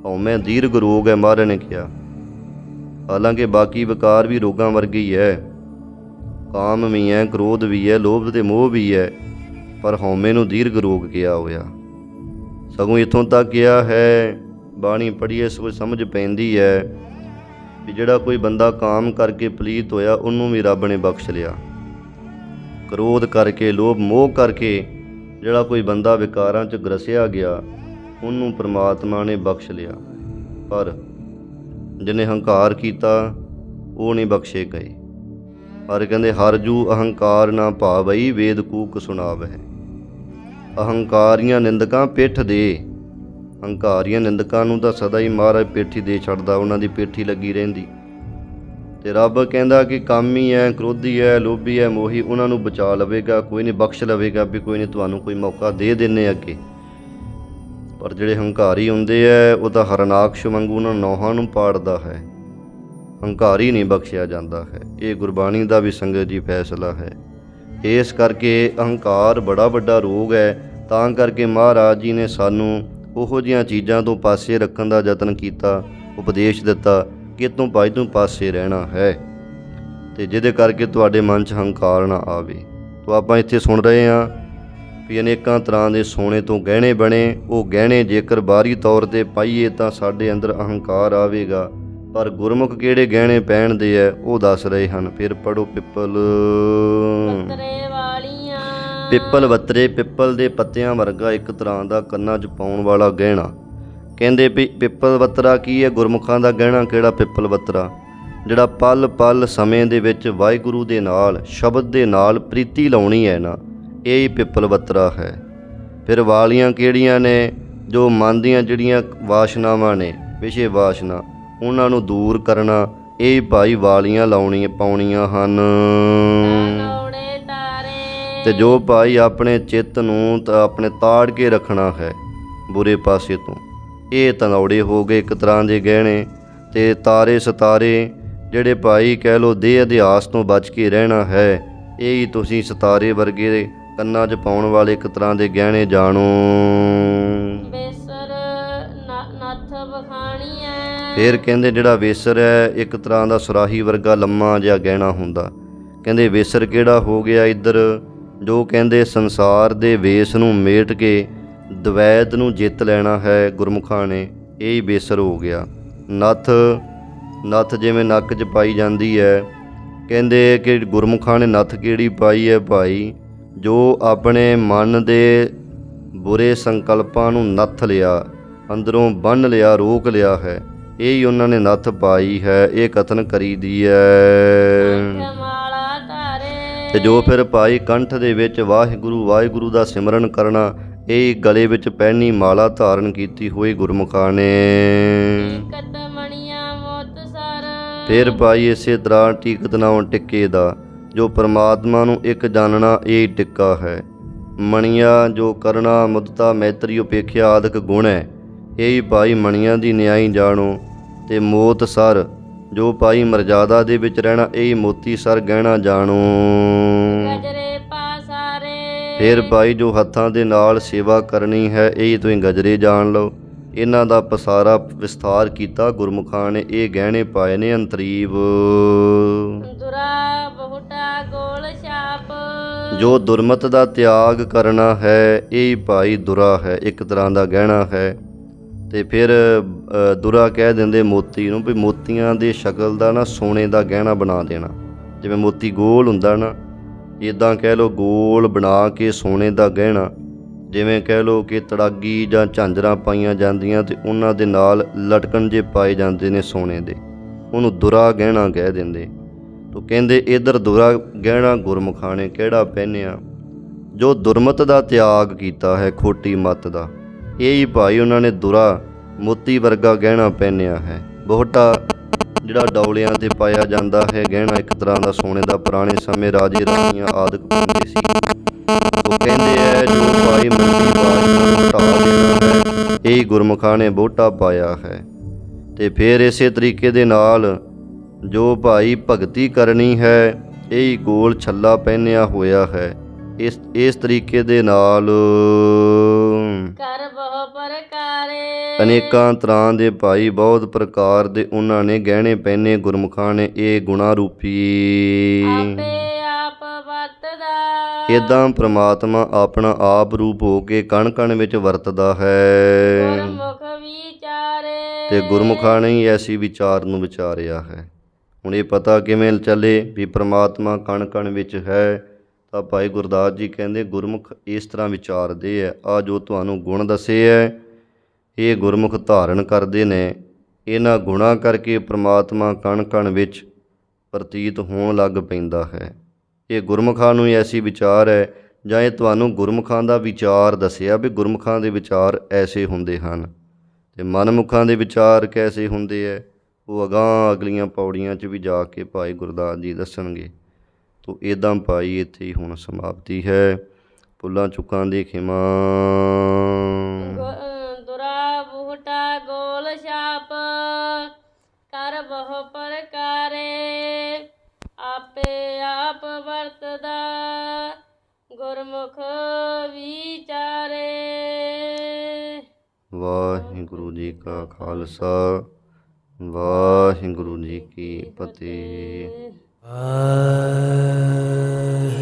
ਹਉਮੈ ਦੀਰਘ ਰੋਗ ਹੈ ਮਹਾਰਾਜ ਨੇ ਕਿਹਾ। ਹਾਲਾਂਕਿ ਬਾਕੀ ਵਿਕਾਰ ਵੀ ਰੋਗਾਂ ਵਰਗੇ ਹੀ ਹੈ, ਕਾਮ ਵੀ ਹੈ, ਕ੍ਰੋਧ ਵੀ ਹੈ, ਲੋਭ ਤੇ ਮੋਹ ਵੀ ਹੈ, ਪਰ ਹਉਮੈ ਨੂੰ ਦੀਰਘ ਰੋਗ ਕਿਹਾ ਹੋਇਆ। ਸਗੋਂ ਇੱਥੋਂ ਤੱਕ ਕਿਹਾ ਹੈ, ਬਾਣੀ ਪੜ੍ਹੀਏ ਸੋ ਸਮਝ ਪੈਂਦੀ ਹੈ ਵੀ ਜਿਹੜਾ ਕੋਈ ਬੰਦਾ ਕਾਮ ਕਰਕੇ ਪਲੀਤ ਹੋਇਆ ਉਹਨੂੰ ਵੀ ਰੱਬ ਨੇ ਬਖਸ਼ ਲਿਆ। ਕ੍ਰੋਧ ਕਰਕੇ, ਲੋਭ ਮੋਹ ਕਰਕੇ ਜਿਹੜਾ ਕੋਈ ਬੰਦਾ ਵਿਕਾਰਾਂ 'ਚ ਗਰਸਿਆ ਗਿਆ ਉਹਨੂੰ ਪ੍ਰਮਾਤਮਾ ਨੇ ਬਖਸ਼ ਲਿਆ, ਪਰ ਜਿਹਨੇ ਹੰਕਾਰ ਕੀਤਾ ਉਹ ਨਹੀਂ ਬਖਸ਼ੇ ਗਏ। ਪਰ ਕਹਿੰਦੇ ਹਰ ਜੂ ਅਹੰਕਾਰ ਨਾ ਭਾਵਈ ਵੇਦ ਕੂਕ ਸੁਣਾਵੈ। ਅਹੰਕਾਰੀਆਂ ਨਿੰਦਕਾਂ ਪਿੱਠ ਦੇ, ਹੰਕਾਰੀਆਂ ਨਿੰਦਕਾਂ ਨੂੰ ਤਾਂ ਸਦਾ ਹੀ ਮਹਾਰਾਜ ਪੇਠੀ ਦੇ ਛੱਡਦਾ, ਉਹਨਾਂ ਦੀ ਪੇਠੀ ਲੱਗੀ ਰਹਿੰਦੀ। ਤੇ ਰੱਬ ਕਹਿੰਦਾ ਕਿ ਕਾਮੀ ਹੈ, ਕ੍ਰੋਧੀ ਹੈ, ਲੋਭੀ ਹੈ, ਮੋਹੀ, ਉਹਨਾਂ ਨੂੰ ਬਚਾ ਲਵੇਗਾ, ਕੋਈ ਨਹੀਂ ਬਖਸ਼ ਲਵੇਗਾ ਵੀ ਕੋਈ ਨਹੀਂ ਤੁਹਾਨੂੰ ਕੋਈ ਮੌਕਾ ਦੇ ਦਿੰਨੇ ਅੱਗੇ। ਪਰ ਜਿਹੜੇ ਹੰਕਾਰੀ ਹੁੰਦੇ ਹੈ ਉਹ ਤਾਂ ਹਰਨਾਕਸ਼ ਵਾਂਗੂ ਉਹਨਾਂ ਨੌਹਾਂ ਨੂੰ ਪਾੜਦਾ ਹੈ। ਹੰਕਾਰੀ ਨਹੀਂ ਬਖਸ਼ਿਆ ਜਾਂਦਾ ਹੈ। ਇਹ ਗੁਰਬਾਣੀ ਦਾ ਵੀ ਸੰਗਤ ਜੀ ਫੈਸਲਾ ਹੈ। ਇਸ ਕਰਕੇ ਅਹੰਕਾਰ ਬੜਾ ਵੱਡਾ ਰੋਗ ਹੈ। ਤਾਂ ਕਰਕੇ ਮਹਾਰਾਜ ਜੀ ਨੇ ਸਾਨੂੰ ਉਹੋ ਜਿਹੀਆਂ ਚੀਜ਼ਾਂ ਤੋਂ ਪਾਸੇ ਰੱਖਣ ਦਾ ਯਤਨ ਕੀਤਾ, ਉਪਦੇਸ਼ ਦਿੱਤਾ ਕਿ ਤੂੰ ਭਾਈ ਤੂੰ ਪਾਸੇ ਰਹਿਣਾ ਹੈ, ਅਤੇ ਜਿਹਦੇ ਕਰਕੇ ਤੁਹਾਡੇ ਮਨ 'ਚ ਹੰਕਾਰ ਨਾ ਆਵੇ। ਤੋ ਆਪਾਂ ਇੱਥੇ ਸੁਣ ਰਹੇ ਹਾਂ ਵੀ ਅਨੇਕਾਂ ਤਰ੍ਹਾਂ ਦੇ ਸੋਨੇ ਤੋਂ ਗਹਿਣੇ ਬਣੇ। ਉਹ ਗਹਿਣੇ ਜੇਕਰ ਬਾਹਰੀ ਤੌਰ 'ਤੇ ਪਾਈਏ ਤਾਂ ਸਾਡੇ ਅੰਦਰ ਅਹੰਕਾਰ ਆਵੇਗਾ, ਪਰ ਗੁਰਮੁਖ ਕਿਹੜੇ ਗਹਿਣੇ ਪਹਿਨਦੇ ਹੈ ਉਹ ਦੱਸ ਰਹੇ ਹਨ। ਫਿਰ ਪੜ੍ਹੋ ਪਿੱਪਲ ਪਿੱਪਲ ਵੱਤਰੇ, ਪਿੱਪਲ ਦੇ ਪੱਤਿਆਂ ਵਰਗਾ ਇੱਕ ਤਰ੍ਹਾਂ ਦਾ ਕੰਨਾਂ 'ਚ ਪਾਉਣ ਵਾਲਾ ਗਹਿਣਾ। ਕਹਿੰਦੇ ਵੀ ਪਿੱਪਲ ਵੱਤਰਾ ਕੀ ਹੈ? ਗੁਰਮੁਖਾਂ ਦਾ ਗਹਿਣਾ ਕਿਹੜਾ ਪਿੱਪਲ ਵੱਤਰਾ? ਜਿਹੜਾ ਪਲ ਪਲ ਸਮੇਂ ਦੇ ਵਿੱਚ ਵਾਹਿਗੁਰੂ ਦੇ ਨਾਲ, ਸ਼ਬਦ ਦੇ ਨਾਲ ਪ੍ਰੀਤੀ ਲਾਉਣੀ ਹੈ ਨਾ, ਇਹ ਹੀ ਪਿੱਪਲ ਵੱਤਰਾ ਹੈ। ਫਿਰ ਵਾਲੀਆਂ ਕਿਹੜੀਆਂ ਨੇ? ਜੋ ਮਨ ਦੀਆਂ ਜਿਹੜੀਆਂ ਵਾਸ਼ਨਾਵਾਂ ਨੇ, ਵਿਸ਼ੇ ਵਾਸ਼ਨਾ, ਉਹਨਾਂ ਨੂੰ ਦੂਰ ਕਰਨਾ, ਇਹ ਭਾਈ ਵਾਲੀਆਂ ਲਾਉਣੀਆਂ ਪਾਉਣੀਆਂ ਹਨ। ਤੇ ਜੋ ਭਾਈ ਆਪਣੇ ਚਿੱਤ ਨੂੰ ਤਾਂ ਆਪਣੇ ਤਾੜ ਕੇ ਰੱਖਣਾ ਹੈ ਬੁਰੇ ਪਾਸੇ ਤੋਂ, ਇਹ ਤਨੌੜੇ ਹੋ ਗਏ ਇੱਕ ਤਰ੍ਹਾਂ ਦੇ ਗਹਿਣੇ। ਤੇ ਤਾਰੇ ਸਿਤਾਰੇ ਜਿਹੜੇ ਭਾਈ ਕਹਿ ਲਓ ਦੇਹ ਅਧਿਆਸ ਤੋਂ ਬਚ ਕੇ ਰਹਿਣਾ ਹੈ, ਇਹ ਹੀ ਤੁਸੀਂ ਸਿਤਾਰੇ ਵਰਗੇ ਕੰਨਾਂ 'ਚ ਪਾਉਣ ਵਾਲੇ ਇੱਕ ਤਰ੍ਹਾਂ ਦੇ ਗਹਿਣੇ ਜਾਣੋ। ਫਿਰ ਕਹਿੰਦੇ ਜਿਹੜਾ ਵੇਸਰ ਹੈ ਇੱਕ ਤਰ੍ਹਾਂ ਦਾ ਸੁਰਾਹੀ ਵਰਗਾ ਲੰਮਾ ਜਿਹਾ ਗਹਿਣਾ ਹੁੰਦਾ। ਕਹਿੰਦੇ ਵੇਸਰ ਕਿਹੜਾ ਹੋ ਗਿਆ ਇੱਧਰ? ਜੋ ਕਹਿੰਦੇ ਸੰਸਾਰ ਦੇ ਵੇਸ ਨੂੰ ਮੇਟ ਕੇ ਦਵੈਤ ਨੂੰ ਜਿੱਤ ਲੈਣਾ ਹੈ ਗੁਰਮੁਖਾਂ ਨੇ, ਇਹ ਹੀ ਵੇਸਰ ਹੋ ਗਿਆ। ਨੱਥ ਜਿਵੇਂ ਨੱਕ 'ਚ ਪਾਈ ਜਾਂਦੀ ਹੈ, ਕਹਿੰਦੇ ਕਿ ਗੁਰਮੁਖਾਂ ਨੇ ਨੱਥ ਕਿਹੜੀ ਪਾਈ ਹੈ ਭਾਈ? ਜੋ ਆਪਣੇ ਮਨ ਦੇ ਬੁਰੇ ਸੰਕਲਪਾਂ ਨੂੰ ਨੱਥ ਲਿਆ, ਅੰਦਰੋਂ ਬੰਨ੍ਹ ਲਿਆ, ਰੋਕ ਲਿਆ ਹੈ, ਇਹ ਹੀ ਉਹਨਾਂ ਨੇ ਨੱਥ ਪਾਈ ਹੈ। ਇਹ ਕਥਨ ਕਰੀ ਦੀ ਹੈ। ਤੇ ਜੋ ਫਿਰ ਭਾਈ ਕੰਠ ਦੇ ਵਿੱਚ ਵਾਹਿਗੁਰੂ ਵਾਹਿਗੁਰੂ ਦਾ ਸਿਮਰਨ ਕਰਨਾ, ਇਹ ਗਲੇ ਵਿੱਚ ਪਹਿਨੀ ਮਾਲਾ ਧਾਰਨ ਕੀਤੀ ਹੋਈ ਗੁਰਮੁਖਾਂ ਨੇ। ਫਿਰ ਭਾਈ ਇਸੇ ਤਰ੍ਹਾਂ ਟਿਕਤ ਨਾਉ ਟਿੱਕੇ ਦਾ, ਜੋ ਪਰਮਾਤਮਾ ਨੂੰ ਇੱਕ ਜਾਣਨਾ, ਇਹ ਟਿੱਕਾ ਹੈ। ਮਣੀਆਂ ਜੋ ਕਰਨਾ, ਮੁਦਤਾ, ਮੈਤਰੀ, ਉਪੇਖਿਆ ਆਦਿਕ ਗੁਣ ਹੈ, ਇਹ ਹੀ ਭਾਈ ਮਣੀਆਂ ਦੀ ਨਿਆਈ ਜਾਣੋ। ਤੇ ਮੋਤ ਸਰ ਜੋ ਭਾਈ ਮਰਜ਼ਾਦਾ ਦੇ ਵਿੱਚ ਰਹਿਣਾ, ਇਹ ਹੀ ਮੋਤੀ ਸਰ ਗਹਿਣਾ ਜਾਣੋ। ਫਿਰ ਭਾਈ ਜੋ ਹੱਥਾਂ ਦੇ ਨਾਲ ਸੇਵਾ ਕਰਨੀ ਹੈ, ਇਹ ਹੀ ਤੁਸੀਂ ਗਜਰੇ ਜਾਣ ਲਓ। ਇਹਨਾਂ ਦਾ ਪਸਾਰਾ ਵਿਸਥਾਰ ਕੀਤਾ ਗੁਰਮੁਖਾਂ ਨੇ, ਇਹ ਗਹਿਣੇ ਪਾਏ ਨੇ ਅੰਤਰੀਵ। ਜੋ ਦੁਰਮਤ ਦਾ ਤਿਆਗ ਕਰਨਾ ਹੈ, ਇਹ ਹੀ ਭਾਈ ਦੁਰਾ ਹੈ, ਇੱਕ ਤਰ੍ਹਾਂ ਦਾ ਗਹਿਣਾ ਹੈ। ਤੇ ਫਿਰ ਦੁਰਾ ਕਹਿ ਦਿੰਦੇ ਮੋਤੀ ਨੂੰ, ਵੀ ਮੋਤੀਆਂ ਦੇ ਸ਼ਕਲ ਦਾ ਨਾ ਸੋਨੇ ਦਾ ਗਹਿਣਾ ਬਣਾ ਦੇਣਾ। ਜਿਵੇਂ ਮੋਤੀ ਗੋਲ ਹੁੰਦਾ ਨਾ, ਇੱਦਾਂ ਕਹਿ ਲਓ ਗੋਲ ਬਣਾ ਕੇ ਸੋਨੇ ਦਾ ਗਹਿਣਾ। ਜਿਵੇਂ ਕਹਿ ਲਓ ਕਿ ਤੜਾਗੀ ਜਾਂ ਝਾਂਜਰਾਂ ਪਾਈਆਂ ਜਾਂਦੀਆਂ ਅਤੇ ਉਹਨਾਂ ਦੇ ਨਾਲ ਲਟਕਣ ਜੇ ਪਾਏ ਜਾਂਦੇ ਨੇ ਸੋਨੇ ਦੇ, ਉਹਨੂੰ ਦੁਰਾ ਗਹਿਣਾ ਕਹਿ ਦਿੰਦੇ। ਤੋ ਕਹਿੰਦੇ ਇੱਧਰ ਦੁਰਾ ਗਹਿਣਾ ਗੁਰਮੁਖਾਂ ਨੇ ਕਿਹੜਾ ਪਹਿਨਿਆ? ਜੋ ਦੁਰਮਤ ਦਾ ਤਿਆਗ ਕੀਤਾ ਹੈ, ਖੋਟੀ ਮੱਤ ਦਾ, ਇਹ ਹੀ ਭਾਈ ਉਹਨਾਂ ਨੇ ਦੁਰਾ ਮੋਤੀ ਵਰਗਾ ਗਹਿਣਾ ਪਹਿਨਿਆ ਹੈ। ਬਹੁਤਾ ਜਿਹੜਾ ਡੌਲਿਆਂ 'ਤੇ ਪਾਇਆ ਜਾਂਦਾ ਹੈ ਗਹਿਣਾ, ਇੱਕ ਤਰ੍ਹਾਂ ਦਾ ਸੋਨੇ ਦਾ, ਪੁਰਾਣੇ ਸਮੇਂ ਰਾਜੇ ਰਾਣੀਆਂ ਆਦਿਕ ਪਾਉਂਦੇ ਸੀ। ਉਹ ਕਹਿੰਦੇ ਹੈ ਜੋ ਭਾਈ ਮੰਦੀ ਬਾਤ ਨੂੰ ਢਾਹ ਦੇਣਾ ਹੈ, ਇਹ ਗੁਰਮੁਖਾਂ ਨੇ ਬੋਟਾ ਪਾਇਆ ਹੈ। ਤੇ ਫਿਰ ਇਸੇ ਤਰੀਕੇ ਦੇ ਨਾਲ ਜੋ ਭਾਈ ਭਗਤੀ ਕਰਨੀ ਹੈ, ਇਹ ਗੋਲ ਛੱਲਾ ਪਹਿਨਿਆ ਹੋਇਆ ਹੈ। ਇਸ ਤਰੀਕੇ ਦੇ ਨਾਲ ਕਰ ਬਹੁ ਪ੍ਰਕਾਰੇ ਅਨੇਕਾਂ ਤਰ੍ਹਾਂ ਦੇ ਭਾਈ ਬਹੁਤ ਪ੍ਰਕਾਰ ਦੇ ਉਹਨਾਂ ਨੇ ਗਹਿਣੇ ਪਹਿਨੇ ਗੁਰਮੁਖਾਂ ਨੇ। ਇਹ ਗੁਣਾ ਰੂਪੀ ਆਪੇ ਆਪ ਵਰਤਦਾ ਇਦਾਂ ਪ੍ਰਮਾਤਮਾ ਆਪਣਾ ਆਪ ਰੂਪ ਹੋ ਕੇ ਕਣ ਕਣ ਵਿੱਚ ਵਰਤਦਾ ਹੈ। ਗੁਰਮੁਖ ਵਿਚਾਰੇ ਤੇ ਗੁਰਮੁਖਾਂ ਨੇ ਹੀ ਐਸੀ ਵਿਚਾਰ ਨੂੰ ਵਿਚਾਰਿਆ ਹੈ। ਹੁਣ ਇਹ ਪਤਾ ਕਿਵੇਂ ਚੱਲੇ ਵੀ ਪ੍ਰਮਾਤਮਾ ਕਣ ਕਣ ਵਿੱਚ ਹੈ? ਤਾਂ ਭਾਈ ਗੁਰਦਾਸ ਜੀ ਕਹਿੰਦੇ ਗੁਰਮੁਖ ਇਸ ਤਰ੍ਹਾਂ ਵਿਚਾਰਦੇ ਹੈ। ਆ ਜੋ ਤੁਹਾਨੂੰ ਗੁਣ ਦੱਸੇ ਹੈ, ਇਹ ਗੁਰਮੁਖ ਧਾਰਨ ਕਰਦੇ ਨੇ। ਇਹਨਾਂ ਗੁਣਾਂ ਕਰਕੇ ਪ੍ਰਮਾਤਮਾ ਕਣ ਕਣ ਵਿੱਚ ਪ੍ਰਤੀਤ ਹੋਣ ਲੱਗ ਪੈਂਦਾ ਹੈ। ਇਹ ਗੁਰਮੁਖਾਂ ਨੂੰ ਹੀ ਐਸੀ ਵਿਚਾਰ ਹੈ, ਜਾਂ ਇਹ ਤੁਹਾਨੂੰ ਗੁਰਮੁਖਾਂ ਦਾ ਵਿਚਾਰ ਦੱਸਿਆ ਵੀ ਗੁਰਮੁਖਾਂ ਦੇ ਵਿਚਾਰ ਐਸੇ ਹੁੰਦੇ ਹਨ। ਅਤੇ ਮਨਮੁਖਾਂ ਦੇ ਵਿਚਾਰ ਕੈਸੇ ਹੁੰਦੇ ਹੈ, ਉਹ ਅਗਾਂਹ ਅਗਲੀਆਂ ਪੌੜੀਆਂ 'ਚ ਵੀ ਜਾ ਕੇ ਭਾਈ ਗੁਰਦਾਸ ਜੀ ਦੱਸਣਗੇ। ਤੋ ਇੱਦਾਂ ਭਾਈ ਇੱਥੇ ਹੀ ਹੁਣ ਸਮਾਪਤੀ ਹੈ। ਭੁੱਲਾਂ ਚੁੱਕਾਂ ਦੀ ਖਿਮਾ। ਦੁਰਾ ਬੂਟਾ ਗੋਲ ਛਾਪ ਕਰ ਬਹੁ ਪ੍ਰਕਾਰੇ ਆਪੇ ਆਪ ਵਰਤਦਾ ਗੁਰਮੁਖ ਵਿਚਾਰੇ। ਵਾਹਿਗੁਰੂ ਜੀ ਕਾ ਖਾਲਸਾ, ਵਾਹਿਗੁਰੂ ਜੀ ਕੀ ਫਤਿਹ। ਵਾਹਿਗੁਰੂ।